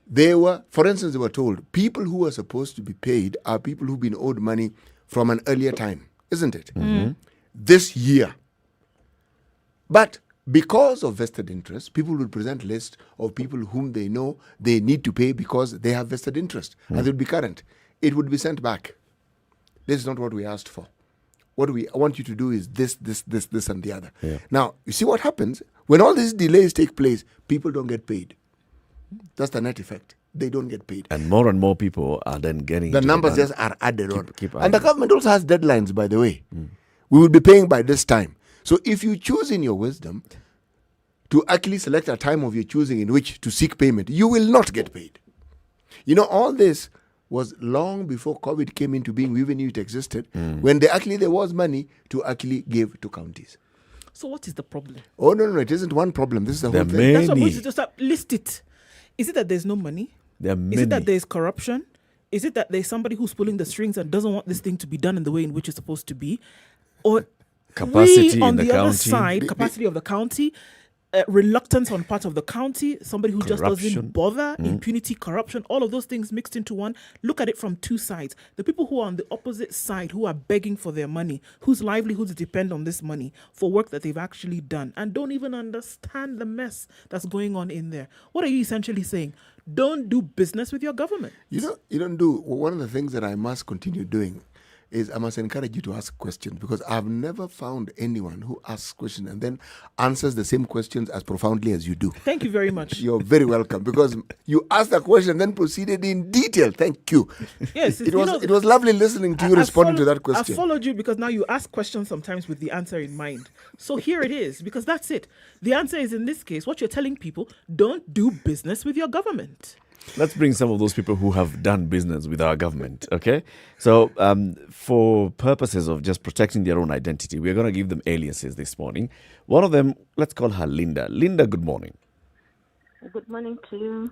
they were, for instance, they were told people who are supposed to be paid are people who've been owed money from an earlier time. Isn't it? This year. But because of vested interest, people will present lists of people whom they know they need to pay because they have vested interest and they will be current. It would be sent back. This is not what we asked for. What I want you to do is this, and the other. Now, you see what happens? When all these delays take place, people don't get paid. That's the net effect. They don't get paid. And more people are then getting... The numbers just are added on. Keep and the government also has deadlines, by the way. We will be paying by this time. So if you choose in your wisdom to actually select a time of your choosing in which to seek payment, you will not get paid. You know, all this was long before COVID came into being. We even knew it existed. When there was money to actually give to counties. So what is the problem? Oh, no, it isn't one problem. This is the whole thing. Many. That's what I'm going to just list it. Is it that there's no money? There are many. Is it that there's corruption? Is it that there's somebody who's pulling the strings and doesn't want this thing to be done in the way in which it's supposed to be? Or capacity on in the other county. side, capacity of the county, reluctance on part of the county, somebody who just doesn't bother, impunity, corruption, all of those things mixed into one. Look at it from two sides. The people who are on the opposite side, who are begging for their money, whose livelihoods depend on this money for work that they've actually done and don't even understand the mess that's going on in there. What are you essentially saying? Don't do business with your government. You don't do. One of the things that I must continue doing is I must encourage you to ask questions, because I've never found anyone who asks questions and then answers the same questions as profoundly as you do. Thank you very much. You're very welcome, because you asked a question and then proceeded in detail. Thank you. Yes, it was lovely listening to you responding to that question. I followed you because now you ask questions sometimes with the answer in mind. So here it is, because that's it. The answer is, in this case, what you're telling people: don't do business with your government. Let's bring some of those people who have done business with our government, okay? So, for purposes of just protecting their own identity, we're going to give them aliases this morning. One of them, let's call her Linda. Linda, good morning. Good morning to you.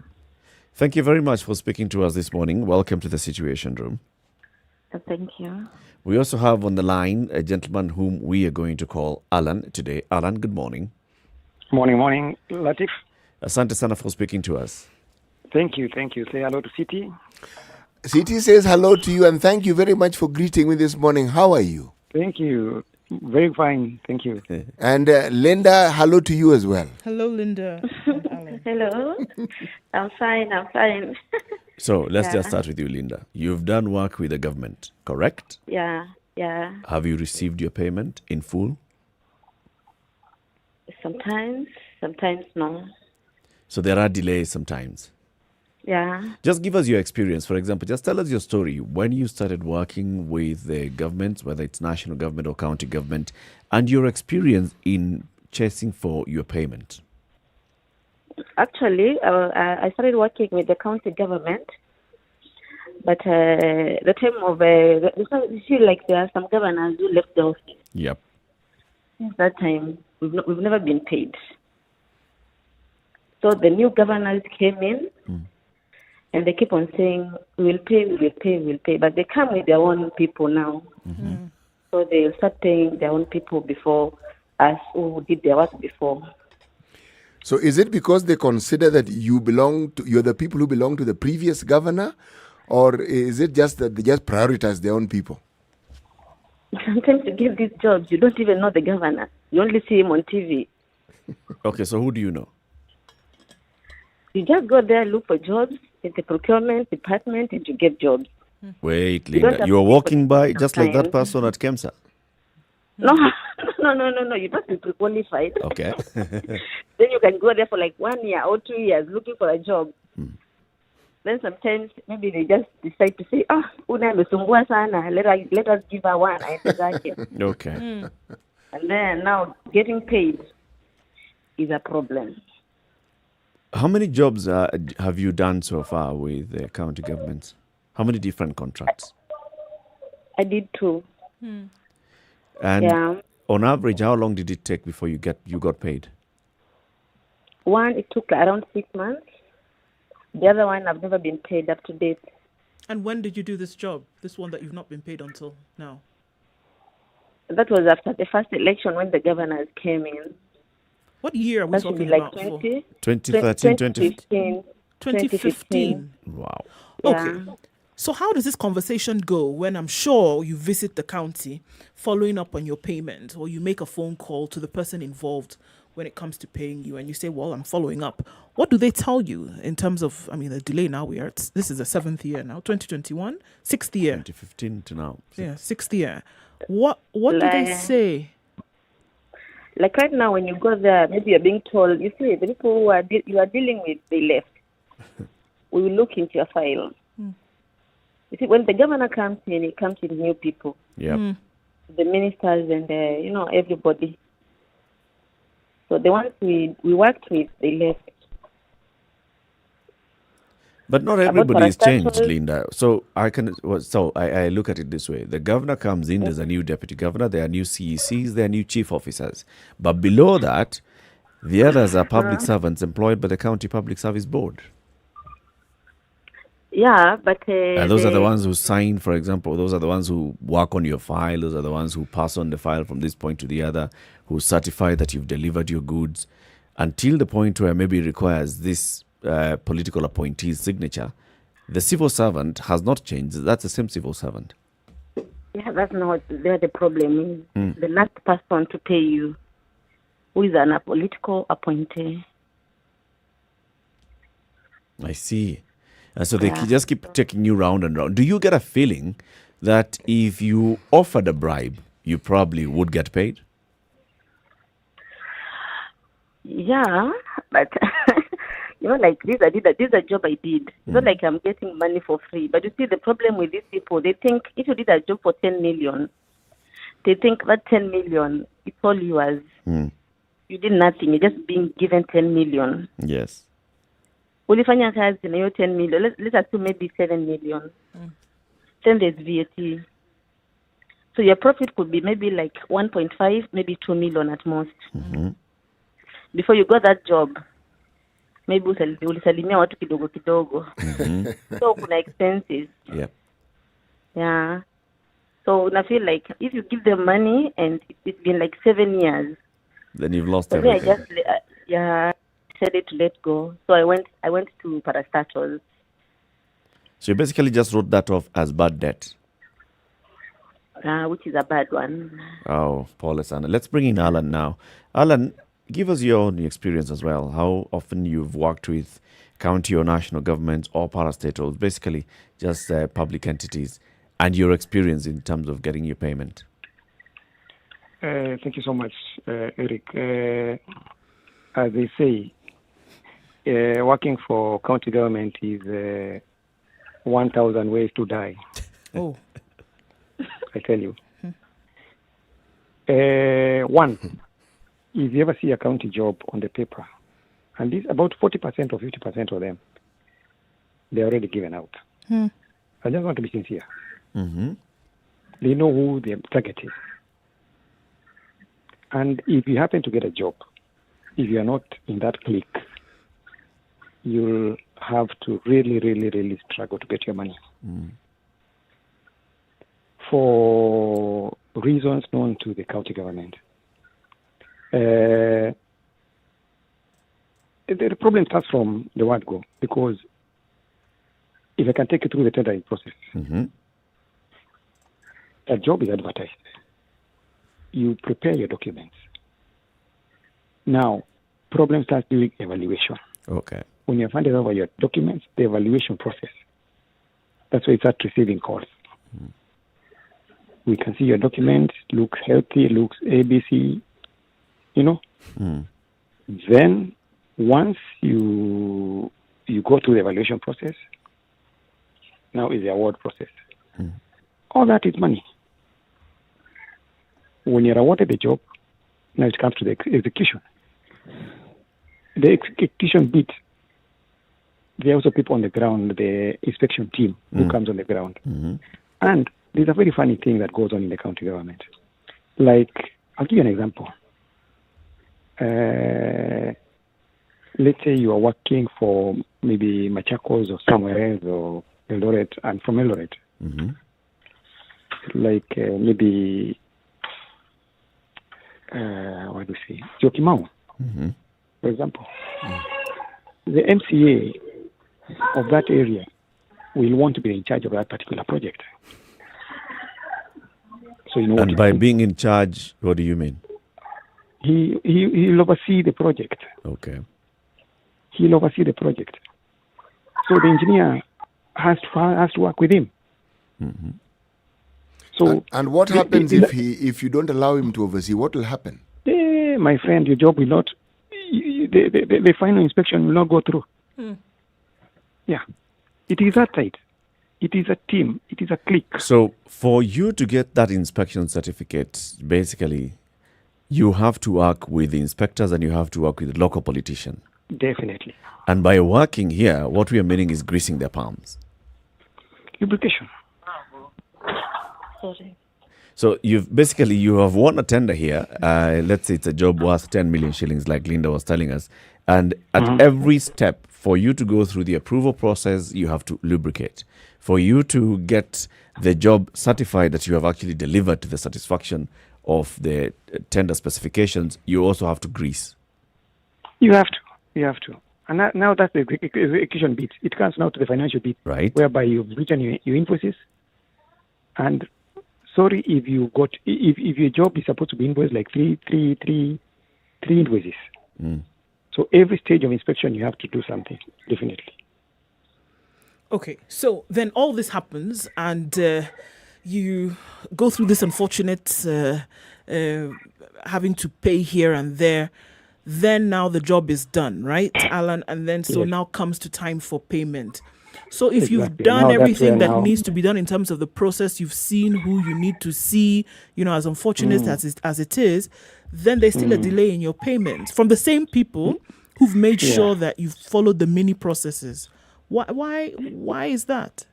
Thank you very much for speaking to us this morning. Welcome to the Situation Room. Thank you. We also have on the line a gentleman whom we are going to call Alan today. Alan, good morning. Morning, Latif. Asante sana for speaking to us. Thank you. Say hello to City. City says hello to you and thank you very much for greeting me this morning. How are you? Thank you. Very fine. Thank you. And Linda, hello to you as well. Hello, Linda. Hello. I'm fine. So let's just start with you, Linda. You've done work with the government, correct? Yeah. Have you received your payment in full? Sometimes no. So there are delays sometimes. Yeah. Just give us your experience. For example, just tell us your story. When you started working with the government, whether it's national government or county government, and your experience in chasing for your payment. Actually, I started working with the county government, but the time of you feel like there are some governors who left the office. Yep. Since that time, we've never been paid. So the new governors came in, and they keep on saying, we'll pay. But they come with their own people now. So they'll start paying their own people before us who did their work before. So is it because they consider that you're the people who belong to the previous governor, or is it just that they just prioritize their own people? Sometimes you get these jobs, you don't even know the governor. You only see him on TV. Okay, so who do you know? You just go there, look for jobs in the procurement department, and you get jobs. Wait, Linda, you are walking by just like that person at KEMSA? No. You must be qualified. Okay. Then you can go there for like 1 year or 2 years looking for a job. Then sometimes maybe they just decide to say, una amesumbua sana, let us give her one. Okay. And then now getting paid is a problem. How many jobs have you done so far with the county governments? How many different contracts? I did 2. And on average, how long did it take before you got paid? One, it took around 6 months. The other one, I've never been paid up to date. And when did you do this job? This one that you've not been paid until now? That was after the first election when the governors came in. What year are we That should talking be like about? 2013, 2015. 2015. Wow. Okay. So how does this conversation go when I'm sure you visit the county following up on your payment, or you make a phone call to the person involved when it comes to paying you and you say, well, I'm following up? What do they tell you in terms of, the delay now? This is the 7th year now, 2021, 6th year. 2015 to now. Yeah, 6th year. What do they say? Like right now, when you go there, maybe you're being told, you see, the people who you are dealing with, they left. We will look into your file. You see, when the governor comes in, he comes with new people. Yeah. The ministers and, everybody. So the ones we worked with, they left. But not everybody is changed, Linda. So I look at it this way. The governor comes in, there's a new deputy governor, there are new CECs, there are new chief officers. But below that, the others are public servants employed by the County Public Service Board. Yeah, but... and those are the ones who sign, for example. Those are the ones who work on your file. Those are the ones who pass on the file from this point to the other, who certify that you've delivered your goods, until the point where maybe it requires this political appointee's signature. The civil servant has not changed. That's the same civil servant. Yeah, that's not where the problem is. The last person to pay you, who is a political appointee. I see. And so they just keep taking you round and round. Do you get a feeling that if you offered a bribe, you probably would get paid? Yeah, but like this is a job I did. It's not like I'm getting money for free. But you see, the problem with these people, they think if you did a job for 10 million, they think that 10 million, it's all yours. You did nothing. You're just being given 10 million. Yes. ulifanya kazi na hiyo 10 million, let's assume maybe 7 million. Then there's VAT. So your profit could be maybe like 1.5, maybe 2 million at most. Before you got that job, maybe ulisalimia watu kidogo kidogo. So kuna expenses. Yeah. So I feel like if you give them money and it's been like 7 years, then you've lost so me, I everything. just decided to let go. So I went to parastatals. So you basically just wrote that off as bad debt. Which is a bad one. Oh, Paul Sana. Let's bring in Alan now. Alan, give us your own experience as well. How often you've worked with county or national governments or parastatals, basically just public entities, and your experience in terms of getting your payment. Thank you so much, Eric. As they say, working for county government is 1,000 ways to die. Oh. I tell you. One, if you ever see a county job on the paper, and this about 40% or 50% of them, they're already given out. I just want to be sincere. They know who their target is. And if you happen to get a job, if you are not in that clique, you'll have to really, really, really struggle to get your money. For reasons known to the county government. The problem starts from the word go, because if I can take you through the tendering process, a job is advertised. You prepare your documents. Now, problem starts during evaluation. Okay. When you've handed over your documents, the evaluation process, that's where you start receiving calls. We can see your document, looks healthy, looks ABC, you know. Then once you go through the evaluation process, now is the award process. All that is money. When you're awarded the job, now it comes to the execution. The execution bit, there are also people on the ground, the inspection team who comes on the ground. And there's a very funny thing that goes on in the county government. Like, I'll give you an example. Let's say you are working for maybe Machakos or somewhere else, or Eldoret, and from Eldoret. Like maybe, what do we say? Jokimau, for example. The MCA of that area will want to be in charge of that particular project. So you know. And by being in charge, what do you mean? He'll oversee the project. Okay. He'll oversee the project. So the engineer has to work with him. So and what happens if you don't allow him to oversee? What will happen? My friend, your job will not. The final inspection will not go through. Yeah, it is that tight. It is a team. It is a clique. So for you to get that inspection certificate, basically, you have to work with the inspectors and you have to work with the local politician. Definitely. And by working here, what we are meaning is greasing their palms. Lubrication. Sorry. So you have won a tender here. Let's say it's a job worth 10 million shillings, like Linda was telling us. And at every step, for you to go through the approval process, you have to lubricate. For you to get the job certified that you have actually delivered to the satisfaction of the tender specifications, you also have to grease. You have to. And now that's the execution bit. It comes now to the financial bit, right? Whereby you've written your invoices. And sorry if your job is supposed to be invoiced like three invoices. So every stage of inspection, you have to do something, definitely. Okay, so then all this happens and you go through this unfortunate having to pay here and there. Then now the job is done, right, Alan? And then so now comes to time for payment. So if you've done everything that needs to be done in terms of the process, you've seen who you need to see, as unfortunate as it is, then there's still a delay in your payments from the same people who've made Yeah. sure that you've followed the mini processes. Why is that?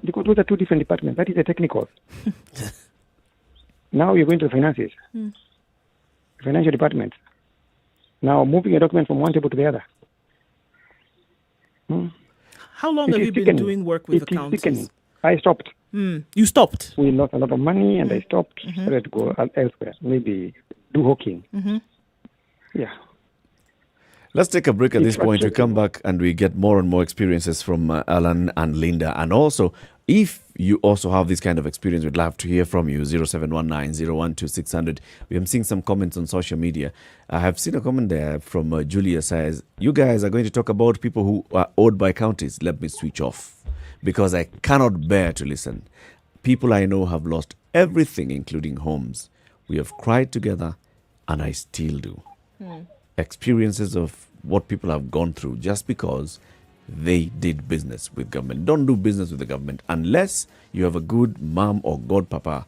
Because those are two different departments. That is the technical. Now you're going to the finances, financial department. Now moving a document from one table to the other. How long It have is you been sickening. doing work with It is accountants? sickening. I stopped. You stopped. We lost a lot of money, and I stopped. Started to go elsewhere. Maybe do hawking. Yeah. Let's take a break at It's this point. We frustrating. come back and we get more and more experiences from Alan and Linda. And also, if you also have this kind of experience, we'd love to hear from you. 0719-012-600. We am seeing some comments on social media. I have seen a comment there from Julia says, you guys are going to talk about people who are owed by counties. Let me switch off because I cannot bear to listen. People I know have lost everything, including homes. We have cried together, and I still do. Experiences of what people have gone through just because they did business with government. Don't do business with the government unless you have a good mom or godpapa.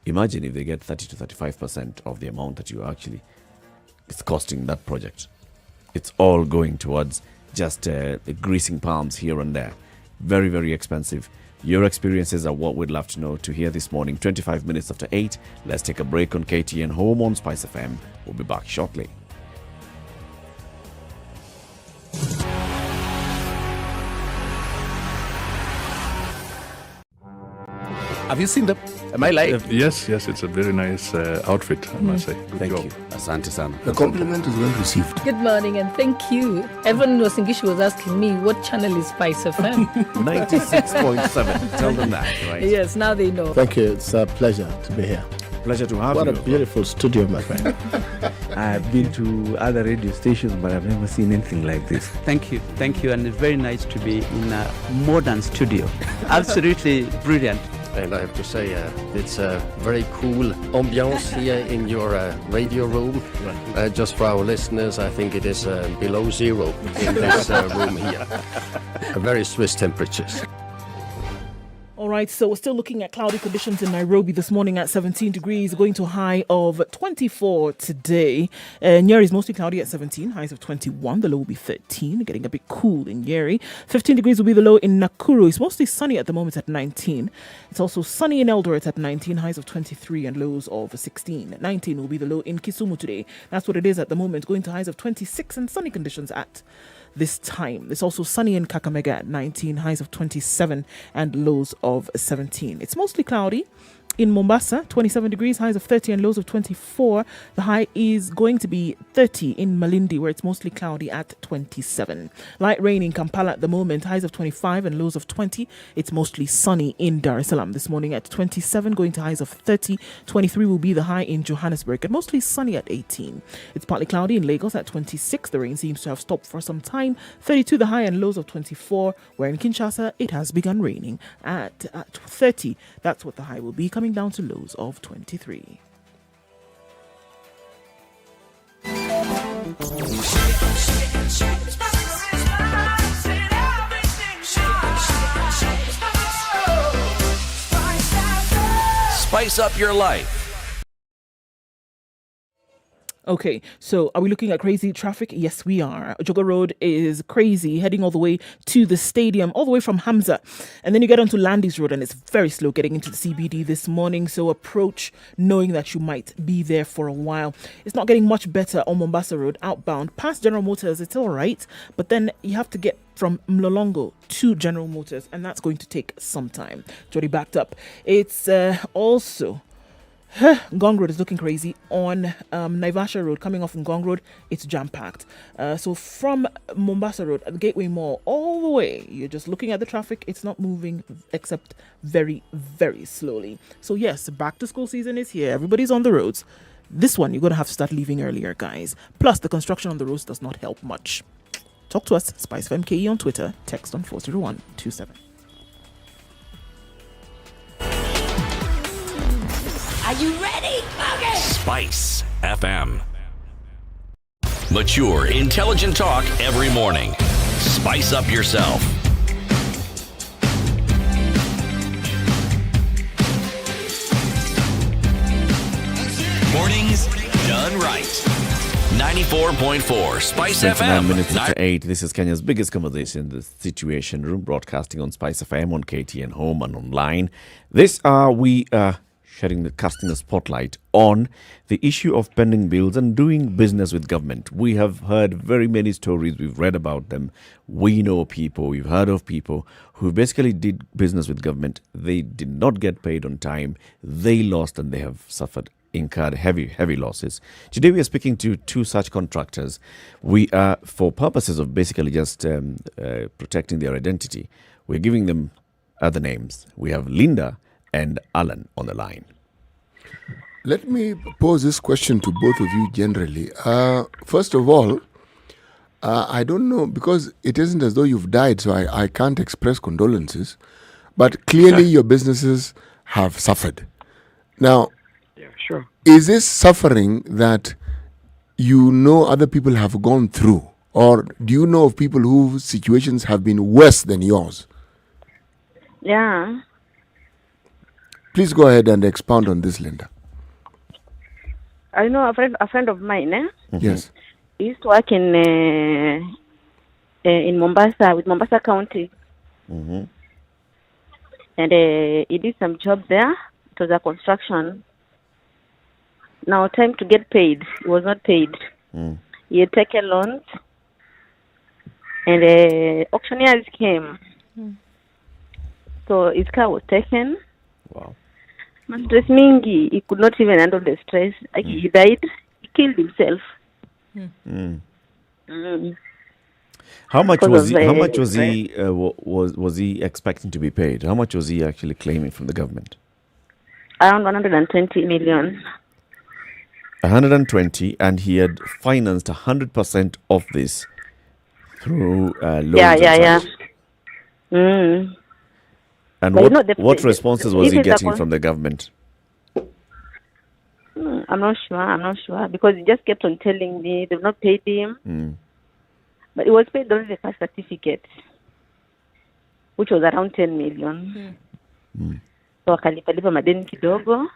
Imagine if they get 30 to 35% of the amount that you actually it's costing that project. It's all going towards just greasing palms here and there. Very, very expensive. Your experiences are what we'd love to know to hear this morning. 25 minutes after 8. Let's take a break on KTN Home on Spice FM. We'll be back shortly. Have you seen them? Am I lying? Yes, it's a very nice outfit, I must say. Good Thank job. you. Asante sana. The compliment is well received. Good morning and thank you. Everyone in Wasingishu was asking me what channel is Spice FM. 96.7. Tell them that, right? Yes, now they know. Thank you. It's a pleasure to be here. Pleasure to have What you. a beautiful studio, my friend. I've been to other radio stations, but I've never seen anything like this. Thank you, and it's very nice to be in a modern studio. Absolutely brilliant. And I have to say, it's a very cool ambiance here in your radio room. Just for our listeners, I think it is below zero in this room here. Very Swiss temperatures. All right, so we're still looking at cloudy conditions in Nairobi this morning at 17 degrees, going to a high of 24 today. Nyeri is mostly cloudy at 17, highs of 21. The low will be 13, getting a bit cool in Nyeri. 15 degrees will be the low in Nakuru. It's mostly sunny at the moment at 19. It's also sunny in Eldoret at 19, highs of 23 and lows of 16. 19 will be the low in Kisumu today. That's what it is at the moment, going to highs of 26 and sunny conditions at this time. It's also sunny in Kakamega at 19, highs of 27 and lows of 17. It's mostly cloudy in Mombasa, 27 degrees, highs of 30 and lows of 24. The high is going to be 30 in Malindi, where it's mostly cloudy at 27. Light rain in Kampala at the moment, highs of 25 and lows of 20. It's mostly sunny in Dar es Salaam this morning at 27, going to highs of 30. 23 will be the high in Johannesburg and mostly sunny at 18. It's partly cloudy in Lagos at 26. The rain seems to have stopped for some time. 32 the high and lows of 24, where in Kinshasa it has begun raining at 30. That's what the high will be, coming down to lows of 23. Spice up your life. Okay, so are we looking at crazy traffic? Yes, we are. Jogo Road is crazy, heading all the way to the stadium, all the way from Hamza. And then you get onto Landis Road and it's very slow getting into the CBD this morning. So approach knowing that you might be there for a while. It's not getting much better on Mombasa Road outbound. Past General Motors, it's all right. But then you have to get from Mlolongo to General Motors, and that's going to take some time. It's already backed up. It's also... Ngong Road is looking crazy. On Naivasha Road, coming off from Ngong Road, it's jam-packed. So from Mombasa Road at the Gateway Mall all the way, you're just looking at the traffic. It's not moving except very, very slowly. So yes, back to school season is here. Everybody's on the roads. This one, you're going to have to start leaving earlier, guys. Plus, the construction on the roads does not help much. Talk to us, Spice FMKE on Twitter, text on 40127. Are you ready? Okay. Spice FM. Mature, intelligent talk every morning. Spice up yourself. Mornings done right. 94.4 Spice 29 FM. minutes to 8. This is Kenya's biggest conversation, the Situation Room, broadcasting on Spice FM, on KTN Home and online. This we are casting a spotlight on the issue of pending bills and doing business with government. We have heard very many stories. We've read about them. We know people. We've heard of people who basically did business with government. They did not get paid on time. They lost and they have incurred heavy losses. Today we are speaking to two such contractors. We are, for purposes of basically just protecting their identity, we're giving them other names. We have Linda and Alan on the line. Let me pose this question to both of you generally. First of all, I don't know, because it isn't as though you've died, so I can't express condolences, but clearly your businesses have suffered. Now, Sure. Is this suffering that you know other people have gone through? Or do you know of people whose situations have been worse than yours? Yeah. Please go ahead and expound on this, Linda. I know a friend of mine, Yes. He used to work in Mombasa, with Mombasa County. Mm-hmm. And he did some job there. It was a construction. Now, time to get paid. He was not paid. He had taken loans. And auctioneers came. So his car was taken. Wow. Stress mingi. He could not even handle the stress. He died. He killed himself. How much was he expecting to be paid? How much was he actually claiming from the government? Around 120 million. 120, and he had financed 100% of this through loans. Yeah. And But what responses was he getting from the government? I'm not sure because he just kept on telling me they've not paid him. But he was paid only the first certificate, which was around 10 million. So akalipa madeni kidogo.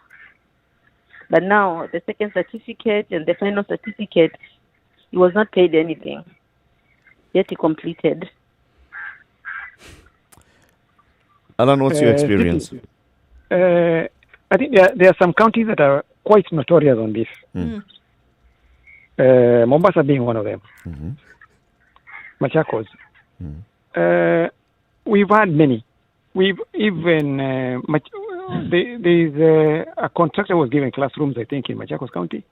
But now the second certificate and the final certificate, he was not paid anything. Yet he completed. Alan, what's your experience? I think there are some counties that are quite notorious on this. Mombasa being one of them. Machakos. We've had many. We've even there's a contractor was given classrooms, I think, in Machakos County.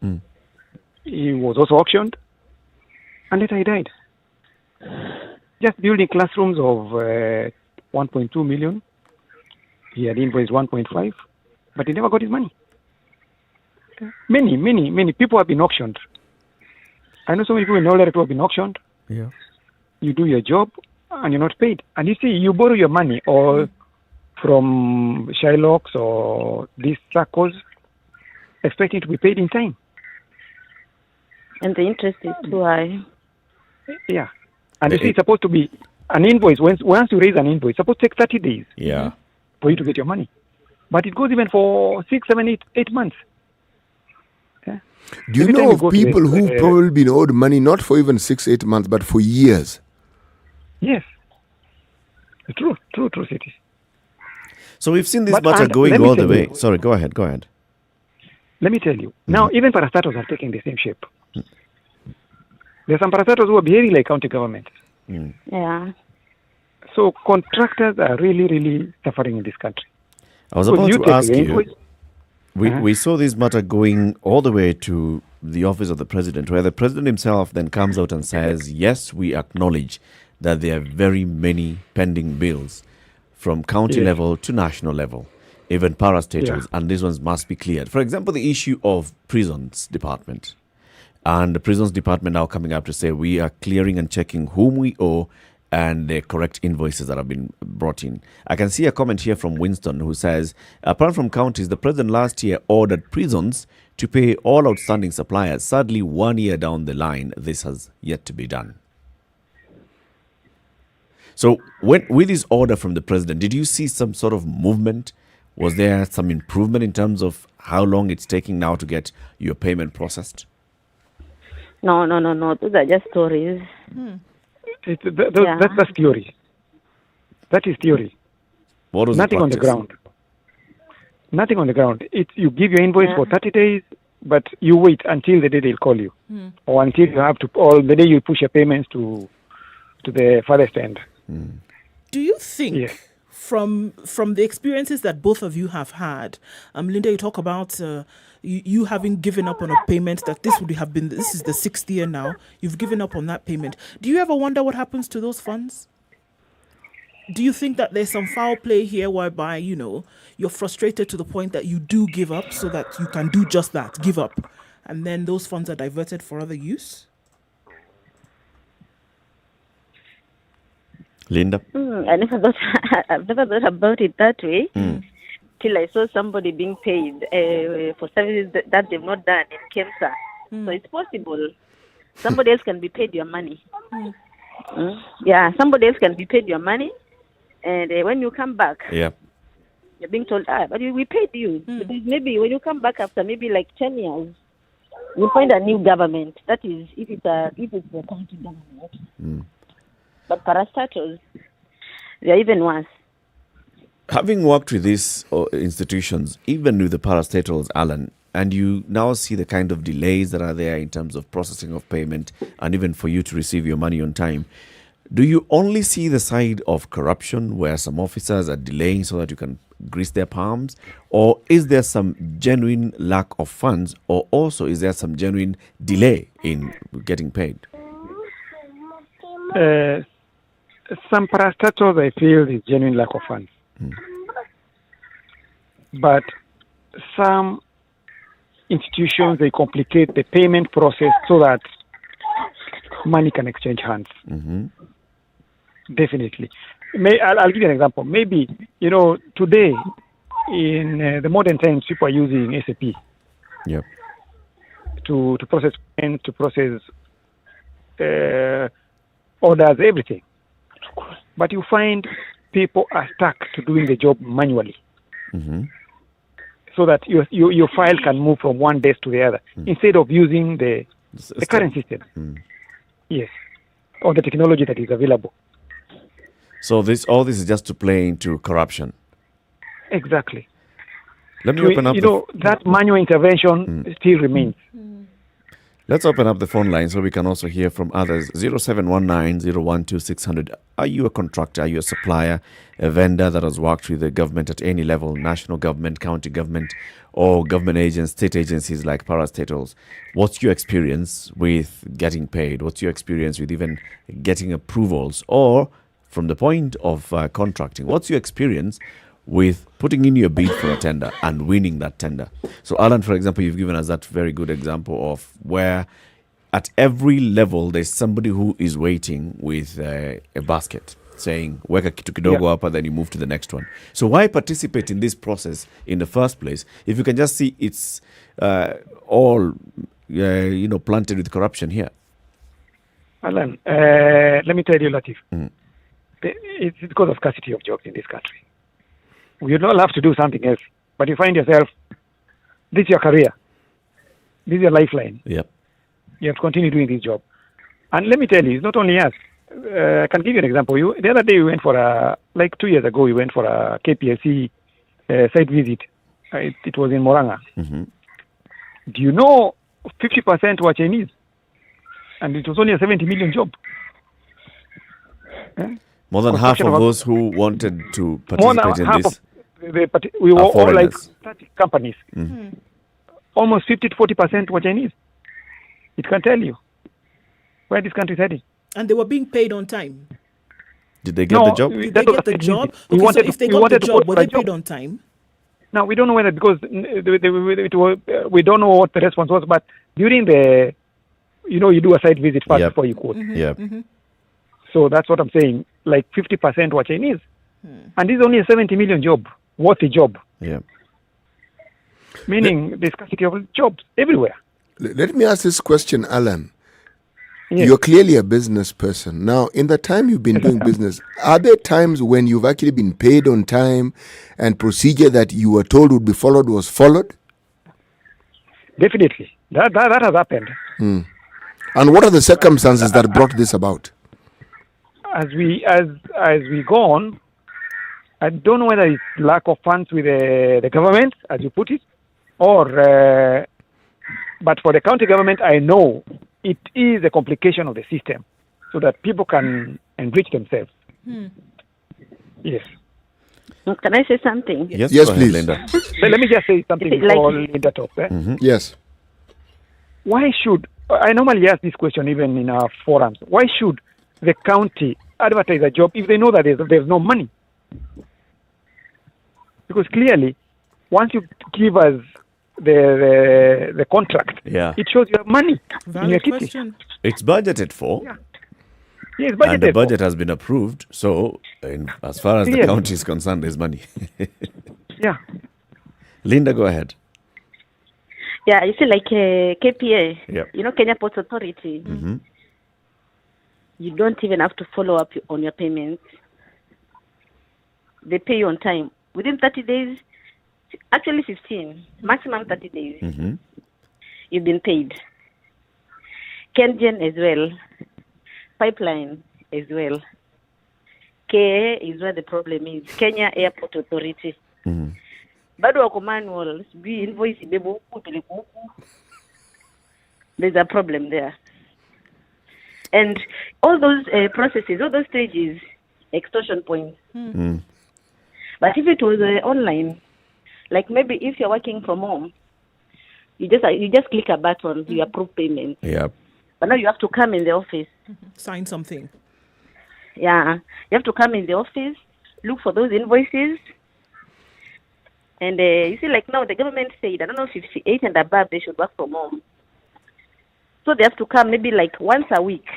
He was also auctioned, and later he died. Just building classrooms of 1.2 million. He had invoiced 1.5, but he never got his money. Many people have been auctioned. I know so many people in Eldoret who have been auctioned. Yeah. You do your job, and you're not paid. And you see, you borrow your money or from Shylocks or these circles, expecting to be paid in time. And the interest is too high. Yeah. And you see, it's supposed to be an invoice. Once you raise an invoice, it's supposed to take 30 days for you to get your money. But it goes even for 6, 7, 8 months. Yeah. Do you know of people who've probably been owed money not for even 6, 8 months, but for years? Yes. True, City. So we've seen this matter going all the way. Sorry, go ahead. Let me tell you. Now, even parastatals are taking the same shape. There are some parastatals who are behaving like county government. Yeah. So contractors are really suffering in this country. I was about to ask you, we saw this matter going all the way to the office of the president, where the president himself then comes out and says, yes, we acknowledge that there are very many pending bills from county level to national level, even parastatals, and these ones must be cleared. For example, the issue of prisons department. And the prisons department now coming up to say we are clearing and checking whom we owe and the correct invoices that have been brought in. I can see a comment here from Winston who says, apart from counties, the president last year ordered prisons to pay all outstanding suppliers. Sadly, 1 year down the line, this has yet to be done. So with this order from the president, did you see some sort of movement? Was there some improvement in terms of how long it's taking now to get your payment processed? No. Those are just stories. That's theory. That is theory. What was Nothing the on the practice? ground. Nothing on the ground. You give your invoice for 30 days, but you wait until the day they'll call you, or until you have to, or the day you push your payments to the farthest end. Do you think, from the experiences that both of you have had, Linda, you talk about you having given up on a payment that this is the 6th year now. You've given up on that payment. Do you ever wonder what happens to those funds? Do you think that there's some foul play here whereby, you're frustrated to the point that you do give up so that you can do just that, give up, and then those funds are diverted for other use? Linda? I've never thought about it that way till I saw somebody being paid for services that they've not done in Kemsa. So it's possible. Somebody else can be paid your money. Yeah, somebody else can be paid your money. And when you come back, you're being told, but we paid you. Because maybe when you come back after maybe like 10 years, you find a new government. That is, if it's the county government. But parastatals, they're even worse. Having worked with these institutions, even with the parastatals, Alan, and you now see the kind of delays that are there in terms of processing of payment and even for you to receive your money on time, do you only see the side of corruption where some officers are delaying so that you can grease their palms? Or is there some genuine lack of funds? Or also is there some genuine delay in getting paid? Some parastatals, I feel, is genuine lack of funds. But some institutions, they complicate the payment process so that money can exchange hands. Definitely. I'll give you an example. Maybe, today, in the modern times, people are using SAP to process payment, to process orders, everything. But you find people are stuck to doing the job manually. So that your file can move from one desk to the other instead of using the current system. Yes. Or the technology that is available. So all this is just to play into corruption. Exactly. Let me open up. That manual intervention still remains. Let's open up the phone line so we can also hear from others. 0719-012-600. Are you a contractor? Are you a supplier, a vendor that has worked with the government at any level, national government, county government, or government agents, state agencies like parastatals? What's your experience with getting paid? What's your experience with even getting approvals? Or from the point of contracting, what's your experience with putting in your bid for a tender and winning that tender? So, Alan, for example, you've given us that very good example of where at every level there's somebody who is waiting with a basket saying, weka kitu kidogo hapa, then you move to the next one. So why participate in this process in the first place if you can just see it's all planted with corruption here? Alan, let me tell you, Latif. It's because of scarcity of jobs in this country. You don't have to do something else, but you find yourself, this is your career. This is your lifeline. Yep. You have to continue doing this job. And let me tell you, it's not only us. I can give you an example. The other day we went for 2 years ago, we went for a KPLC site visit. It was in Moranga. Do you know 50% were Chinese? And it was only a 70 million job. More than half of those who wanted to participate in this. We were all like 30 companies. Almost 50 to 40% were Chinese. It can tell you where this country is heading. And they were being paid on time. Did they get the job? Did they get the job? Okay, so if they got the job, were they paid on time? Now, we don't know whether, because we don't know what the response was, but during the, you do a site visit first before you quote. So that's what I'm saying. Like 50% were Chinese. And this is only a 70 million job, worthy job. Meaning the scarcity of jobs everywhere. Let me ask this question, Alan. You're clearly a business person. Now, in the time you've been doing business, are there times when you've actually been paid on time and procedure that you were told would be followed was followed? Definitely. That has happened. And what are the circumstances that brought this about? As we go on, I don't know whether it's lack of funds with the government, as you put it, or but for the county government, I know it is a complication of the system, so that people can enrich themselves. Yes. Can I say something? Yes, please. Linda. Let me just say something before Linda talks. Yes. Why should, I normally ask this question even in our forums, why should the county advertise a job if they know that there's no money? Because clearly, once you give us the contract, it shows you have money in your kitty. It's budgeted for. Yeah, it's budgeted and the budget has been approved. So, as far as the county is concerned, there's money. Yeah. Linda, go ahead. Yeah, you see, like KPA, Yep. you know, Kenya Ports Authority, you don't even have to follow up on your payments. They pay you on time. Within 30 days, actually 15, maximum 30 days, you've been paid. KenGen as well, Pipeline as well. KA is where the problem is, Kenya Airport Authority. Bado wako manual, invoice ibebo huku, peleke huku. There's a problem there. And all those processes, all those stages, extortion points. But if it was online, like maybe if you're working from home, you just click a button, you approve payment. Yep. But now you have to come in the office. Sign something. Yeah. You have to come in the office, look for those invoices. And you see, like now the government said, I don't know, 58 and above, they should work from home. So they have to come maybe like once a week.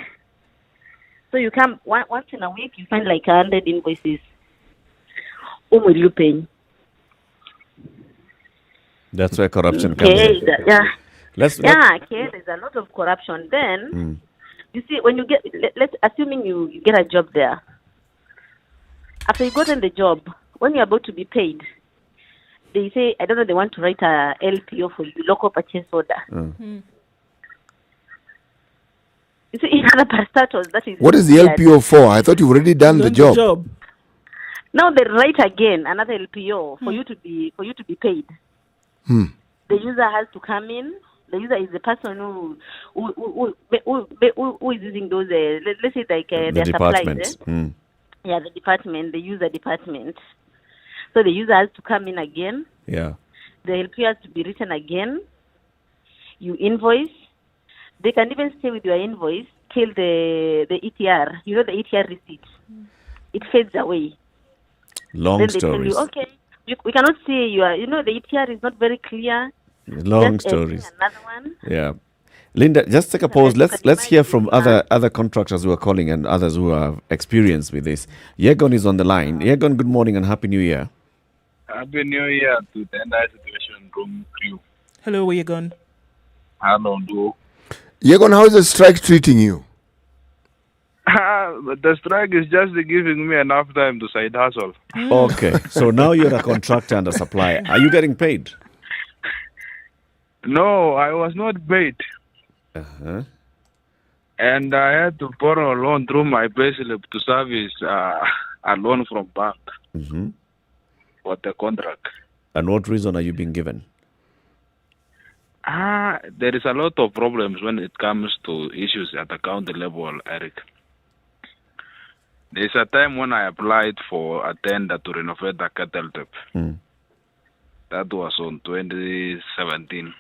So you come once in a week, you find like 100 invoices. Whom will you pay? That's where corruption comes in. Yeah. Let's there's a lot of corruption. Then, you see, when you get, let's assuming you get a job there. After you gotten the job, when you're about to be paid, they say, I don't know, they want to write a LPO for you, local purchase order. You see, in other parastatals, that is... What is the LPO for? I thought you've already done the job. Now they write again another LPO for you to be paid. The user has to come in. The user is the person who is using those. Let's say like their supplies. Yeah, the department, the user department. So the user has to come in again. Yeah. The LPO has to be written again. You invoice. They can even stay with your invoice till the ETR. You know the ETR receipt. It fades away. Long then they stories. tell you, okay, we cannot see you are. You know the ETR is not very clear. Long Just stories. Another one. Yeah. Linda, just take a pause. Let's hear from other contractors who are calling and others who have experience with this. Yegon is on the line. Yegon, good morning and Happy New Year. Happy New Year to the entire situation room crew. Hello, Yegon. Hello, Duo. Yegon, how is the strike treating you? The strike is just giving me enough time to side hustle. Okay. So now you're a contractor and a supplier. Are you getting paid? No, I was not paid. And I had to borrow a loan through my payslip to service a loan from bank for the contract. And what reason are you being given? There is a lot of problems when it comes to issues at the county level, Eric. There's a time when I applied for a tender to renovate the cattle tip. That was on 2017.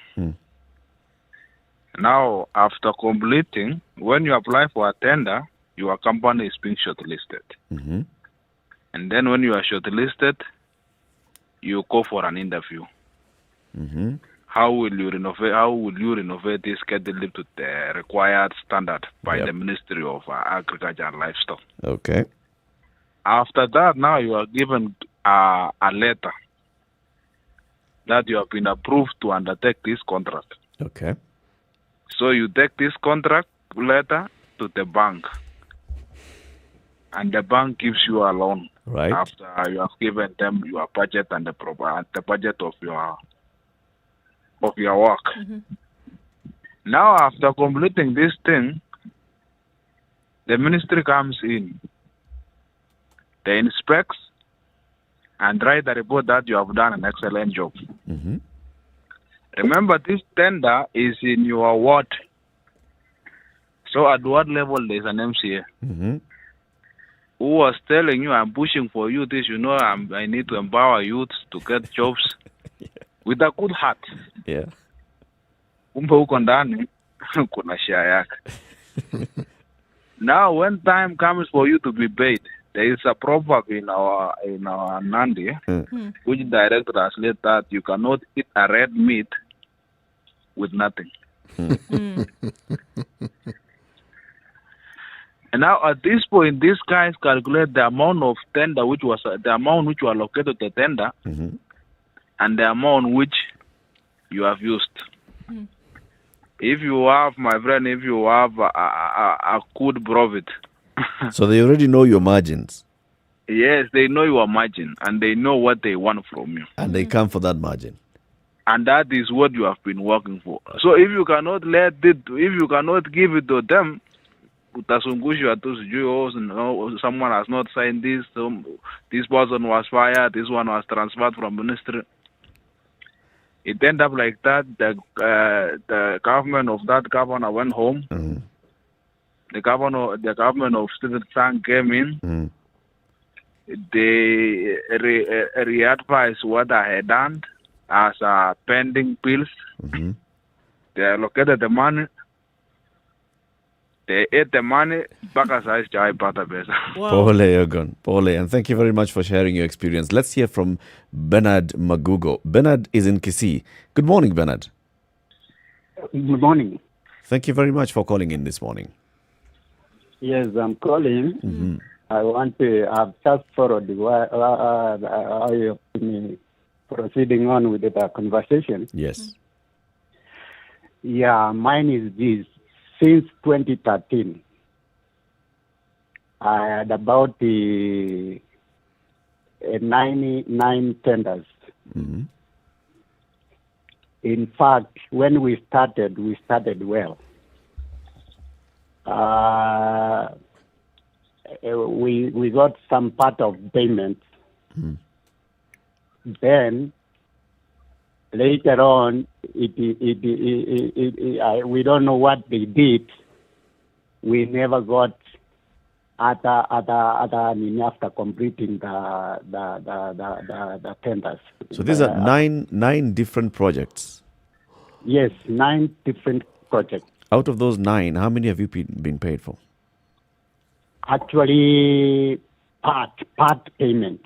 Now, after completing, when you apply for a tender, your company is being shortlisted. And then when you are shortlisted, you go for an interview. How will you renovate this cattle tip to the required standard by the Ministry of Agriculture and Livestock? Okay. After that, now you are given a letter that you have been approved to undertake this contract. Okay. So you take this contract letter to the bank, and the bank gives you a loan. Right. After you have given them your budget and the budget of your work. Now, after completing this thing, the ministry comes in. They inspects and write the report that you have done an excellent job. Mm-hmm. Remember, this tender is in your ward. So at what level there's an MCA Mm-hmm. who was telling you, I'm pushing for you this, I need to empower youth to get jobs with a good heart. Yeah. Kumbe huko ndani kuna share yake. Now, when time comes for you to be paid, there is a proverb in our Nandi which directs translate that you cannot eat a red meat with nothing. And now at this point, these guys calculate the amount of tender which was the amount which you allocated the tender and the amount which you have used. If you have, my friend, a good profit. So they already know your margins. Yes, they know your margin and they know what they want from you. And they come for that margin. And that is what you have been working for. So if you cannot give it to them, utasungushwa tu sijui, someone has not signed this, this person was fired, this one was transferred from ministry. It ended up like that. The government of that governor went home. The government of Stephen Sang came in. They re-advised what I had done as pending bills. They allocated the money. They ate the money. Pole, and thank you very much for sharing your experience. Let's hear from Bernard Magugo. Bernard is in Kisii. Good morning, Bernard. Good morning. Thank you very much for calling in this morning. Yes, I'm calling. I've just followed how you've been proceeding on with the conversation. Yes. Yeah, mine is this. Since 2013, I had about 99 tenders. In fact, when we started well. We got some part of payment. Then later on, we don't know what they did. We never got other after completing the tenders. So these are nine different projects. Yes, 9 different projects. Out of those 9, how many have you been paid for? Actually, part payment.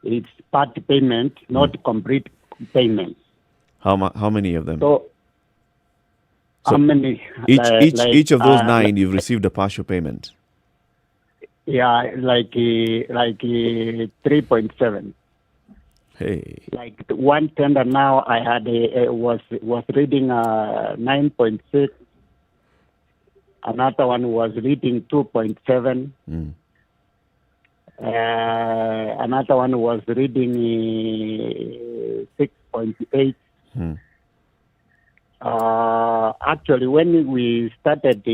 It's part payment, not complete payment. How many of them? So how many? Each of those 9, you've received a partial payment. Yeah, like 3.7. Hey. Like one tender now, I had was reading 9.6. Another one was reading 2.7. Another one was reading 6.8. Actually, when we started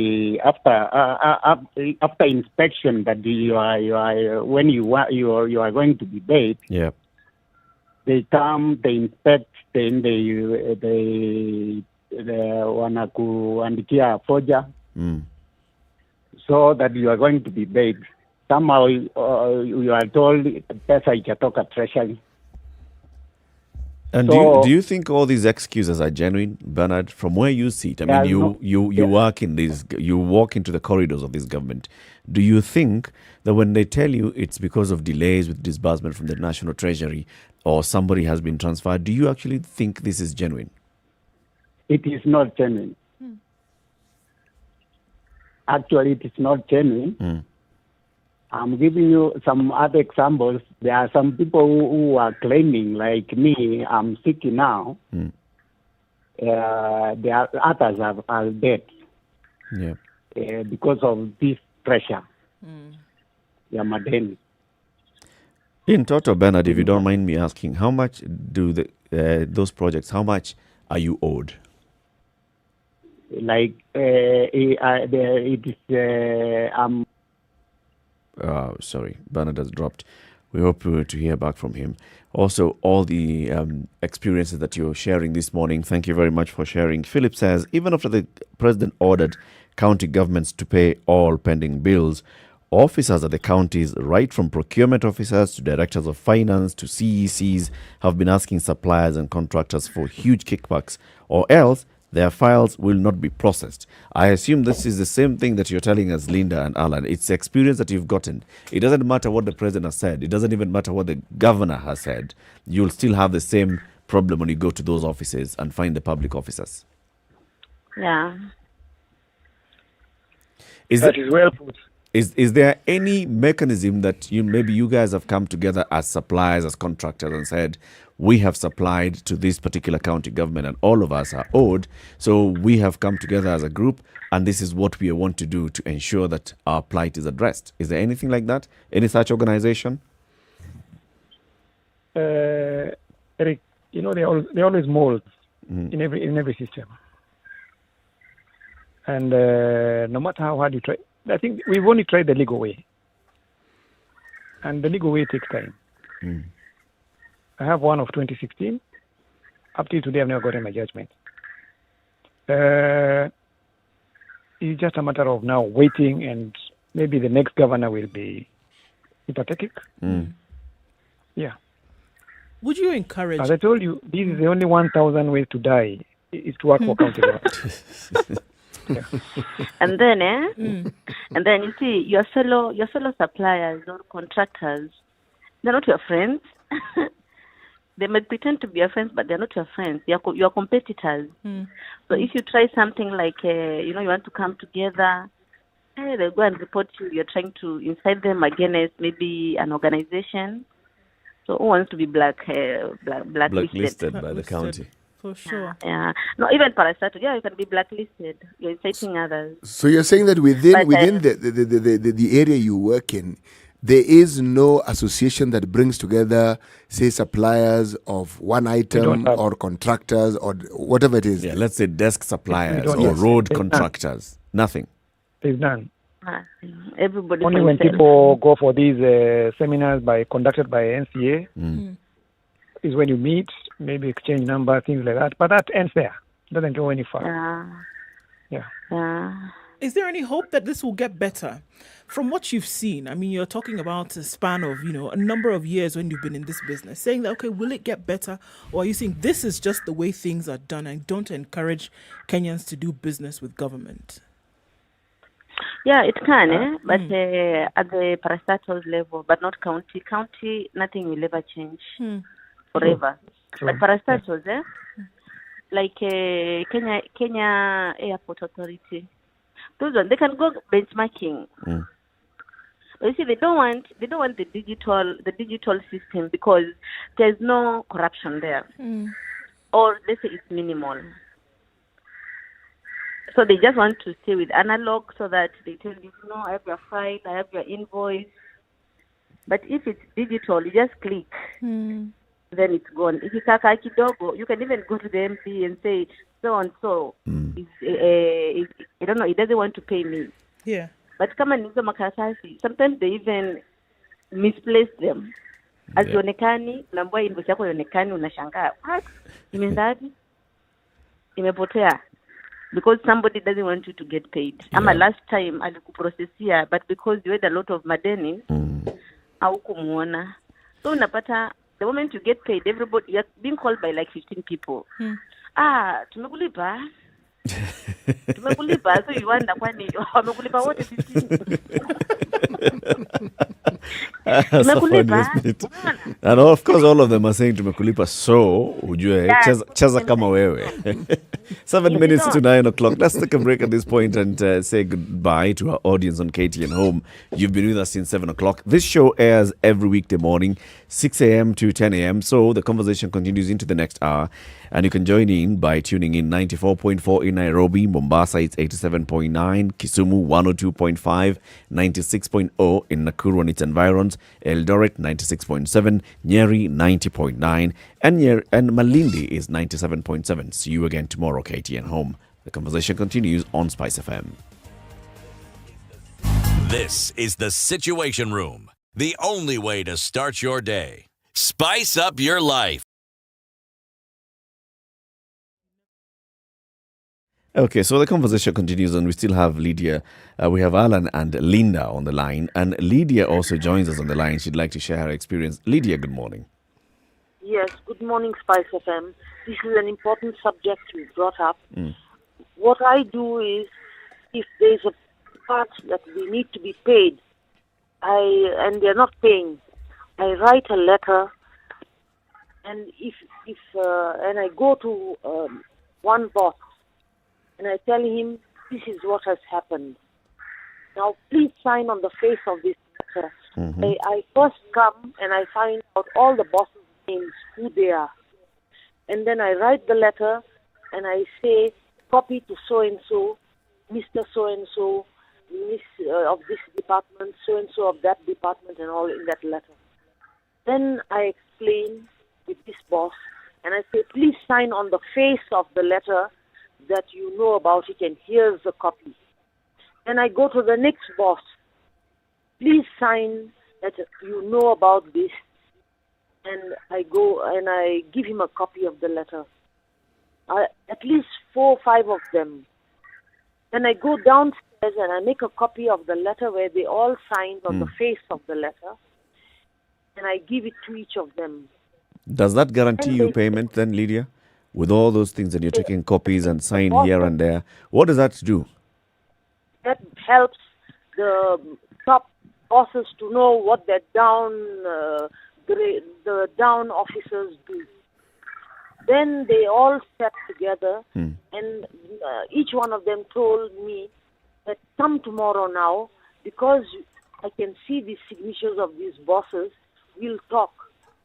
after inspection, that you are going to be paid. Yeah. They come, they inspect, then they wanna kuandikia foja, so that you are going to be paid. Somehow you are told pesa itatoka treasury. And so, do you think all these excuses are genuine, Bernard? From where you sit, I mean, you work in this, you walk into the corridors of this government. Do you think that when they tell you it's because of delays with disbursement from the National Treasury or somebody has been transferred, do you actually think this is genuine? It is not genuine. Actually, it is not genuine. I'm giving you some other examples. There are some people who are claiming, like me, I'm sick now. There are others are dead. Yeah. Because of this pressure. Yeah, madam. In total, Bernard, if you don't mind me asking, how much do those projects, how much are you owed? Like it is. Sorry, Bernard has dropped. We hope to hear back from him. Also, all the experiences that you're sharing this morning, thank you very much for sharing. Philip says, even after the president ordered county governments to pay all pending bills, officers at the counties, right from procurement officers to directors of finance to CECs, have been asking suppliers and contractors for huge kickbacks, or else their files will not be processed. I assume this is the same thing that you're telling us, Linda and Alan. It's the experience that you've gotten. It doesn't matter what the president has said. It doesn't even matter what the governor has said. You'll still have the same problem when you go to those offices and find the public officers. Yeah. That is well put. Is there any mechanism that maybe you guys have come together as suppliers, as contractors, and said, we have supplied to this particular county government and all of us are owed, so we have come together as a group and this is what we want to do to ensure that our plight is addressed? Is there anything like that? Any such organization? Eric, they always mold in every system. And no matter how hard you try, I think we've only tried the legal way. And the legal way takes time. I have one of 2016. Up till today, I've never gotten my judgment. It's just a matter of now waiting, and maybe the next governor will be empathetic. Yeah. Would you encourage... As I told you, this is the only 1,000 ways to die, is to work for county government. Yeah. And then, and then you see your fellow suppliers or contractors, they're not your friends. They might pretend to be your friends, but they're not your friends. You're competitors. So if you try something like, you want to come together, they'll go and report you. You're trying to incite them against maybe an organization. So who wants to be blacklisted by the county? For sure. Yeah. No, even parastatal. Yeah, you can be blacklisted. You're inciting others. So you're saying that within the area you work in, there is no association that brings together, say, suppliers of one item or contractors or whatever it is. Yeah, let's say desk suppliers or road contractors. Nothing. There's none. Everybody. Only when people go for these seminars conducted by NCA is when you meet, maybe exchange numbers, things like that. But that ends there. It doesn't go any further. Yeah. Is there any hope that this will get better? From what you've seen, I mean, you're talking about a span of, a number of years when you've been in this business, saying that, okay, will it get better? Or are you saying this is just the way things are done and don't encourage Kenyans to do business with government? Yeah, it can, but at the parastatals level, but not county. County, nothing will ever change forever. True. But parastatals, like Kenya Airport Authority, those ones, they can go benchmarking. But you see, they don't want the digital system because there's no corruption there, or let's say it's minimal. So they just want to stay with analog so that they tell you, I have your file, I have your invoice. But if it's digital, you just click, then it's gone. If it's kidogo, you can even go to the MP and say, so and so, I don't know, he doesn't want to pay me. Yeah. But come on, sometimes they even misplace them. As yonekani, nambwa invoice yako yonekani, unashangaa. What? Imezaji? Imepotea. Because somebody doesn't want you to get paid. Last time alikuprocessia, but because you had a lot of madeni, haukumuona. So unapata, the moment you get paid, everybody, you're being called by like 15 people. Tumekulipa. So you wonder, wamekulipa wote 15? And of course all of them are saying tumekulipa, so ujue cheza kama wewe. 7 minutes to 9 o'clock. Let's take a break at this point and say goodbye to our audience on KTN Home. You've been with us since 7 o'clock. This show airs every weekday morning, 6 a.m. to 10 a.m. So the conversation continues into the next hour. And you can join in by tuning in 94.4 in Nairobi, Mombasa it's 87.9, Kisumu 102.5, 96.0 in Nakuru and its environs, Eldoret 96.7, Nyeri 90.9, and Malindi is 97.7. See you again tomorrow, KTN Home. The conversation continues on Spice FM. This is the Situation Room, the only way to start your day. Spice up your life. Okay, so the conversation continues, and we still have Lydia. We have Alan and Linda on the line, and Lydia also joins us on the line. She'd like to share her experience. Lydia, good morning. Yes, good morning, Spice FM. This is an important subject you brought up. What I do is, if there's a part that we need to be paid, and they're not paying, I write a letter, and and I go to one boss, and I tell him, this is what has happened. Now, please sign on the face of this letter. I first come and I find out all the bosses' names, who they are. And then I write the letter and I say, copy to so-and-so, Mr. So-and-so, Miss of this department, so-and-so of that department, and all in that letter. Then I explain with this boss and I say, please sign on the face of the letter that you know about it, and here's the copy. Then I go to the next boss. Please sign that you know about this, and I go and I give him a copy of the letter. At least 4 or 5 of them. Then I go downstairs and I make a copy of the letter where they all signed on the face of the letter, and I give it to each of them. Does that guarantee you payment then, Lydia? With all those things that you're taking copies and sign here and there, what does that do? That helps the top bosses to know what the down officers do. Then they all sat together, and each one of them told me that come tomorrow now, because I can see the signatures of these bosses, we'll talk.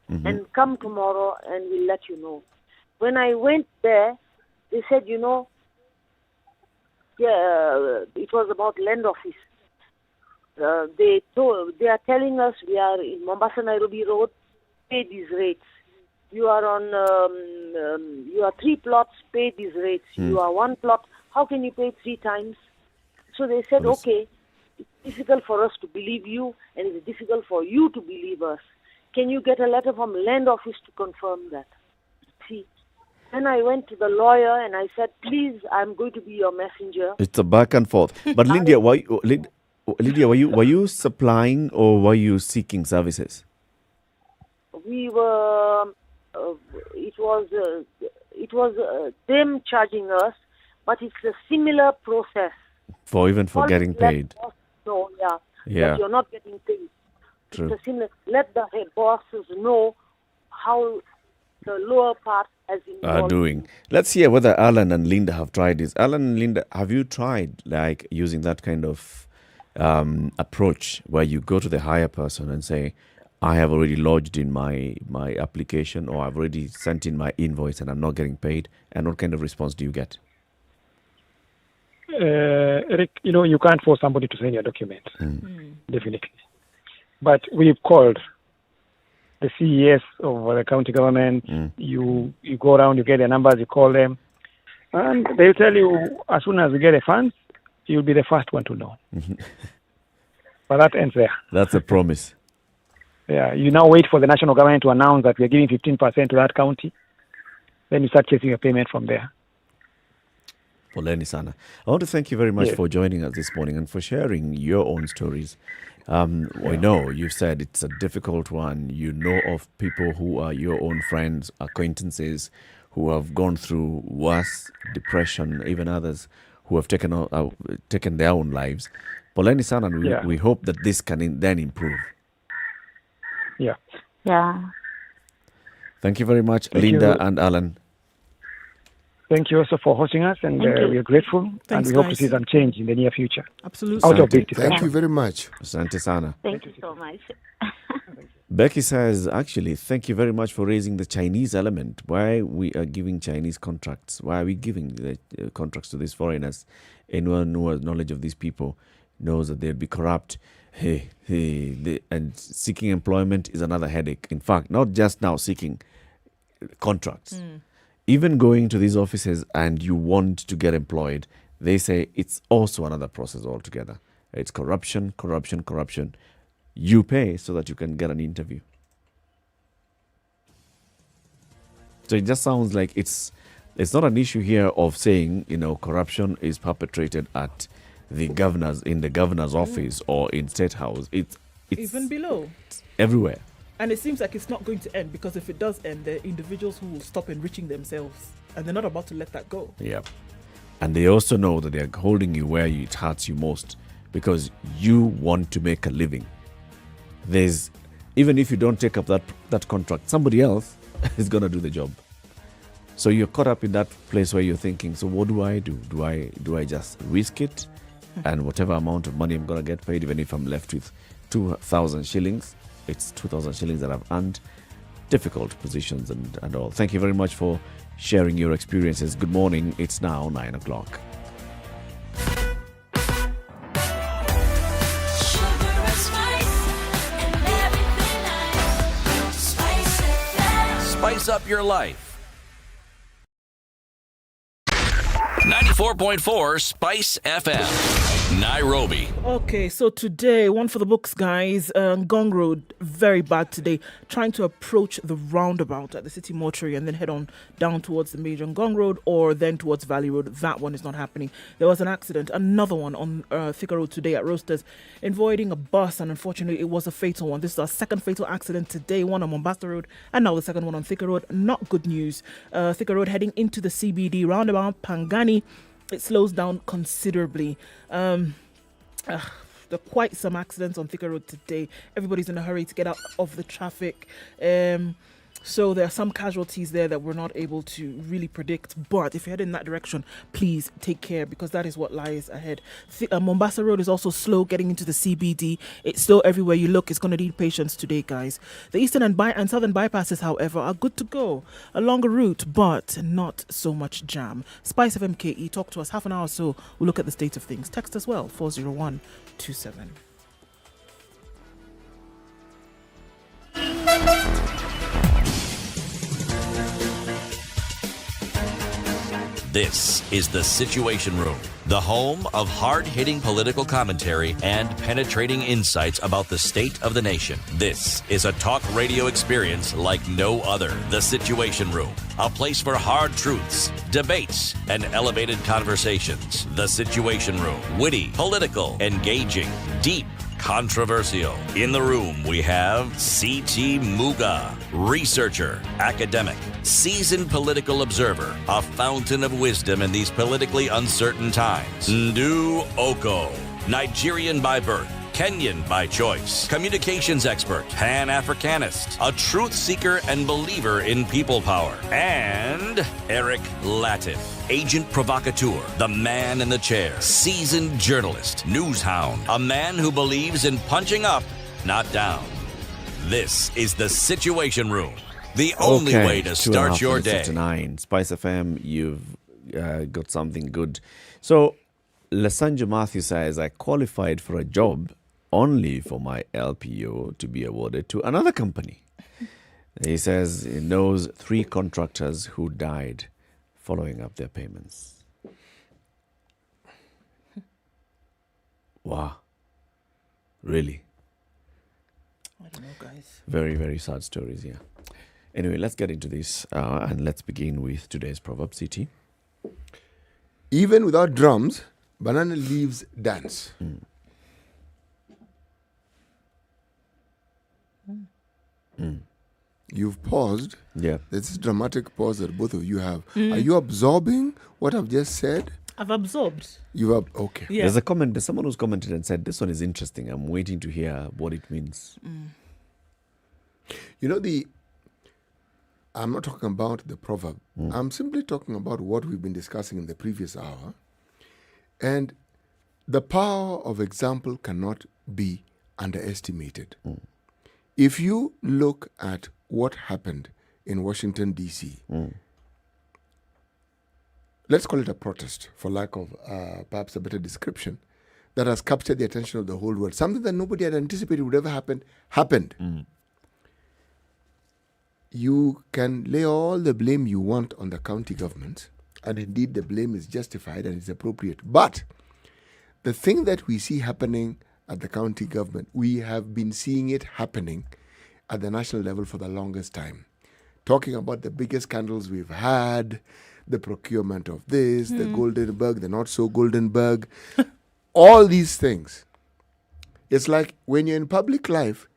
And come tomorrow and we'll let you know. When I went there, they said, it was about land office. They are telling us we are in Mombasa Nairobi Road, pay these rates. You are on, you are 3 plots, pay these rates. You are 1 plot, how can you pay 3 times? So they said, okay, it's difficult for us to believe you, and it's difficult for you to believe us. Can you get a letter from land office to confirm that? See. Then I went to the lawyer and I said, please, I'm going to be your messenger. It's a back and forth. But Lydia, were you supplying or were you seeking services? We were. It was them charging us, but it's a similar process. For getting paid. No, Yeah. That you're not getting paid. True. It's a similar. Let the head bosses know how the lower part has are doing. Let's hear whether Alan and Linda have tried this. Alan and Linda, have you tried like using that kind of approach where you go to the higher person and say, I have already lodged in my application, or I've already sent in my invoice and I'm not getting paid? And what kind of response do you get? Eric, you can't force somebody to sign your document, definitely. But we've called the CES of the county government. You go around, you get their numbers, you call them, and they'll tell you as soon as we get the funds, you'll be the first one to know. But that ends there. That's a promise. Yeah, you now wait for the national government to announce that we're giving 15% to that county. Then you start chasing your payment from there. Poleni sana. I want to thank you very much for joining us this morning and for sharing your own stories. We know you said it's a difficult one. You know of people who are your own friends, acquaintances, who have gone through worse, depression, even others who have taken their own lives. Poleni sana, and we hope that this can then improve. Yeah. Thank you very much, Linda and Alan. Thank you also for hosting us, and we are grateful. Thanks, and we hope guys. to see some change in the near future. Absolutely. Out of this Thank you very much. Asante sana. Thank you so much. Becky says, actually, thank you very much for raising the Chinese element. Why we are giving Chinese contracts? Why are we giving the contracts to these foreigners? Anyone who has knowledge of these people knows that they'll be corrupt. And seeking employment is another headache. In fact, not just now seeking contracts. even going to these offices and you want to get employed, they say it's also another process altogether. It's corruption. You pay so that you can get an interview. So it just sounds like it's not an issue here of saying, corruption is perpetrated at in the governor's office or in State House. It's even below. Everywhere. And it seems like it's not going to end, because if it does end, there are individuals who will stop enriching themselves, and they're not about to let that go. Yeah. And they also know that they're holding you where it hurts you most, because you want to make a living. Even if you don't take up that contract, somebody else is going to do the job. So you're caught up in that place where you're thinking, so what do I do? Do I just risk it? And whatever amount of money I'm going to get paid, even if I'm left with 2,000 shillings, it's 2,000 shillings that I've earned. Difficult positions and all. Thank you very much for sharing your experiences. Good morning. It's now 9 o'clock. Spice up your life. 94.4 Spice FM, Nairobi. Okay, so today, one for the books, guys. Ngong Road, very bad today. Trying to approach the roundabout at the City Mortuary and then head on down towards the major Ngong Road or then towards Valley Road. That one is not happening. There was an accident, another one on Thika Road today at Roasters, avoiding a bus, and unfortunately it was a fatal one. This is our second fatal accident today, one on Mombasa Road and now the second one on Thika Road. Not good news. Thika Road heading into the CBD roundabout, Pangani. It slows down considerably. There are quite some accidents on Thika Road today. Everybody's in a hurry to get out of the traffic. So there are some casualties there that we're not able to really predict. But if you're heading in that direction, please take care, because that is what lies ahead. Mombasa Road is also slow getting into the CBD. It's slow everywhere you look. It's going to need patience today, guys. The eastern and southern bypasses, however, are good to go. A longer route, but not so much jam. Spice of MKE, talk to us. Half an hour or so, we'll look at the state of things. Text as well, 40127. This is The Situation Room, the home of hard-hitting political commentary and penetrating insights about the state of the nation. This is a talk radio experience like no other. The Situation Room, a place for hard truths, debates, and elevated conversations. The Situation Room, witty, political, engaging, deep, controversial. In the room, we have C.T. Muga, researcher, academic, seasoned political observer, a fountain of wisdom in these politically uncertain times. Ndu Oko, Nigerian by birth, Kenyan by choice, communications expert, Pan-Africanist, a truth seeker and believer in people power, and Eric Latif, agent provocateur, the man in the chair, seasoned journalist, news hound, a man who believes in punching up, not down. This is The Situation Room, the only way to start your day. 9 Spice FM, you've got something good. So, Lasanjo Matthew says, I qualified for a job only for my LPO to be awarded to another company. He says he knows 3 contractors who died following up their payments. Wow. Really? I don't know, guys. Very, very sad stories here. Anyway, let's get into this and let's begin with today's proverb, CT. Even without drums, banana leaves dance. You've paused. Yeah. There's this dramatic pause that both of you have. Are you absorbing what I've just said? I've absorbed. You have, okay. Yeah. There's someone who's commented and said, this one is interesting. I'm waiting to hear what it means. You know, I'm not talking about the proverb. I'm simply talking about what we've been discussing in the previous hour. And the power of example cannot be underestimated. If you look at what happened in Washington, D.C., let's call it a protest, for lack of perhaps a better description, that has captured the attention of the whole world. Something that nobody had anticipated would ever happen, happened. you can lay all the blame you want on the county government, and indeed the blame is justified and is appropriate. But the thing that we see happening at the county government, we have been seeing it happening at the national level for the longest time. Talking about the biggest scandals we've had, the procurement of this, the Goldenberg, the not so Goldenberg, all these things. It's like when you're in public life,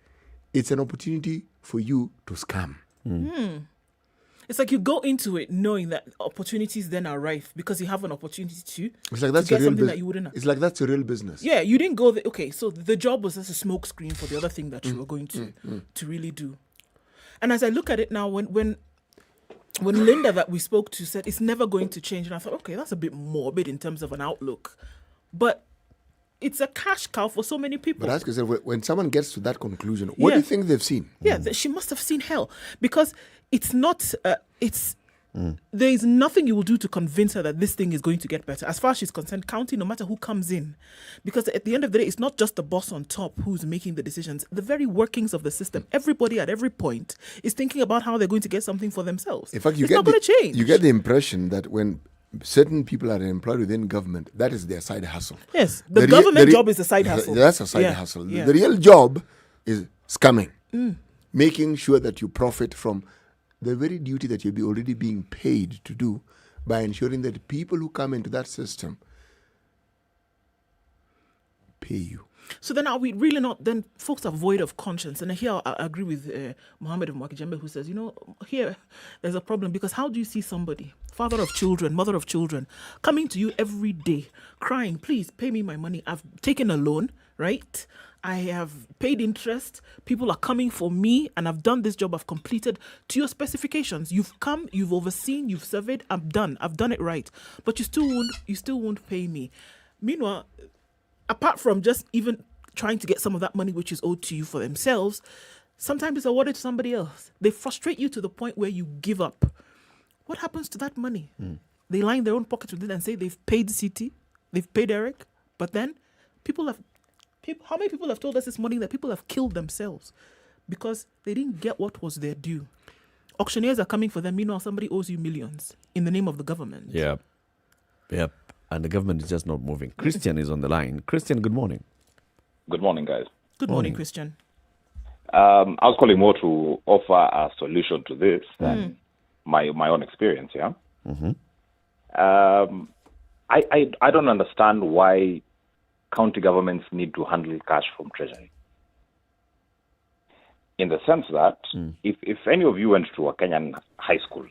it's an opportunity for you to scam. It's like you go into it knowing that opportunities then are rife because you have an opportunity to, it's like that's to get your real something that you wouldn't have. It's like that's your real business. Yeah, you didn't go there. Okay, so the job was just a smoke screen for the other thing that you were going to really do. And as I look at it now, when Linda that we spoke to said it's never going to change, and I thought, okay, that's a bit morbid in terms of an outlook. But it's a cash cow for so many people. But ask yourself, when someone gets to that conclusion, what do you think they've seen? Yeah, she must have seen hell because it's not. There is nothing you will do to convince her that this thing is going to get better. As far as she's concerned, county, no matter who comes in, because at the end of the day, it's not just the boss on top who's making the decisions. The very workings of the system, everybody at every point is thinking about how they're going to get something for themselves. In fact, it's not going to change. You get the impression that when certain people are employed within government, that is their side hustle. Yes, the government job is a side hustle. That's a side hustle. The real job is scamming, making sure that you profit from the very duty that you'll be already being paid to do by ensuring that people who come into that system pay you. So then are we really not, then folks are void of conscience? And here I agree with Mohammed of Mwakijembe, who says, here there's a problem because how do you see somebody, father of children, mother of children, coming to you every day, crying, please pay me my money. I've taken a loan, right? I have paid interest. People are coming for me and I've done this job. I've completed to your specifications. You've come, you've overseen, you've surveyed. I've done it right. But you still won't pay me. Meanwhile, apart from just even trying to get some of that money which is owed to you for themselves, sometimes it's awarded to somebody else. They frustrate you to the point where you give up. What happens to that money? They line their own pockets with it and say they've paid CT, they've paid Eric, but then how many people have told us this morning that people have killed themselves because they didn't get what was their due? Auctioneers are coming for them. Meanwhile, somebody owes you millions in the name of the government. Yep. And the government is just not moving. Christian is on the line. Christian, good morning. Good morning, guys. Good morning, Christian. I was calling more to offer a solution to this than my own experience, yeah? I don't understand why county governments need to handle cash from treasury. In the sense that if any of you went to a Kenyan high school,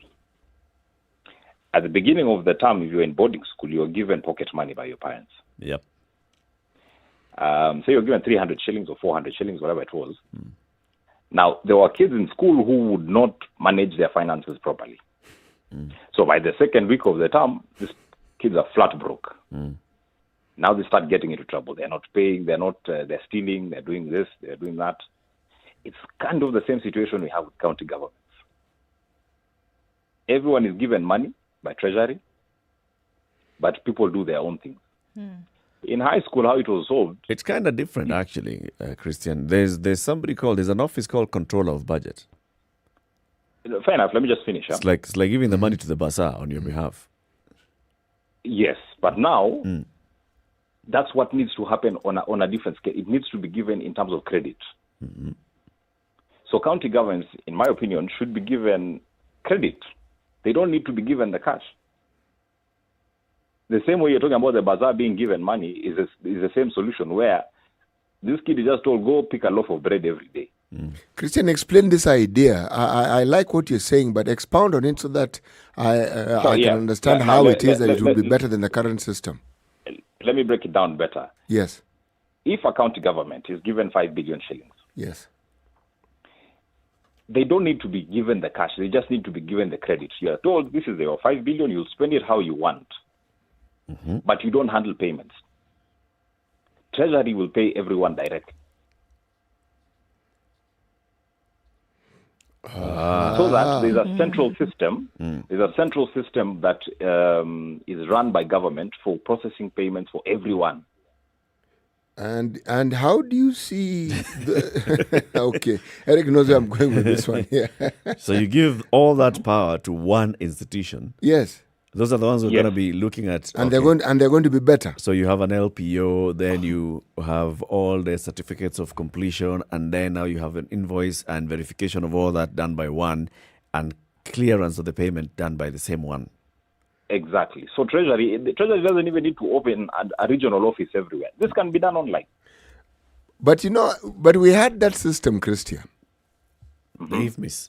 at the beginning of the term, if you're in boarding school, you're given pocket money by your parents. Yep. So you're given 300 shillings or 400 shillings, whatever it was. Now, there were kids in school who would not manage their finances properly. So by the second week of the term, these kids are flat broke. Now they start getting into trouble. They're not paying, they're stealing, they're doing this, they're doing that. It's kind of the same situation we have with county governments. Everyone is given money by treasury, but people do their own things. In high school, how it was solved... It's kind of different, actually, Christian. There's an office called Controller of Budget. Fair enough, let me just finish. It's like giving the money to the bazaar on your behalf. Yes, but now... That's what needs to happen on a different scale. It needs to be given in terms of credit. So county governments, in my opinion, should be given credit. They don't need to be given the cash. The same way you're talking about the bazaar being given money is the same solution where this kid is just told, go pick a loaf of bread every day. Christian, explain this idea. I like what you're saying, but expound on it so that I can understand how it is that it will be better than the current system. Let me break it down better. Yes. If a county government is given 5 billion shillings, yes, they don't need to be given the cash. They just need to be given the credit. You are told, this is your 5 billion, you'll spend it how you want. But you don't handle payments. Treasury will pay everyone directly. So that there's a central system. There's a central system that is run by government for processing payments for everyone. And how do you see the okay, Eric knows where I'm going with this one here. So you give all that power to one institution. Yes. Those are the ones who are Yes. going to be looking at, And they're going to be better. So you have an LPO, then you have all the certificates of completion, and then now you have an invoice and verification of all that done by one, and clearance of the payment done by the same one. Exactly. So the Treasury doesn't even need to open a regional office everywhere. This can be done online. But but we had that system, Christian. IFMIS.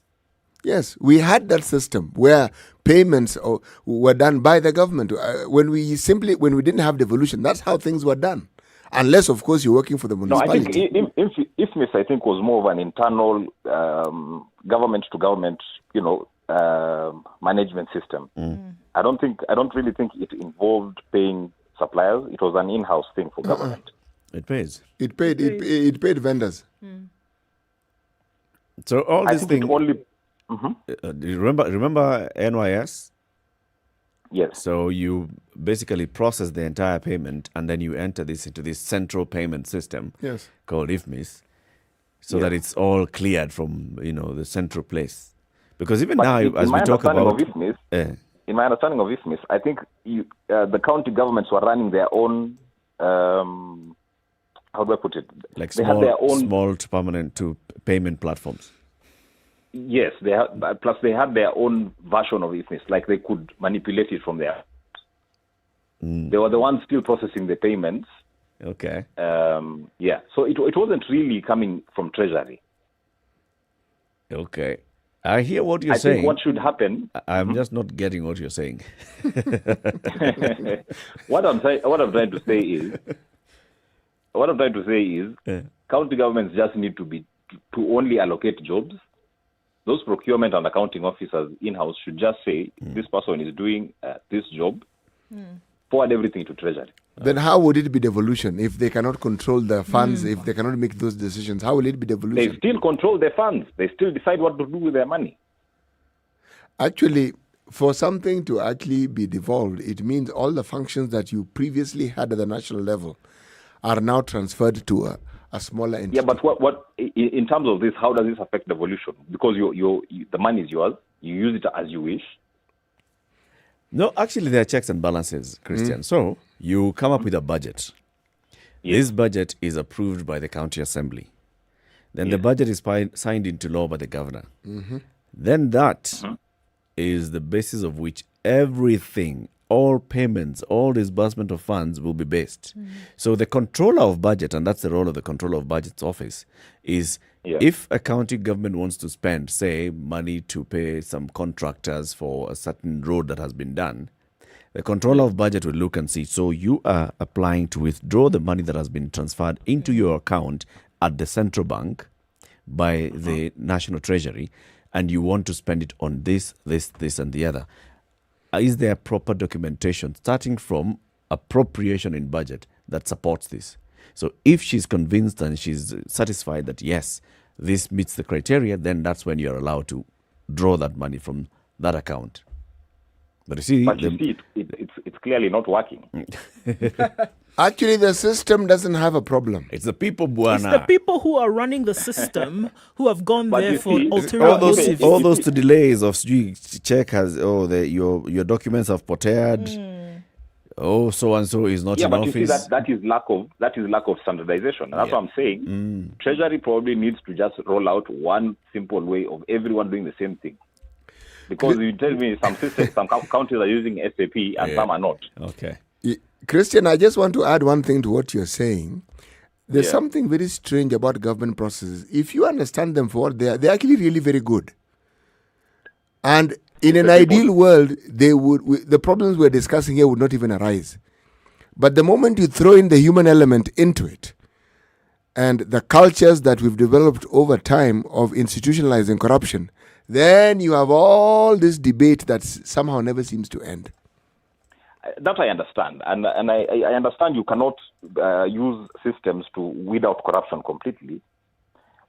Yes, we had that system where payments were done by the government. When we didn't have devolution, that's how things were done. Unless, of course, you're working for the municipality. No, I think IFMIS, I think, was more of an internal government-to-government, management system. I don't really think it involved paying suppliers. It was an in-house thing for government. It pays. It paid vendors. So all I these think things. Do you remember NYS? Yes. So you basically process the entire payment, and then you enter this into this central payment system. Yes. Called IFMIS, so that it's all cleared from the central place. Because even now, as we talk about in my understanding of IFMIS, I think the county governments were running their own. How do I put it? Like they had their own small to permanent to payment platforms. Yes, plus they had their own version of IFMIS. Like they could manipulate it from there. They were the ones still processing the payments. Okay. So it wasn't really coming from Treasury. Okay. I hear what you're saying. I think what should happen. I'm just not getting what you're saying. What I'm trying to say is, county governments just need to only allocate jobs. Those procurement and accounting officers in-house should just say, this person is doing this job, forward everything to Treasury. Then how would it be devolution if they cannot control the funds, if they cannot make those decisions? How will it be devolution? They still control their funds. They still decide what to do with their money. Actually, for something to actually be devolved, it means all the functions that you previously had at the national level are now transferred to a smaller entity. Yeah, but what in terms of this, how does this affect devolution? Because the money is yours. You use it as you wish. No, actually, there are checks and balances, Christian. So you come up with a budget. Yes. This budget is approved by the county assembly. Then the budget is signed into law by the governor. Then that is the basis of which everything, all payments, all disbursement of funds will be based. So the controller of budget, and that's the role of the controller of budget's office, is if a county government wants to spend, say, money to pay some contractors for a certain road that has been done, the controller of budget will look and see, so you are applying to withdraw the money that has been transferred into your account at the central bank by the National Treasury, and you want to spend it on this, and the other. Is there proper documentation starting from appropriation in budget that supports this? So if she's convinced and she's satisfied that, yes, this meets the criteria, then that's when you're allowed to draw that money from that account. But you see, it's clearly not working. Actually, the system doesn't have a problem. It's the people, Buana. It's the people who are running the system who have gone there for ulterior motives. All those delays of check has your documents have potted. So and so is not in office. Yeah, but you see that is lack of standardization. That's what I'm saying. Treasury probably needs to just roll out one simple way of everyone doing the same thing. Because you tell me some systems, some counties are using SAP and some are not. Okay. Christian, I just want to add one thing to what you're saying. There's something very strange about government processes. If you understand them for what they are, they're actually really very good. And in an ideal world, the problems we're discussing here would not even arise. But the moment you throw in the human element into it, and the cultures that we've developed over time of institutionalizing corruption, then you have all this debate that somehow never seems to end. That I understand. And I understand you cannot use systems to weed out corruption completely.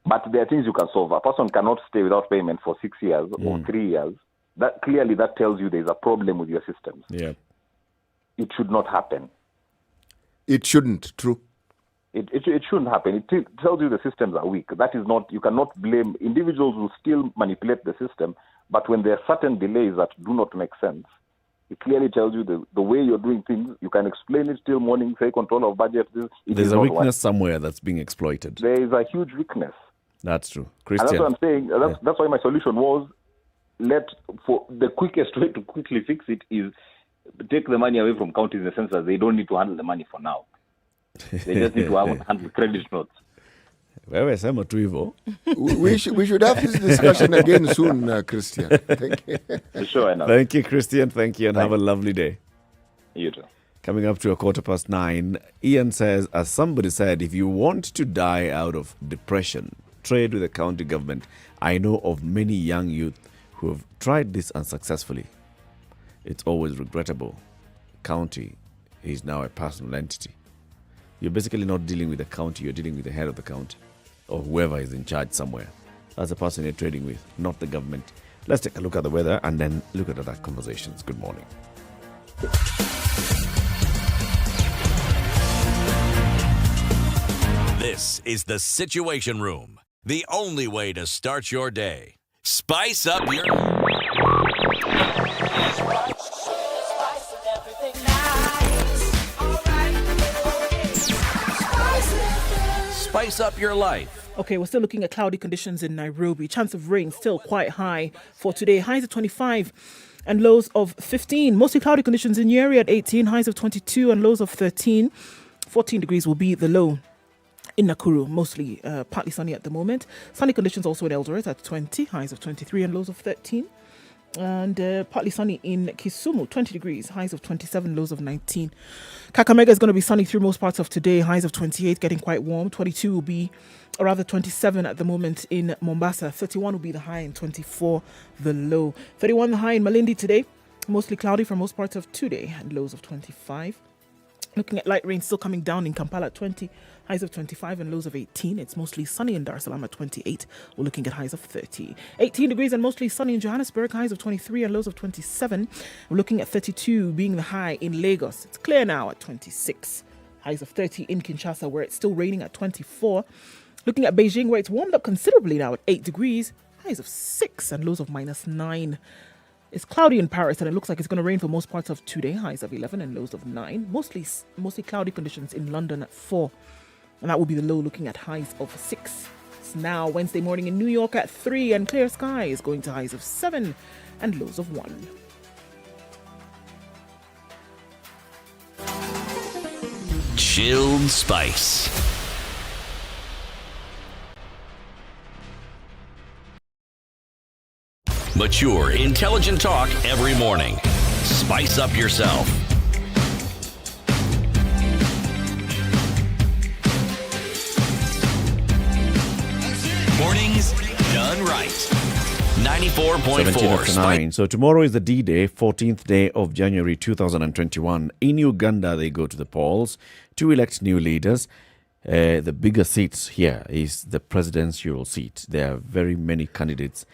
But there are things you can solve. A person cannot stay without payment for 6 years or 3 years. That tells you there's a problem with your systems. Yeah. It should not happen. It shouldn't, true. It shouldn't happen. It tells you the systems are weak. That is not, you cannot blame individuals who still manipulate the system, but when there are certain delays that do not make sense, it clearly tells you the way you're doing things. You can explain it till morning, say control of budget. There's a weakness somewhere that's being exploited. There is a huge weakness. That's true. And Christian. that's what I'm saying. That's why my solution was, for the quickest way to quickly fix it is take the money away from counties in the sense that they don't need to handle the money for now. They just need to handle credit notes. Wewe sema tu hivyo. We should have this discussion again soon, Christian. Thank you. Sure enough. Thank you, Christian. Thank you, and have a lovely day. You too. Coming up to 9:15, Ian says, as somebody said, if you want to die out of depression, trade with the county government. I know of many young youth who have tried this unsuccessfully. It's always regrettable. County is now a personal entity. You're basically not dealing with the county, you're dealing with the head of the county or whoever is in charge somewhere. That's the person you're trading with, not the government. Let's take a look at the weather and then look at other conversations. Good morning. This is the Situation Room, the only way to start your day. Spice up your... Spice up your life. Okay, we're still looking at cloudy conditions in Nairobi. Chance of rain still quite high for today. Highs of 25 and lows of 15. Mostly cloudy conditions in Nyeri at 18. Highs of 22 and lows of 13. 14 degrees will be the low in Nakuru. Mostly partly sunny at the moment. Sunny conditions also in Eldoret at 20. Highs of 23 and lows of 13. And partly sunny in Kisumu, 20 degrees, highs of 27, lows of 19. Kakamega is going to be sunny through most parts of today, highs of 28, getting quite warm. 22 will be, or rather 27 at the moment in Mombasa. 31 will be the high and 24 the low. 31 the high in Malindi today, mostly cloudy for most parts of today, and lows of 25. Looking at light rain still coming down in Kampala at 20, highs of 25 and lows of 18. It's mostly sunny in Dar es Salaam at 28. We're looking at highs of 30. 18 degrees and mostly sunny in Johannesburg, highs of 23 and lows of 27. We're looking at 32 being the high in Lagos. It's clear now at 26. Highs of 30 in Kinshasa, where it's still raining at 24. Looking at Beijing, where it's warmed up considerably now at 8 degrees. Highs of 6 and lows of -9. It's cloudy in Paris, and it looks like it's going to rain for most parts of today. Highs of 11 and lows of 9. Mostly cloudy conditions in London at 4. And that will be the low, looking at highs of 6. It's now Wednesday morning in New York at 3, and clear skies going to highs of 7 and lows of 1. Chilled Spice. Mature, intelligent talk every morning. Spice up yourself. Mornings done right. 94.4. So tomorrow is the D-Day, 14th day of January 2021. In Uganda, they go to the polls to elect new leaders. The bigger seats here is the presidential seat. There are very many candidates.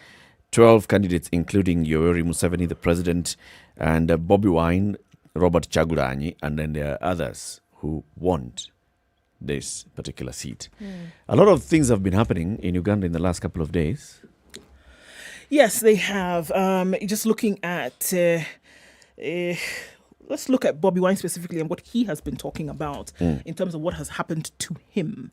12 candidates, including Yoweri Museveni, the president, and Bobby Wine, Robert Chagulanyi, and then there are others who want this particular seat. A lot of things have been happening in Uganda in the last couple of days. Yes, they have. Just looking at... let's look at Bobby Wine specifically and what he has been talking about in terms of what has happened to him.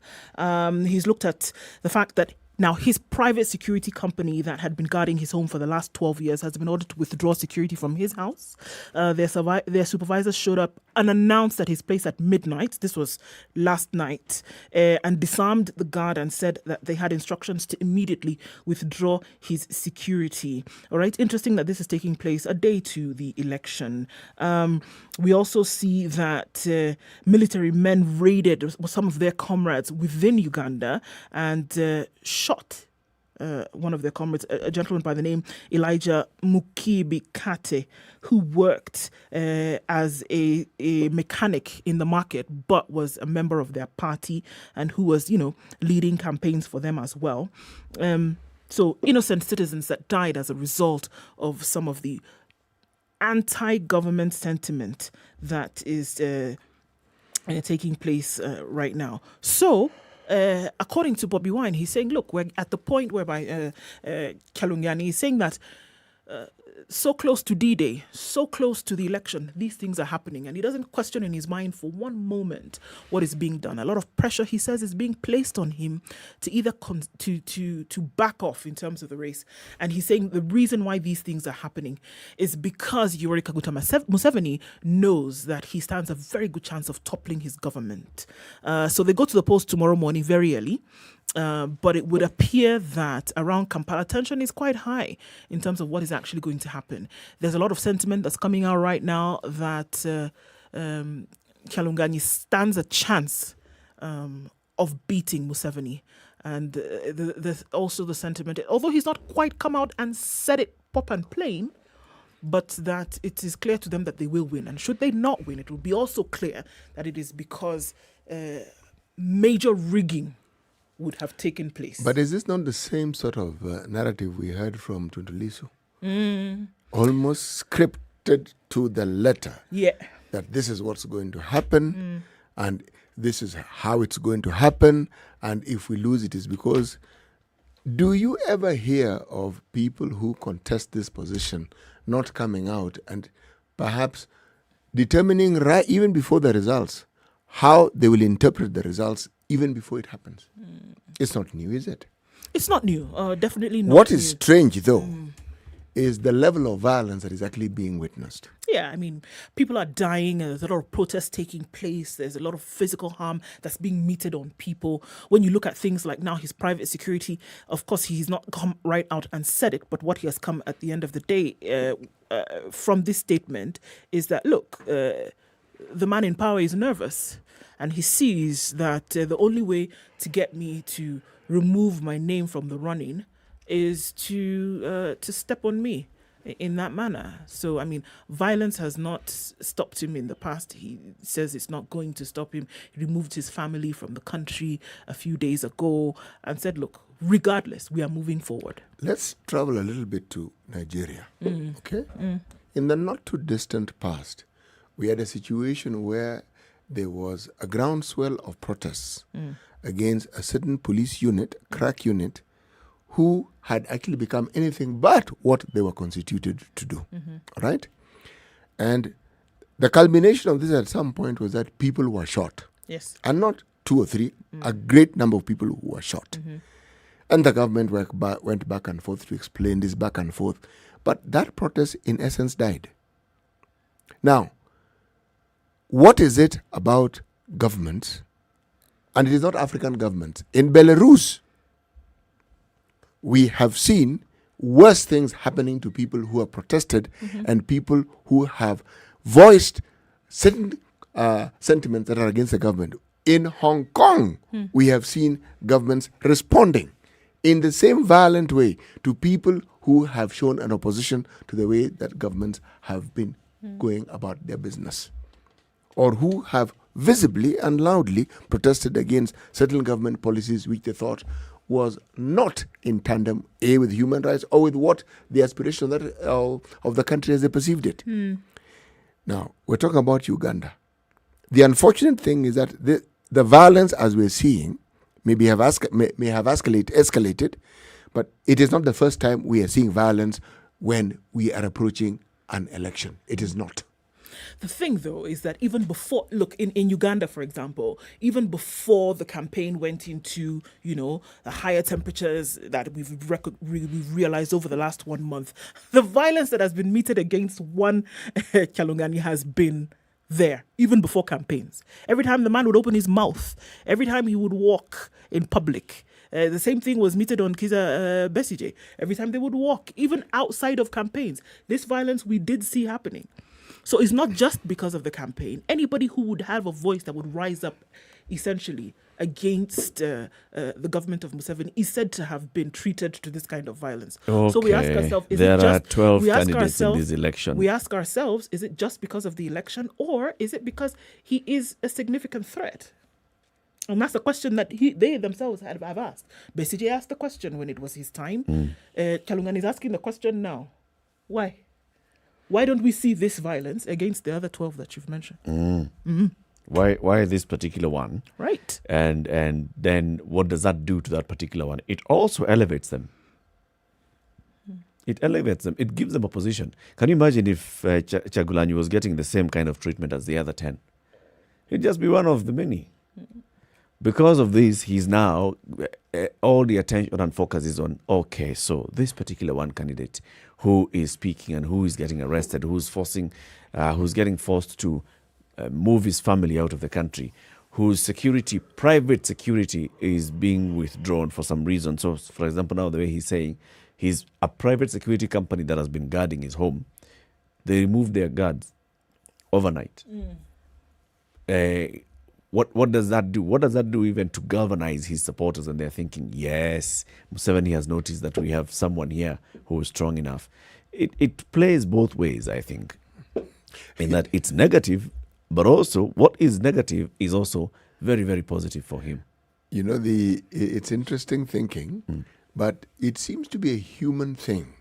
He's looked at the fact that now his private security company that had been guarding his home for the last 12 years has been ordered to withdraw security from his house. Their supervisors showed up unannounced at his place at midnight. This was last night, and disarmed the guard and said that they had instructions to immediately withdraw his security. All right, interesting that this is taking place a day to the election. We also see that military men raided some of their comrades within Uganda and shot one of their comrades, a gentleman by the name Elijah Mukibi Kate, who worked as a mechanic in the market, but was a member of their party and who was, leading campaigns for them as well. So innocent citizens that died as a result of some of the anti-government sentiment that is taking place right now. So, according to Bobby Wine, he's saying, look, we're at the point whereby Kalungiani is saying that so close to D-Day, so close to the election, these things are happening. And he doesn't question in his mind for one moment what is being done. A lot of pressure, he says, is being placed on him to either to back off in terms of the race. And he's saying the reason why these things are happening is because Yoweri Kaguta Museveni knows that he stands a very good chance of toppling his government. So they go to the polls tomorrow morning very early. But it would appear that around Kampala tension is quite high in terms of what is actually going to happen. There's a lot of sentiment that's coming out right now that Kalungiani stands a chance of beating Museveni. And there's also the sentiment, although he's not quite come out and said it pop and plain, but that it is clear to them that they will win. And should they not win, it will be also clear that it is because major rigging would have taken place. But is this not the same sort of narrative we heard from Tundulisu? Almost scripted to the letter. Yeah. That this is what's going to happen, and this is how it's going to happen, and if we lose it is because... Do you ever hear of people who contest this position not coming out and perhaps determining right even before the results how they will interpret the results even before it happens? It's not new, is it? It's not new. Definitely not. What is strange, though, is the level of violence that is actually being witnessed. Yeah, I mean, people are dying. There's a lot of protests taking place. There's a lot of physical harm that's being meted on people. When you look at things like now his private security, of course, he's not come right out and said it, but what he has come at the end of the day from this statement is that, look, the man in power is nervous. And he sees that the only way to get me to remove my name from the running is to step on me in that manner. So, I mean, violence has not stopped him in the past. He says it's not going to stop him. He removed his family from the country a few days ago and said, look, regardless, we are moving forward. Let's travel a little bit to Nigeria, okay? In the not-too-distant past, we had a situation where there was a groundswell of protests against a certain police unit, crack unit, who had actually become anything but what they were constituted to do, right? And the culmination of this at some point was that people were shot. Yes. And not 2 or 3, a great number of people who were shot. And the government went back and forth to explain this back and forth. But that protest, in essence, died. Now, what is it about governments, and it is not African governments? In Belarus, we have seen worse things happening to people who have protested and people who have voiced certain sentiments that are against the government. In Hong Kong, we have seen governments responding in the same violent way to people who have shown an opposition to the way that governments have been going about their business, or who have visibly and loudly protested against certain government policies which they thought was not in tandem, A, with human rights or with what the aspiration of the country as they perceived it. Now, we're talking about Uganda. The unfortunate thing is that the violence, as we're seeing, may have escalated, but it is not the first time we are seeing violence when we are approaching an election. It is not. The thing, though, is that even before, look, in Uganda, for example, even before the campaign went into, the higher temperatures that we've realized over the last 1 month, the violence that has been meted against one Kalungiani has been there, even before campaigns. Every time the man would open his mouth, every time he would walk in public, the same thing was meted on Kizza Besigye. Every time they would walk, even outside of campaigns, this violence we did see happening. So it's not just because of the campaign. Anybody who would have a voice that would rise up, essentially, against the government of Museveni is said to have been treated to this kind of violence. Okay. So we ask ourselves, there are 12 candidates in this election. We ask ourselves, is it just because of the election, or is it because he is a significant threat? And that's the question that they themselves have asked. Besigye asked the question when it was his time. Kalungiani is asking the question now. Why? Why don't we see this violence against the other 12 that you've mentioned? Why this particular one? Right. And then what does that do to that particular one? It also elevates them. It elevates them. It gives them a position. Can you imagine if Chagulanyi was getting the same kind of treatment as the other 10? He'd just be one of the many. Because of this, he's now, all the attention and focus is on, okay, so this particular one candidate who is speaking and who is getting arrested, who's getting forced to move his family out of the country, whose security, private security, is being withdrawn for some reason. So, for example, now the way he's saying, he's a private security company that has been guarding his home. They removed their guards overnight. What does that do? What does that do even to galvanize his supporters? And they're thinking, yes, Museveni has noticed that we have someone here who is strong enough. It plays both ways, I think, in that it's negative, but also what is negative is also very, very positive for him. You know, it's interesting thinking, but it seems to be a human thing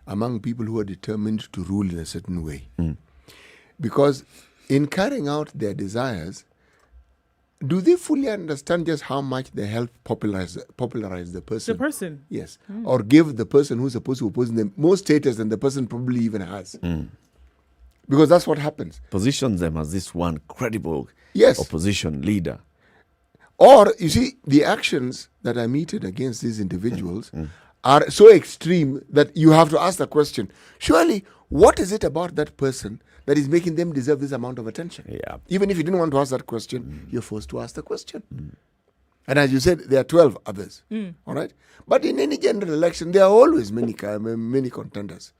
among people who are determined to rule in a certain way. Because in carrying out their desires, do they fully understand just how much they help popularize the person? The person? Yes. Or give the person who's supposed to oppose them more status than the person probably even has. Because that's what happens. Positions them as this one credible opposition leader. Or, you see, the actions that are meted against these individuals are so extreme that you have to ask the question, surely, what is it about that person that is making them deserve this amount of attention? Yeah. Even if you didn't want to ask that question, you're forced to ask the question. And as you said, there are 12 others. All right? But in any general election, there are always many contenders.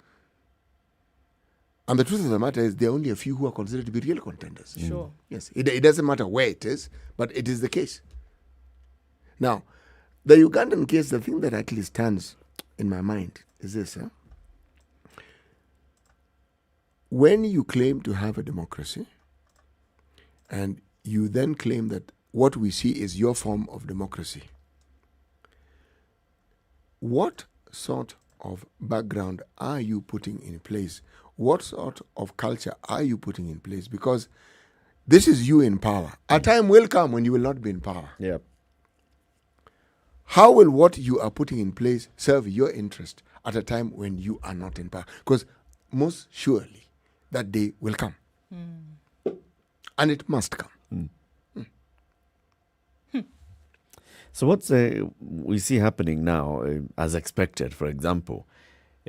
And the truth of the matter is there are only a few who are considered to be real contenders. Sure. Yes. It doesn't matter where it is, but it is the case. Now, the Ugandan case, the thing that actually stands in my mind is this. When you claim to have a democracy and you then claim that what we see is your form of democracy, what sort of background are you putting in place? What sort of culture are you putting in place? Because this is you in power. A time will come when you will not be in power. Yep. How will what you are putting in place serve your interest at a time when you are not in power? Because most surely that day will come. And it must come. So what's we see happening now, as expected, for example,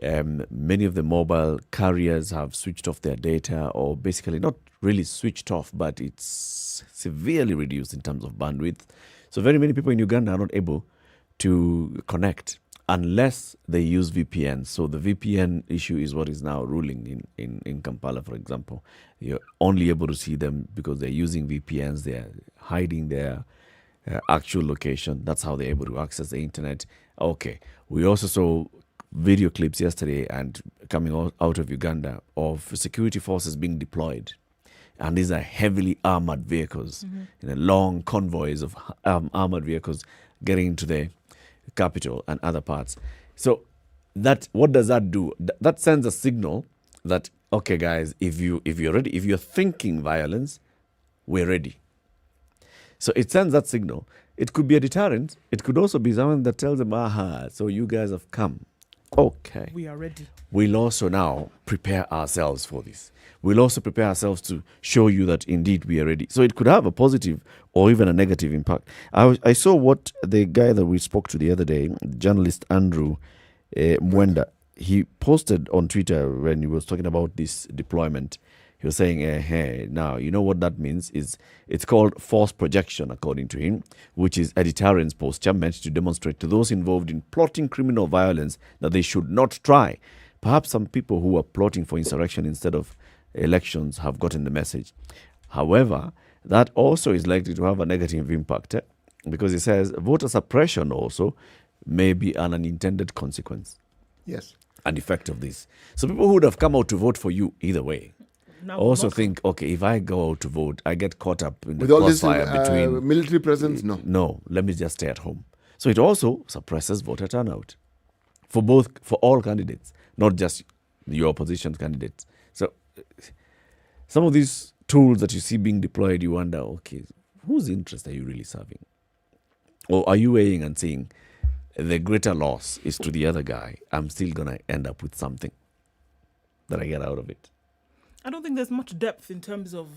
many of the mobile carriers have switched off their data, or basically not really switched off, but it's severely reduced in terms of bandwidth. So very many people in Uganda are not able to connect unless they use VPN. So the VPN issue is what is now ruling in Kampala, for example. You're only able to see them because they're using VPNs. They're hiding their actual location. That's how they're able to access the internet. Okay. We also saw video clips yesterday and coming out of Uganda of security forces being deployed. And these are heavily armored vehicles, in a long convoys of armored vehicles getting into the capital and other parts. So that, what does that do? That sends a signal that, okay, guys, if you're ready, if you're thinking violence, we're ready. So it sends that signal. It could be a deterrent. It could also be someone that tells them, aha, so you guys have come. Okay. We are ready. We'll also now prepare ourselves for this. We'll also prepare ourselves to show you that indeed we are ready. So it could have a positive or even a negative impact. I saw what the guy that we spoke to the other day, journalist Andrew Mwenda, he posted on Twitter when he was talking about this deployment. He was saying, hey, now, you know what that means? Is it's called force projection, according to him, which is a deterrence posture meant to demonstrate to those involved in plotting criminal violence that they should not try. Perhaps some people who are plotting for insurrection instead of elections have gotten the message. However, that also is likely to have a negative impact because it says voter suppression also may be an unintended consequence. Yes. An effect of this. So people who would have come out to vote for you either way also think, okay, if I go out to vote, I get caught up in the crossfire between military presence. No, let me just stay at home. So it also suppresses voter turnout for all candidates, not just your opposition candidates. So some of these tools that you see being deployed, you wonder, okay, whose interest are you really serving? Or are you weighing and saying, the greater loss is to the other guy, I'm still going to end up with something that I get out of it? I don't think there's much depth in terms of,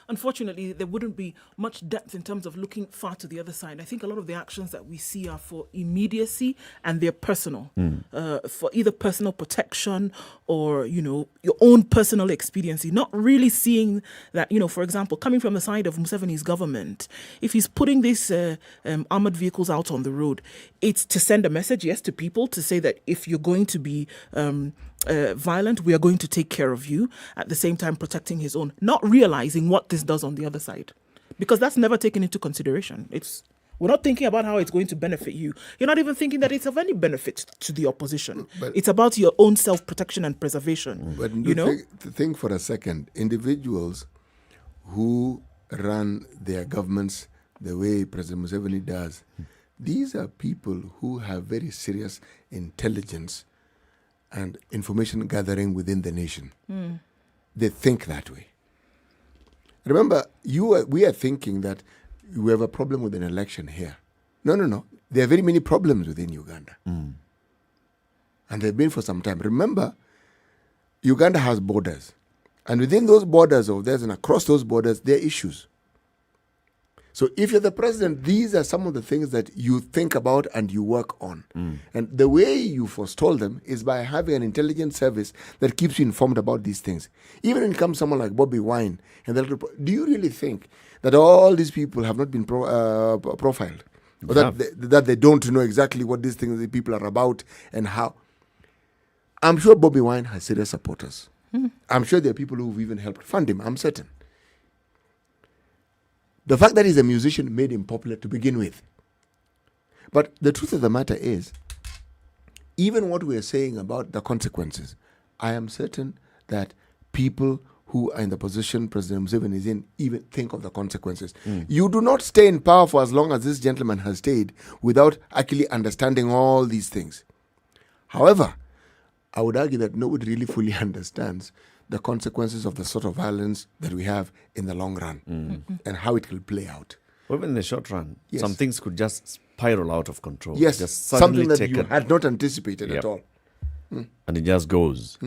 unfortunately, there wouldn't be much depth in terms of looking far to the other side. I think a lot of the actions that we see are for immediacy and they're personal, for either personal protection or, your own personal expediency, not really seeing that, for example, coming from the side of Museveni's government, if he's putting these armored vehicles out on the road, it's to send a message, yes, to people to say that if you're going to be violent, we are going to take care of you, at the same time protecting his own, not realizing what this does on the other side, because that's never taken into consideration. We're not thinking about how it's going to benefit you. You're not even thinking that it's of any benefit to the opposition. But it's about your own self-protection and preservation. But think for a second, individuals who run their governments the way President Museveni does, these are people who have very serious intelligence and information gathering within the nation. They think that way. Remember, we are thinking that we have a problem with an election here. No. There are very many problems within Uganda. And they've been for some time. Remember, Uganda has borders. And within those borders of theirs and across those borders, there are issues. So if you're the president, these are some of the things that you think about and you work on. And the way you forestall them is by having an intelligence service that keeps you informed about these things. Even when it comes to someone like Bobby Wine, do you really think that all these people have not been profiled? Or that they don't know exactly what these things, the people are about and how? I'm sure Bobby Wine has serious supporters. I'm sure there are people who've even helped fund him. I'm certain. The fact that he's a musician made him popular to begin with. But the truth of the matter is, even what we are saying about the consequences, I am certain that people who are in the position President Museveni is in even think of the consequences. You do not stay in power for as long as this gentleman has stayed without actually understanding all these things. However, I would argue that nobody really fully understands the consequences of the sort of violence that we have in the long run and how it will play out. Even in the short run, some things could just spiral out of control. Yes, just something that you had not anticipated at all. And it just goes.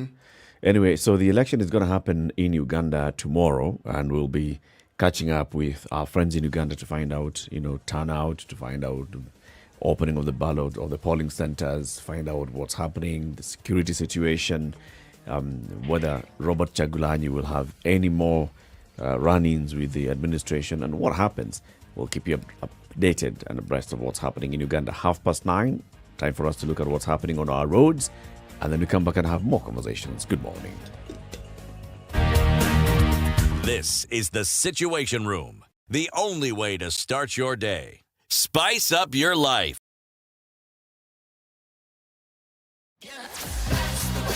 Anyway, so the election is going to happen in Uganda tomorrow, and we'll be catching up with our friends in Uganda to find out, turnout, to find out opening of the ballot of the polling centers, find out what's happening, the security situation, whether Robert Chagulanyi will have any more run-ins with the administration, and what happens. We'll keep you updated and abreast of what's happening in Uganda. 9:30, time for us to look at what's happening on our roads, and then we come back and have more conversations. Good morning. This is the Situation Room, the only way to start your day. Spice up your life.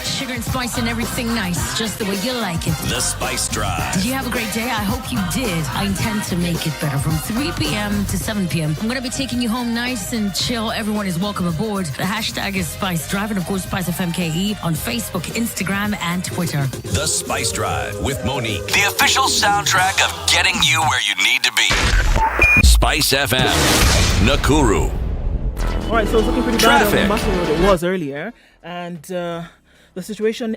Sugar and spice and everything nice, just the way you like it. The Spice Drive. Did you have a great day? I hope you did. I intend to make it better from 3 p.m. to 7 p.m. I'm going to be taking you home nice and chill. Everyone is welcome aboard. The hashtag is Spice Drive, and of course, Spice FMKE on Facebook, Instagram, and Twitter. The Spice Drive with Monique, the official soundtrack of getting you where you need to be. Spice FM, Nakuru. All right, so it's looking pretty bad on Mombasa Road. It was earlier, and the situation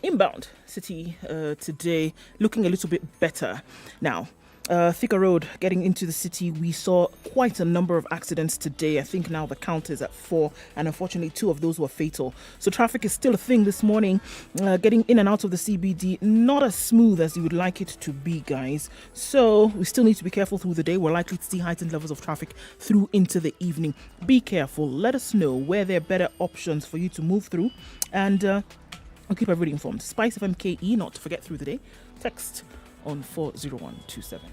inbound city today looking a little bit better now. Thika Road getting into the city, we saw quite a number of accidents today. I think now the count is at 4, and unfortunately 2 of those were fatal. So traffic is still a thing this morning. Getting in and out of the CBD, not as smooth as you would like it to be, guys. So we still need to be careful through the day. We're likely to see heightened levels of traffic through into the evening. Be careful. Let us know where there are better options for you to move through, and I'll keep everybody informed. Spice FMKE, not to forget through the day. Text on 40127.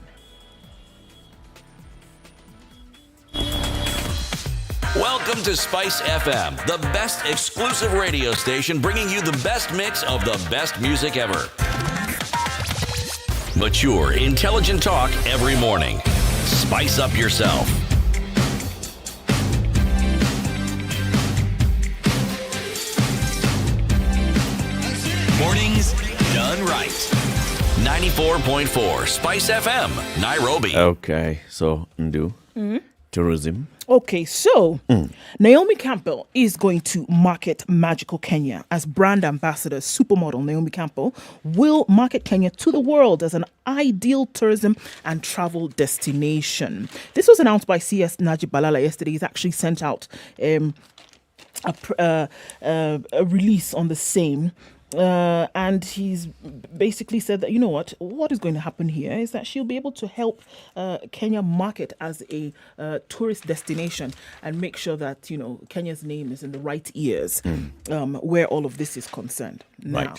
Welcome to Spice FM, the best exclusive radio station bringing you the best mix of the best music ever. Mature, intelligent talk every morning. Spice up yourself. Mornings done right. 94.4 Spice FM, Nairobi. Okay, so Ndu, tourism. Okay, so Naomi Campbell is going to market Magical Kenya as brand ambassador. Supermodel Naomi Campbell will market Kenya to the world as an ideal tourism and travel destination. This was announced by CS Najib Balala yesterday. He's actually sent out a release on the same. And he's basically said that, you know what is going to happen here is that she'll be able to help Kenya market as a tourist destination and make sure that, Kenya's name is in the right ears where all of this is concerned. Now,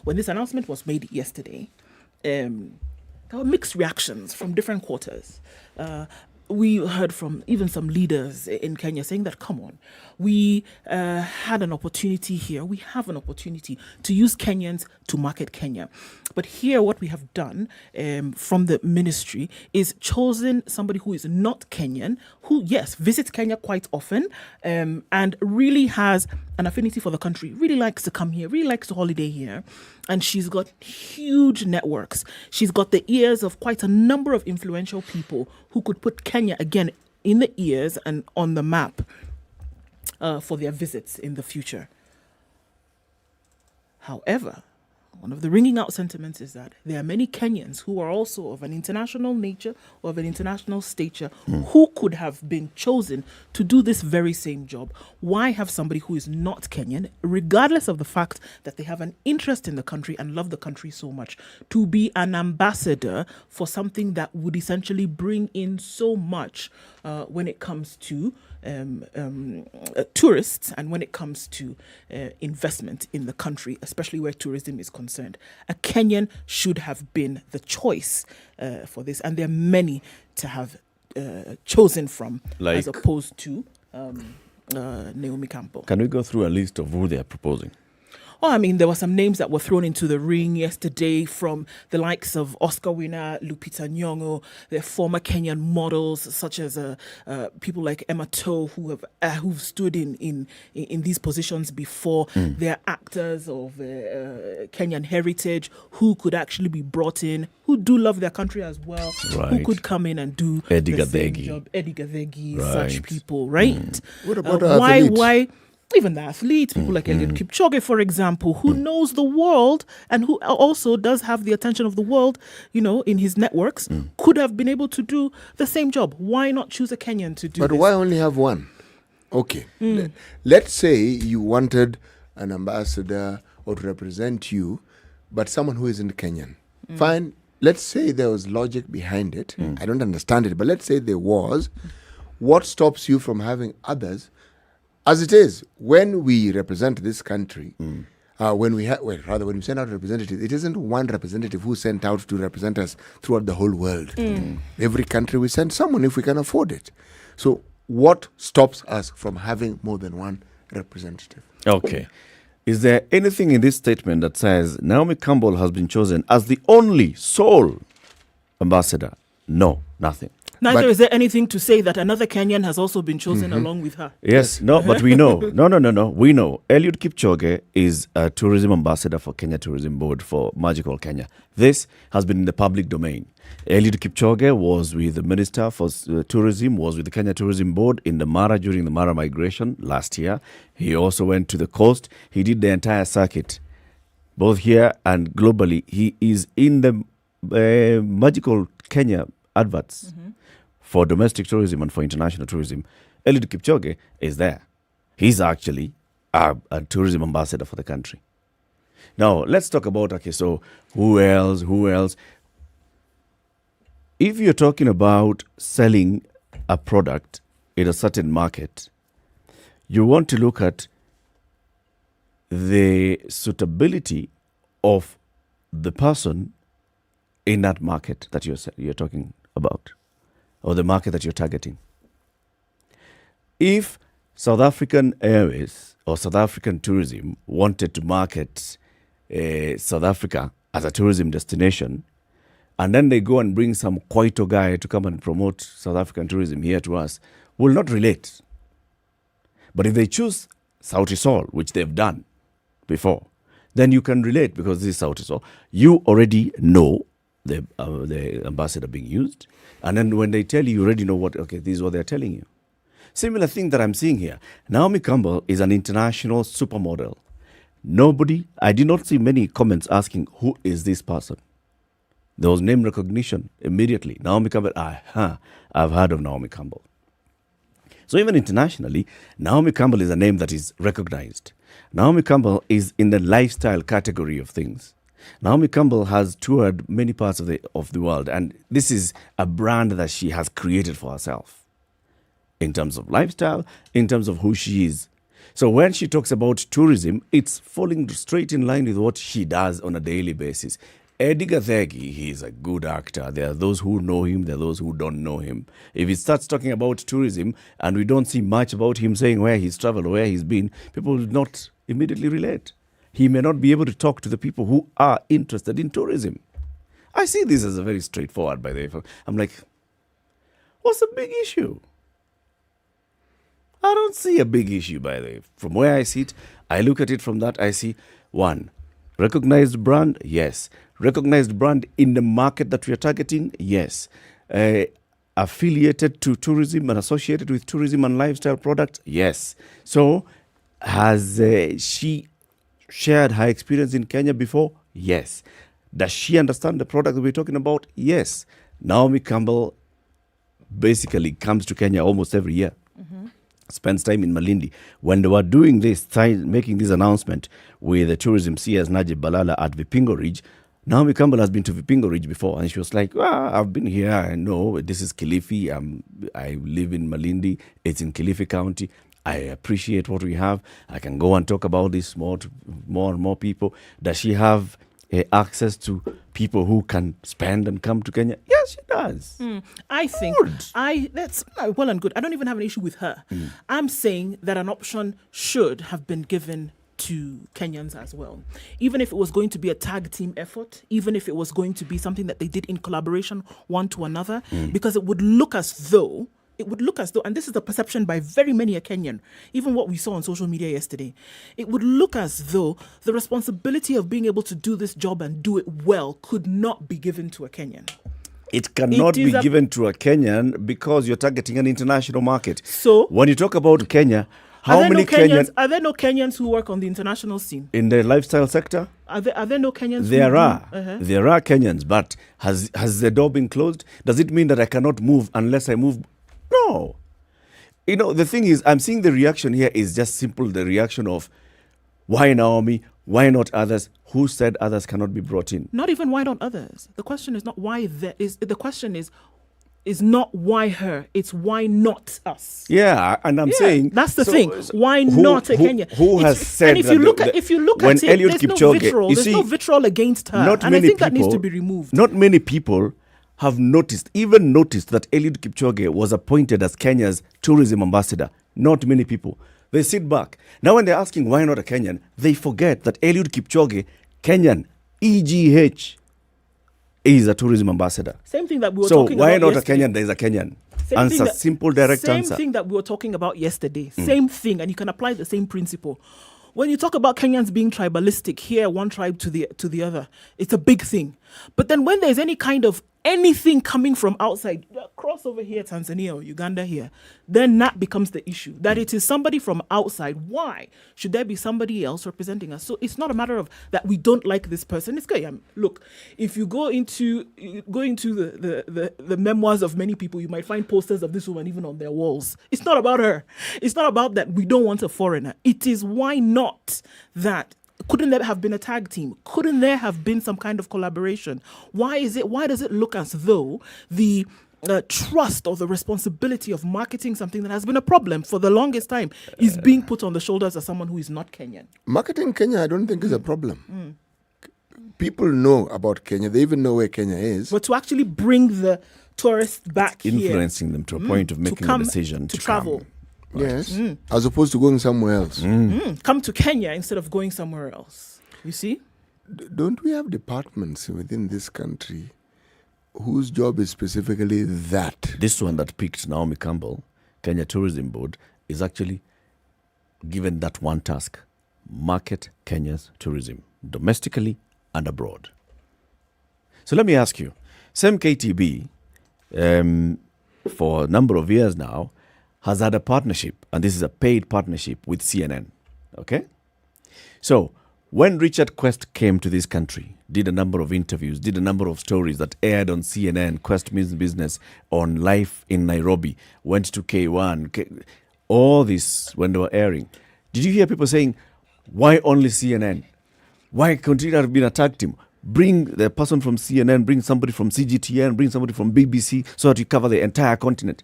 when this announcement was made yesterday, there were mixed reactions from different quarters. We heard from even some leaders in Kenya saying that, come on, we had an opportunity here. We have an opportunity to use Kenyans to market Kenya. But here, what we have done from the ministry is chosen somebody who is not Kenyan, who, yes, visits Kenya quite often and really has an affinity for the country, really likes to come here, really likes to holiday here. And she's got huge networks. She's got the ears of quite a number of influential people who could put Kenya, again, in the ears and on the map for their visits in the future. However, one of the ringing out sentiments is that there are many Kenyans who are also of an international nature or of an international stature who could have been chosen to do this very same job. Why have somebody who is not Kenyan, regardless of the fact that they have an interest in the country and love the country so much, to be an ambassador for something that would essentially bring in so much when it comes to tourists and when it comes to investment in the country, especially where tourism is concerned? A Kenyan should have been the choice for this, and there are many to have chosen from, as opposed to Naomi Campbell. Can we go through a list of who they are proposing? Oh, I mean, there were some names that were thrown into the ring yesterday from the likes of Oscar winner Lupita Nyong'o, their former Kenyan models such as people like Emma Toe who've stood in these positions before. They're actors of Kenyan heritage who could actually be brought in, who do love their country as well, who could come in and do Eddie the same Gathegi. job. Eddie Gathegi, such people, right? What about athletes? Why? Even the athletes, people like Eliud Kipchoge, for example, who knows the world and who also does have the attention of the world, in his networks, could have been able to do the same job. Why not choose a Kenyan to do But this? why only have one? Okay. Let's say you wanted an ambassador or to represent you, but someone who isn't Kenyan. Fine. Let's say there was logic behind it. I don't understand it, but let's say there was. What stops you from having others? As it is, when we represent this country, when we send out representatives, it isn't one representative who's sent out to represent us throughout the whole world. Every country we send someone if we can afford it. So what stops us from having more than one representative? Okay. Is there anything in this statement that says Naomi Campbell has been chosen as the only sole ambassador? No, nothing. Neither is there anything to say that another Kenyan has also been chosen along with her. Yes, no, but we know. No. We know. Eliud Kipchoge is a tourism ambassador for Kenya Tourism Board for Magical Kenya. This has been in the public domain. Eliud Kipchoge was with the Minister for Tourism, was with the Kenya Tourism Board in the Mara during the Mara migration last year. He also went to the coast. He did the entire circuit, both here and globally. He is in the Magical Kenya adverts for domestic tourism and for international tourism. Eliud Kipchoge is there. He's actually a tourism ambassador for the country. Now, let's talk about, so who else? If you're talking about selling a product in a certain market, you want to look at the suitability of the person in that market that you're talking about, or the market that you're targeting. If South African Airways or South African Tourism wanted to market South Africa as a tourism destination, and then they go and bring some Kwaito guy to come and promote South African tourism here to us, will not relate. But if they choose Sauti Sol, which they've done before, then you can relate because this is Sauti Sol. You already know the ambassador being used. And then when they tell you, you already know what, okay, this is what they're telling you. Similar thing that I'm seeing here. Naomi Campbell is an international supermodel. I did not see many comments asking, who is this person? There was name recognition immediately. Naomi Campbell, I've heard of Naomi Campbell. So even internationally, Naomi Campbell is a name that is recognized. Naomi Campbell is in the lifestyle category of things. Naomi Campbell has toured many parts of the world, and this is a brand that she has created for herself in terms of lifestyle, in terms of who she is. So when she talks about tourism, it's falling straight in line with what she does on a daily basis. Eddie Gathegi, he is a good actor. There are those who know him, there are those who don't know him. If he starts talking about tourism and we don't see much about him saying where he's traveled or where he's been, people will not immediately relate. He may not be able to talk to the people who are interested in tourism. I see this as a very straightforward, by the way. I'm like, what's the big issue? I don't see a big issue, by the way. From where I sit, I look at it from that, I see, one, recognized brand, yes. Recognized brand in the market that we are targeting, yes. Affiliated to tourism and associated with tourism and lifestyle products, yes. So, has she shared her experience in Kenya before? Yes. Does she understand the product that we're talking about? Yes. Naomi Campbell basically comes to Kenya almost every year. Spends time in Malindi. When they were doing this, making this announcement with the tourism CS Najib Balala at Vipingo Ridge, Naomi Campbell has been to Vipingo Ridge before, and she was like, I've been here, I know, this is Kilifi, I live in Malindi, it's in Kilifi County, I appreciate what we have, I can go and talk about this more and more people. Does she have access to people who can spend and come to Kenya? Yes, she does. I think that's well and good. I don't even have an issue with her. I'm saying that an option should have been given to Kenyans as well. Even if it was going to be a tag team effort, even if it was going to be something that they did in collaboration one to another, because it would look as though, and this is the perception by very many a Kenyan, even what we saw on social media yesterday, it would look as though the responsibility of being able to do this job and do it well could not be given to a Kenyan. It cannot be given to a Kenyan because you're targeting an international market. So when you talk about Kenya, how many Kenyans? Are there no Kenyans who work on the international scene? In the lifestyle sector? Are there no Kenyans? There are. There are Kenyans, but has the door been closed? Does it mean that I cannot move unless I move? No. You know, the thing is, I'm seeing the reaction here is just simple. The reaction of, why Naomi? Why not others? Who said others cannot be brought in? Not even why not others. The question is not why there is. The question is not why her. It's why not us. Yeah, and I'm saying that's the thing. Why not a Kenyan? Who has said? And if you look at it, there's no vitriol against her, and I think that needs to be removed. Not many people have noticed that Eliud Kipchoge was appointed as Kenya's tourism ambassador. Not many people. They sit back. Now when they're asking why not a Kenyan, they forget that Eliud Kipchoge, Kenyan, EGH, is a tourism ambassador. Same thing that we were talking about yesterday. So why not yesterday. a Kenyan? There's a Kenyan. Simple, direct answer. Same thing that we were talking about yesterday. Same thing, and you can apply the same principle. When you talk about Kenyans being tribalistic, here one tribe to the other, it's a big thing. But then when there's any kind of anything coming from outside, cross over here, Tanzania or Uganda here, then that becomes the issue. That it is somebody from outside. Why should there be somebody else representing us? So it's not a matter of that we don't like this person. It's good. Look, if you go into the memoirs of many people, you might find posters of this woman even on their walls. It's not about her. It's not about that we don't want a foreigner. It is why not that. Couldn't there have been a tag team? Couldn't there have been some kind of collaboration? Why does it look as though the trust or the responsibility of marketing something that has been a problem for the longest time is being put on the shoulders of someone who is not Kenyan? Marketing Kenya, I don't think is a problem. People know about Kenya. They even know where Kenya is. But to actually bring the tourists back influencing them to a point of making a decision to travel. Come. Yes, as opposed to going somewhere else. Come to Kenya instead of going somewhere else. You see? Don't we have departments within this country whose job is specifically that? This one that picked Naomi Campbell, Kenya Tourism Board, is actually given that one task: market Kenya's tourism. domestically and abroad. So let me ask you, same KTB, for a number of years now, has had a partnership, and this is a paid partnership with CNN. Okay? So, when Richard Quest came to this country, did a number of interviews, did a number of stories that aired on CNN, Quest Means Business, on Life in Nairobi, went to K1, all this when they were airing. Did you hear people saying, why only CNN? Why continue to have been attacked him? Bring the person from CNN, bring somebody from CGTN, bring somebody from BBC so that you cover the entire continent.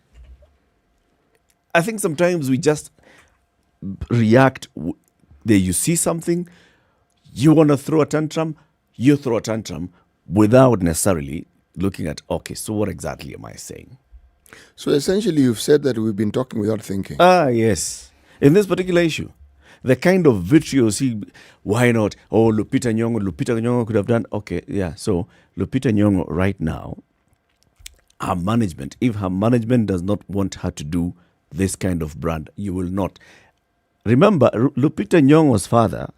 I think sometimes we just react. There you see something, you want to throw a tantrum, you throw a tantrum without necessarily looking at, okay, so what exactly am I saying? So essentially you've said that we've been talking without thinking. Yes. In this particular issue, the kind of vitriol, why not? Oh, Lupita Nyong'o could have done. Okay, yeah. So Lupita Nyong'o right now, her management, if her management does not want her to do this kind of brand, you will not. Remember, Lupita Nyong'o's father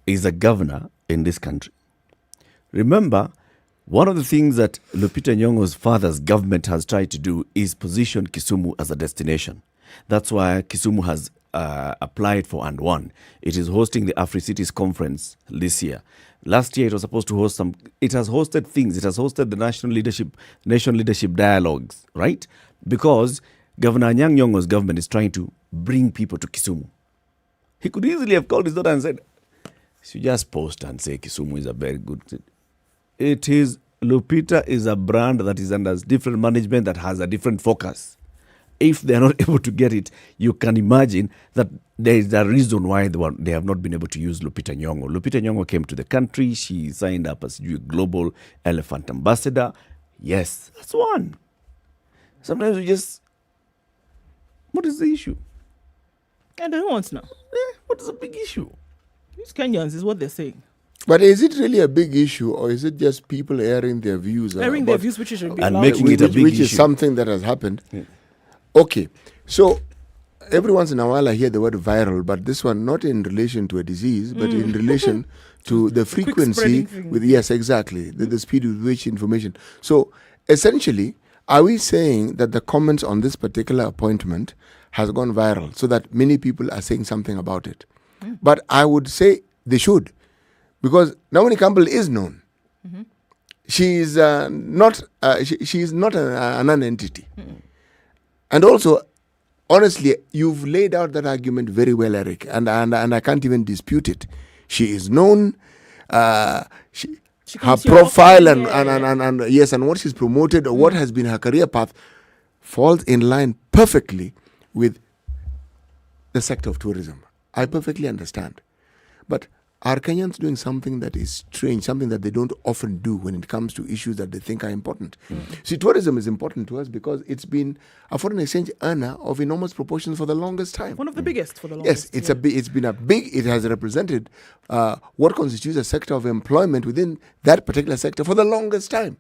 is a governor in this country. Remember, one of the things that Lupita Nyong'o's father's government has tried to do is position Kisumu as a destination. That's why Kisumu has applied for and won. It is hosting the AfriCities conference this year. Last year it was supposed to host it has hosted things. It has hosted the nation leadership dialogues, right? Because Governor Anyang' Nyong'o's government is trying to bring people to Kisumu. He could easily have called his daughter and said, you just post and say Kisumu is a very good city. It is, Lupita is a brand that is under different management that has a different focus. If they are not able to get it, you can imagine that there is a reason why they have not been able to use Lupita Nyong'o. Lupita Nyong'o came to the country. She signed up as a global elephant ambassador. Yes, that's one. Sometimes we just, what is the issue? And who wants now? What is the big issue? These Kenyans is what they're saying. But is it really a big issue, or is it just people airing their views? Airing their views, which should be and allowed. making it a big which issue. is something that has happened. Okay, so every once in a while I hear the word viral, but this one not in relation to a disease, but in relation to the frequency with, yes, exactly, the speed with which information. So essentially, are we saying that the comments on this particular appointment has gone viral so that many people are saying something about it? But I would say they should, because Naomi Campbell is known. She is not she is not a non-entity. And also, honestly, you've laid out that argument very well, Eric, and I can't even dispute it. She is known. Her profile and yes, and what she's promoted or what has been her career path falls in line perfectly with the sector of tourism. I perfectly understand. But are Kenyans doing something that is strange, something that they don't often do when it comes to issues that they think are important? See, tourism is important to us because it's been a foreign exchange earner of enormous proportions for the longest time. One of the biggest for the longest. Yes, it's been a big, it has represented what constitutes a sector of employment within that particular sector for the longest time.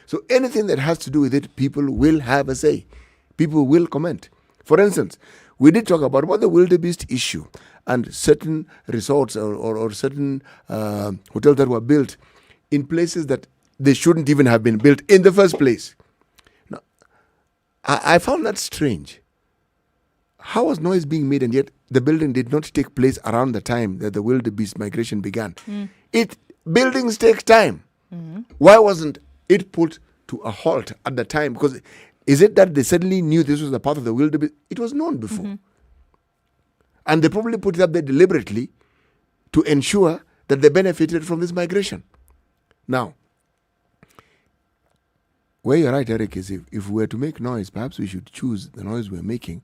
So anything that has to do with it, people will have a say. People will comment. For instance, we did talk about the wildebeest issue and certain resorts or certain hotels that were built in places that they shouldn't even have been built in the first place. Now, I found that strange. How was noise being made and yet the building did not take place around the time that the wildebeest migration began? Buildings take time. Why wasn't it put to a halt at the time? Because is it that they suddenly knew this was the path of the wildebeest? It was known before. And they probably put it up there deliberately to ensure that they benefited from this migration. Now, where you're right, Eric, is if we were to make noise, perhaps we should choose the noise we're making,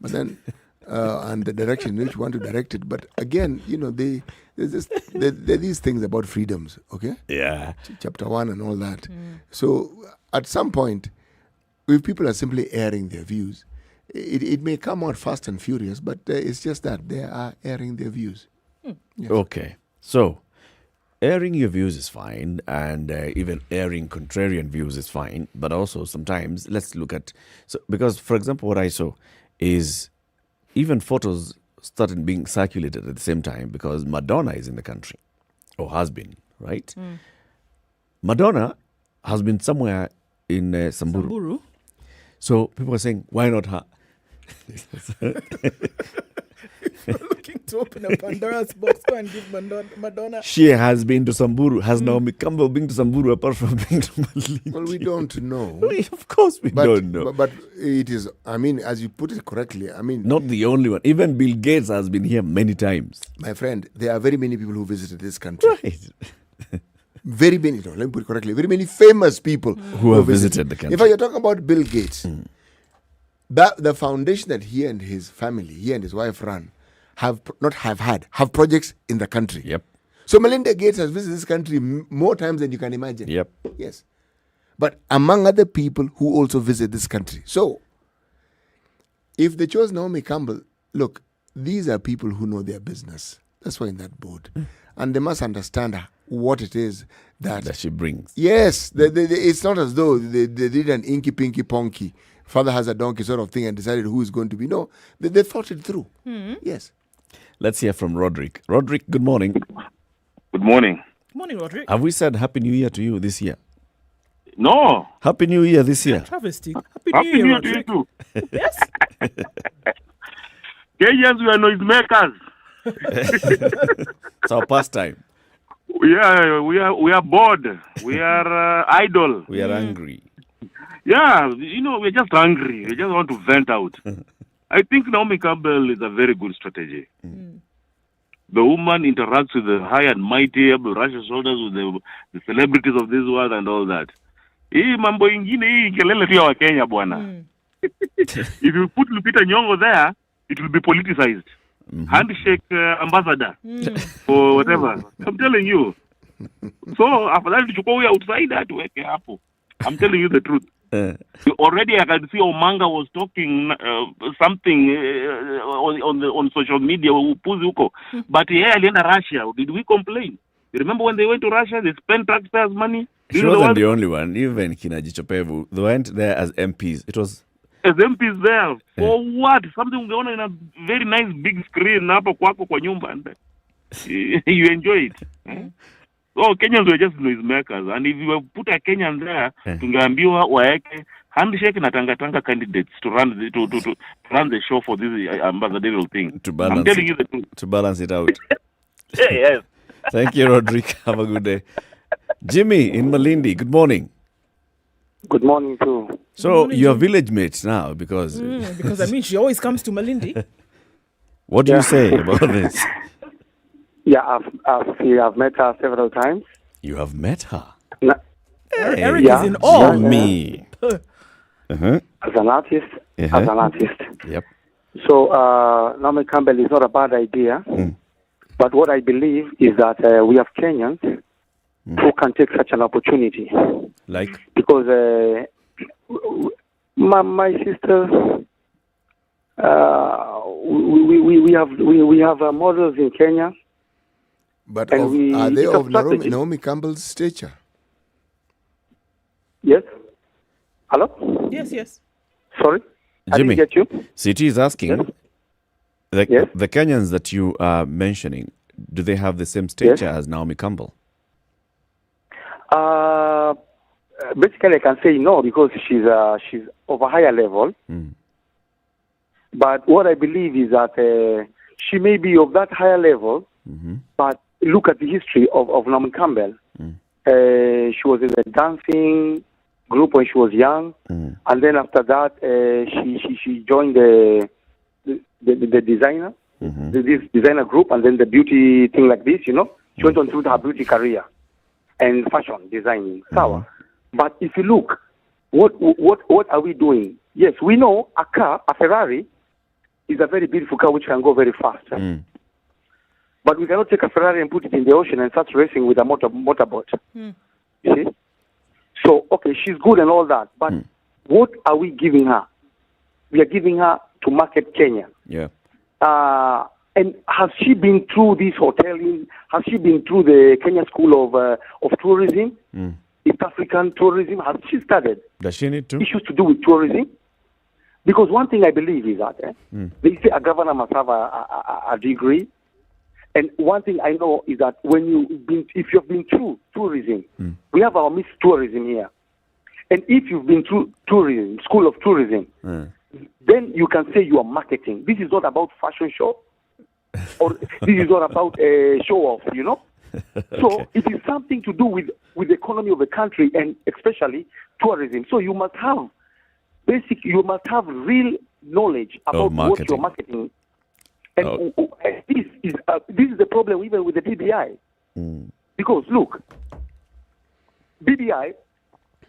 but then and the direction in which we want to direct it. But again, there are these things about freedoms, okay? Yeah. Chapter 1 and all that. So at some point, if people are simply airing their views, it may come out fast and furious, but it's just that they are airing their views. Yes. Okay. So, airing your views is fine, and even airing contrarian views is fine, but also sometimes let's look at... because, for example, what I saw is even photos started being circulated at the same time because Madonna is in the country. or has been, right? Madonna has been somewhere in Samburu. So people are saying, why not her? Looking to open a Pandora's box, go and give Madonna. She has been to Samburu. Has Naomi Campbell been to Samburu apart from being to Malindi? Well, we don't know. Of course we don't know. But it is, I mean, as you put it correctly, I mean... Not the only one. Even Bill Gates has been here many times. My friend, there are very many people who visited this country. Right. Very many, let me put it correctly, very many famous people who have visited the country. In fact, you're talking about Bill Gates. The foundation that he and his family, he and his wife run, have projects in the country. Yep. So Melinda Gates has visited this country more times than you can imagine. Yep. Yes. But among other people who also visit this country. So, if they chose Naomi Campbell, look, these are people who know their business. That's why in that board. And they must understand what it is that she brings. Yes. It's not as though they did an inky pinky ponky, father has a donkey sort of thing and decided who is going to be. No, they thought it through. Yes. Let's hear from Roderick. Roderick, good morning. Good morning. Good morning, Roderick. Have we said Happy New Year to you this year? No. Happy New Year this year. Travesty. Happy New Year to you too. Yes. Kenyans, we are noisemakers. It's our pastime. We are bored. We are idle. We are angry. Yeah, we're just angry. We just want to vent out. I think Naomi Campbell is a very good strategy. The woman interacts with the high and mighty, brushes shoulders with the celebrities of this world and all that. Hii mambo ingine hii kelele tu ya Wakenya bwana. If you put Lupita Nyong'o there, it will be politicized. Handshake ambassador or whatever. I'm telling you. So after that, tuchukua huyu outsider tuweke hapo. I'm telling you the truth. Already I can see Omanga was talking something on social media, upuzi huko. But yeah, alienda Russia. Did we complain? You remember when they went to Russia, they spent taxpayers' money? She wasn't the only one. Even Kinaji Chopevu, they went there as MPs. It was... As MPs there. For what? Something they own in a very nice big screen hapo kwako kwa nyumba. And you enjoy it. So Kenyans were just noisemakers, and if you put a Kenyan there, tungeambiwa waeke handshake na tanga candidates to run the show for this ambassadorial thing. I'm telling you the truth. To balance it out. Yes. Thank you, Roderick. Have a good day. Jimmy in Malindi. Good morning. Good morning too. So you're village mates now because I mean she always comes to Malindi. What do you say about this? Yeah, I've met her several times. You have met her? No. Hey, Eric is in awe. Me. As an artist. Yep. So Naomi Campbell is not a bad idea. But what I believe is that we have Kenyans who can take such an opportunity. Like? Because my sister, we have models in Kenya. But are they of Naomi Campbell's stature? Yes. Hello? Yes. Sorry? Jimmy, I didn't get you. CT is asking, the Kenyans that you are mentioning, do they have the same stature as Naomi Campbell? Basically, I can say no because she's of a higher level. But what I believe is that she may be of that higher level, but look at the history of Naomi Campbell. She was in the dancing group when she was young, and then after that, she joined the designer, this designer group, and then the beauty thing like this. She went on through her beauty career and fashion designing. Sawa. But if you look, what are we doing? Yes, we know a Ferrari is a very beautiful car which can go very fast. But we cannot take a Ferrari and put it in the ocean and start racing with a motorboat. You see? So, okay, she's good and all that, but what are we giving her? We are giving her to market Kenya. Yeah. And has she been through this hoteling? Has she been through the Kenya School of Tourism? East African tourism? Has she studied? Does she need to? Issues to do with tourism? Because one thing I believe is that they say a governor must have a degree. And one thing I know is that if you've been through tourism, we have our mixed tourism here. And if you've been through tourism, school of tourism, then you can say you are marketing. This is not about fashion show, or this is not about a show off, you know. So it is something to do with the economy of the country and especially tourism. So you must have real knowledge about what you're marketing. And this is the problem even with the BBI. Because look, BBI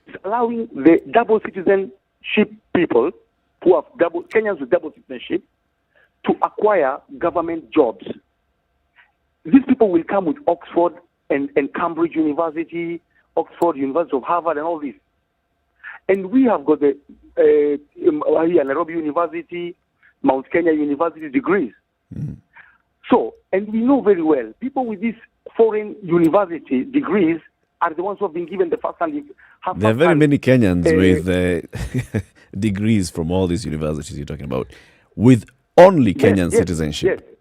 is allowing the double citizenship people who have Kenyans with double citizenship to acquire government jobs. These people will come with Oxford and Cambridge University, Oxford, University of Harvard, and all this. And we have got the Nairobi University, Mount Kenya University degrees. So, and we know very well, people with these foreign university degrees are the ones who have been given the first-hand. There are very many Kenyans with degrees from all these universities you're talking about, with only Kenyan citizenship,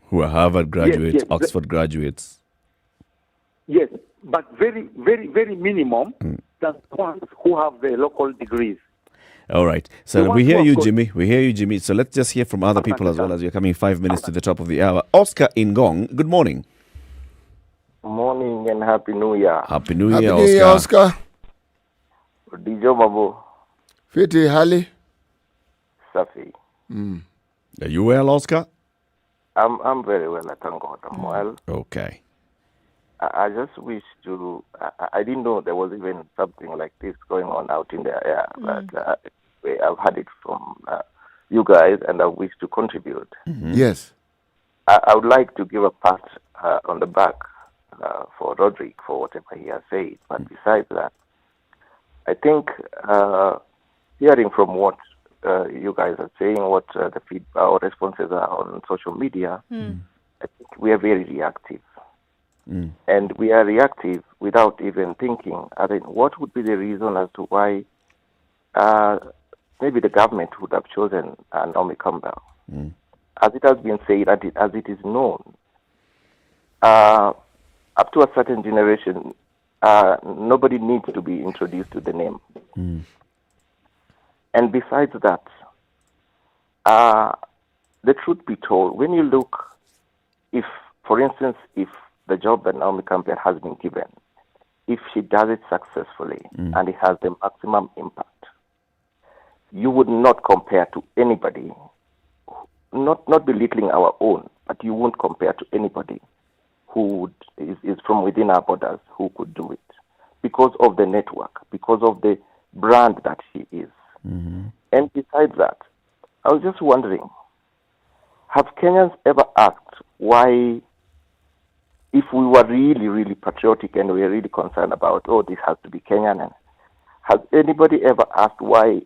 who are Harvard graduates, Oxford graduates. Yes, but very, very, very minimum than the ones who have the local degrees. All right. So we hear you, Jimmy. We hear you, Jimmy. So let's just hear from other people as well as you're coming 5 minutes to the top of the hour. Oscar in Gong, good morning. Morning and Happy New Year. Happy New Year, Oscar. Happy New Year, Oscar. Dijo Babu. Fiti hali. Safi. Are you well, Oscar? I'm very well, I thank God. I'm well. Okay. I just wish to. I didn't know there was even something like this going on out in the air, but I've had it from you guys, and I wish to contribute. Yes. I would like to give a pat on the back for Roderick for whatever he has said. But besides that, I think hearing from what you guys are saying, what the feedback or responses are on social media, I think we are very reactive. And we are reactive without even thinking. I mean, what would be the reason as to why maybe the government would have chosen Naomi Campbell? As it has been said, as it is known, up to a certain generation, nobody needs to be introduced to the name. And besides that, the truth be told, when you look, if, for instance, if the job that Naomi Campbell has been given, if she does it successfully and it has the maximum impact, you would not compare to anybody, not belittling our own, but you won't compare to anybody who is from within our borders who could do it because of the network, because of the brand that she is. And besides that, I was just wondering, have Kenyans ever asked why, if we were really, really patriotic and we are really concerned about, this has to be Kenyan, and has anybody ever asked why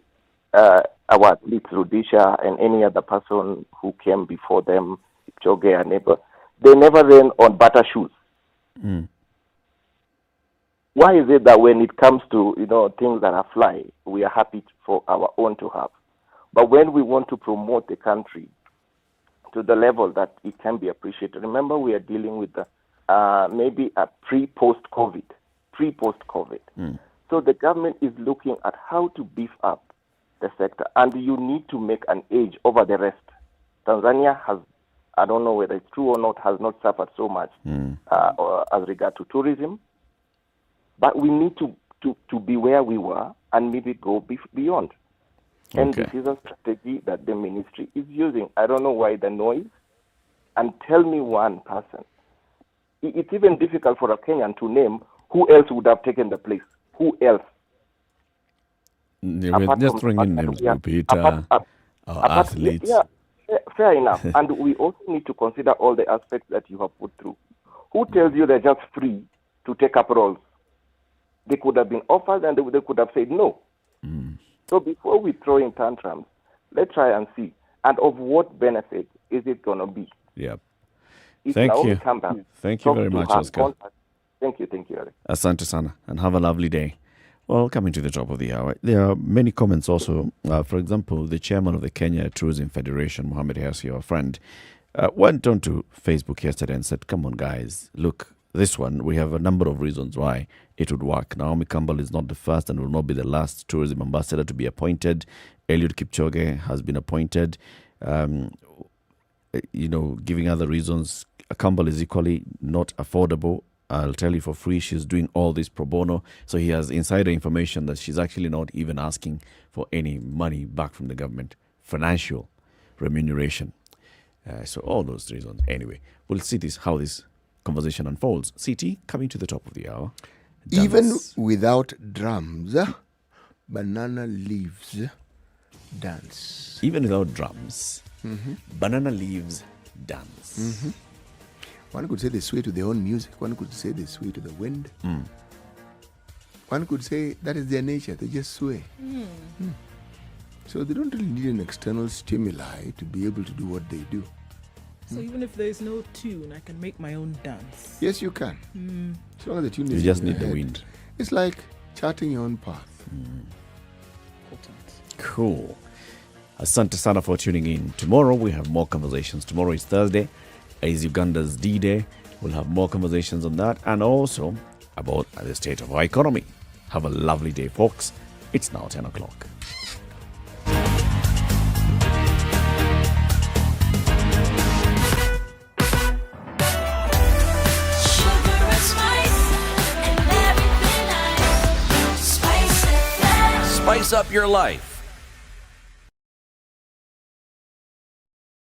our athletes, Rudisha and any other person who came before them, Choge and neighbor, they never ran on butter shoes? Why is it that when it comes to things that are fly, we are happy for our own to have, but when we want to promote the country to the level that it can be appreciated? Remember, we are dealing with the maybe a pre-post-COVID. So the government is looking at how to beef up the sector, and you need to make an edge over the rest. Tanzania has, I don't know whether it's true or not, has not suffered so much as regard to tourism, but we need to be where we were and maybe go beyond. And this is a strategy that the ministry is using. I don't know why the noise, and tell me one person. It's even difficult for a Kenyan to name who else would have taken the place. Who else? We're just throwing in names, Peter, athletes. Yeah, fair enough. And we also need to consider all the aspects that you have put through. Who tells you they're just free to take up roles? They could have been offered and they could have said no. So before we throw in tantrums, let's try and see. And of what benefit is it going to be? Yep. Thank you. Thank you very much, Oscar. Thank you, Eric. Asante sana, and have a lovely day. Well, coming to the top of the hour, there are many comments also. For example, the chairman of the Kenya Tourism Federation, Mohamed Hassi, our friend, went on to Facebook yesterday and said, come on, guys, look, this one, we have a number of reasons why it would work. Naomi Campbell is not the first and will not be the last tourism ambassador to be appointed. Eliud Kipchoge has been appointed. Giving other reasons, Campbell is equally not affordable. I'll tell you for free, she's doing all this pro bono. So he has insider information that she's actually not even asking for any money back from the government, financial remuneration. So all those reasons. Anyway, we'll see how this conversation unfolds. CT, coming to the top of the hour. Dance. Even without drums, banana leaves dance. Even without drums, banana leaves dance. Mm-hmm. One could say they sway to their own music. One could say they sway to the wind. One could say that is their nature. They just sway. So they don't really need an external stimuli to be able to do what they do. So even if there's no tune, I can make my own dance. Yes, you can. As long as the tune is You just in your need the head. wind. It's like charting your own path. Cool. Asante sana for tuning in. Tomorrow we have more conversations. Tomorrow is Thursday. Is Uganda's D-Day. We'll have more conversations on that and also about the state of our economy. Have a lovely day, folks. It's now 10 o'clock. Spice up your life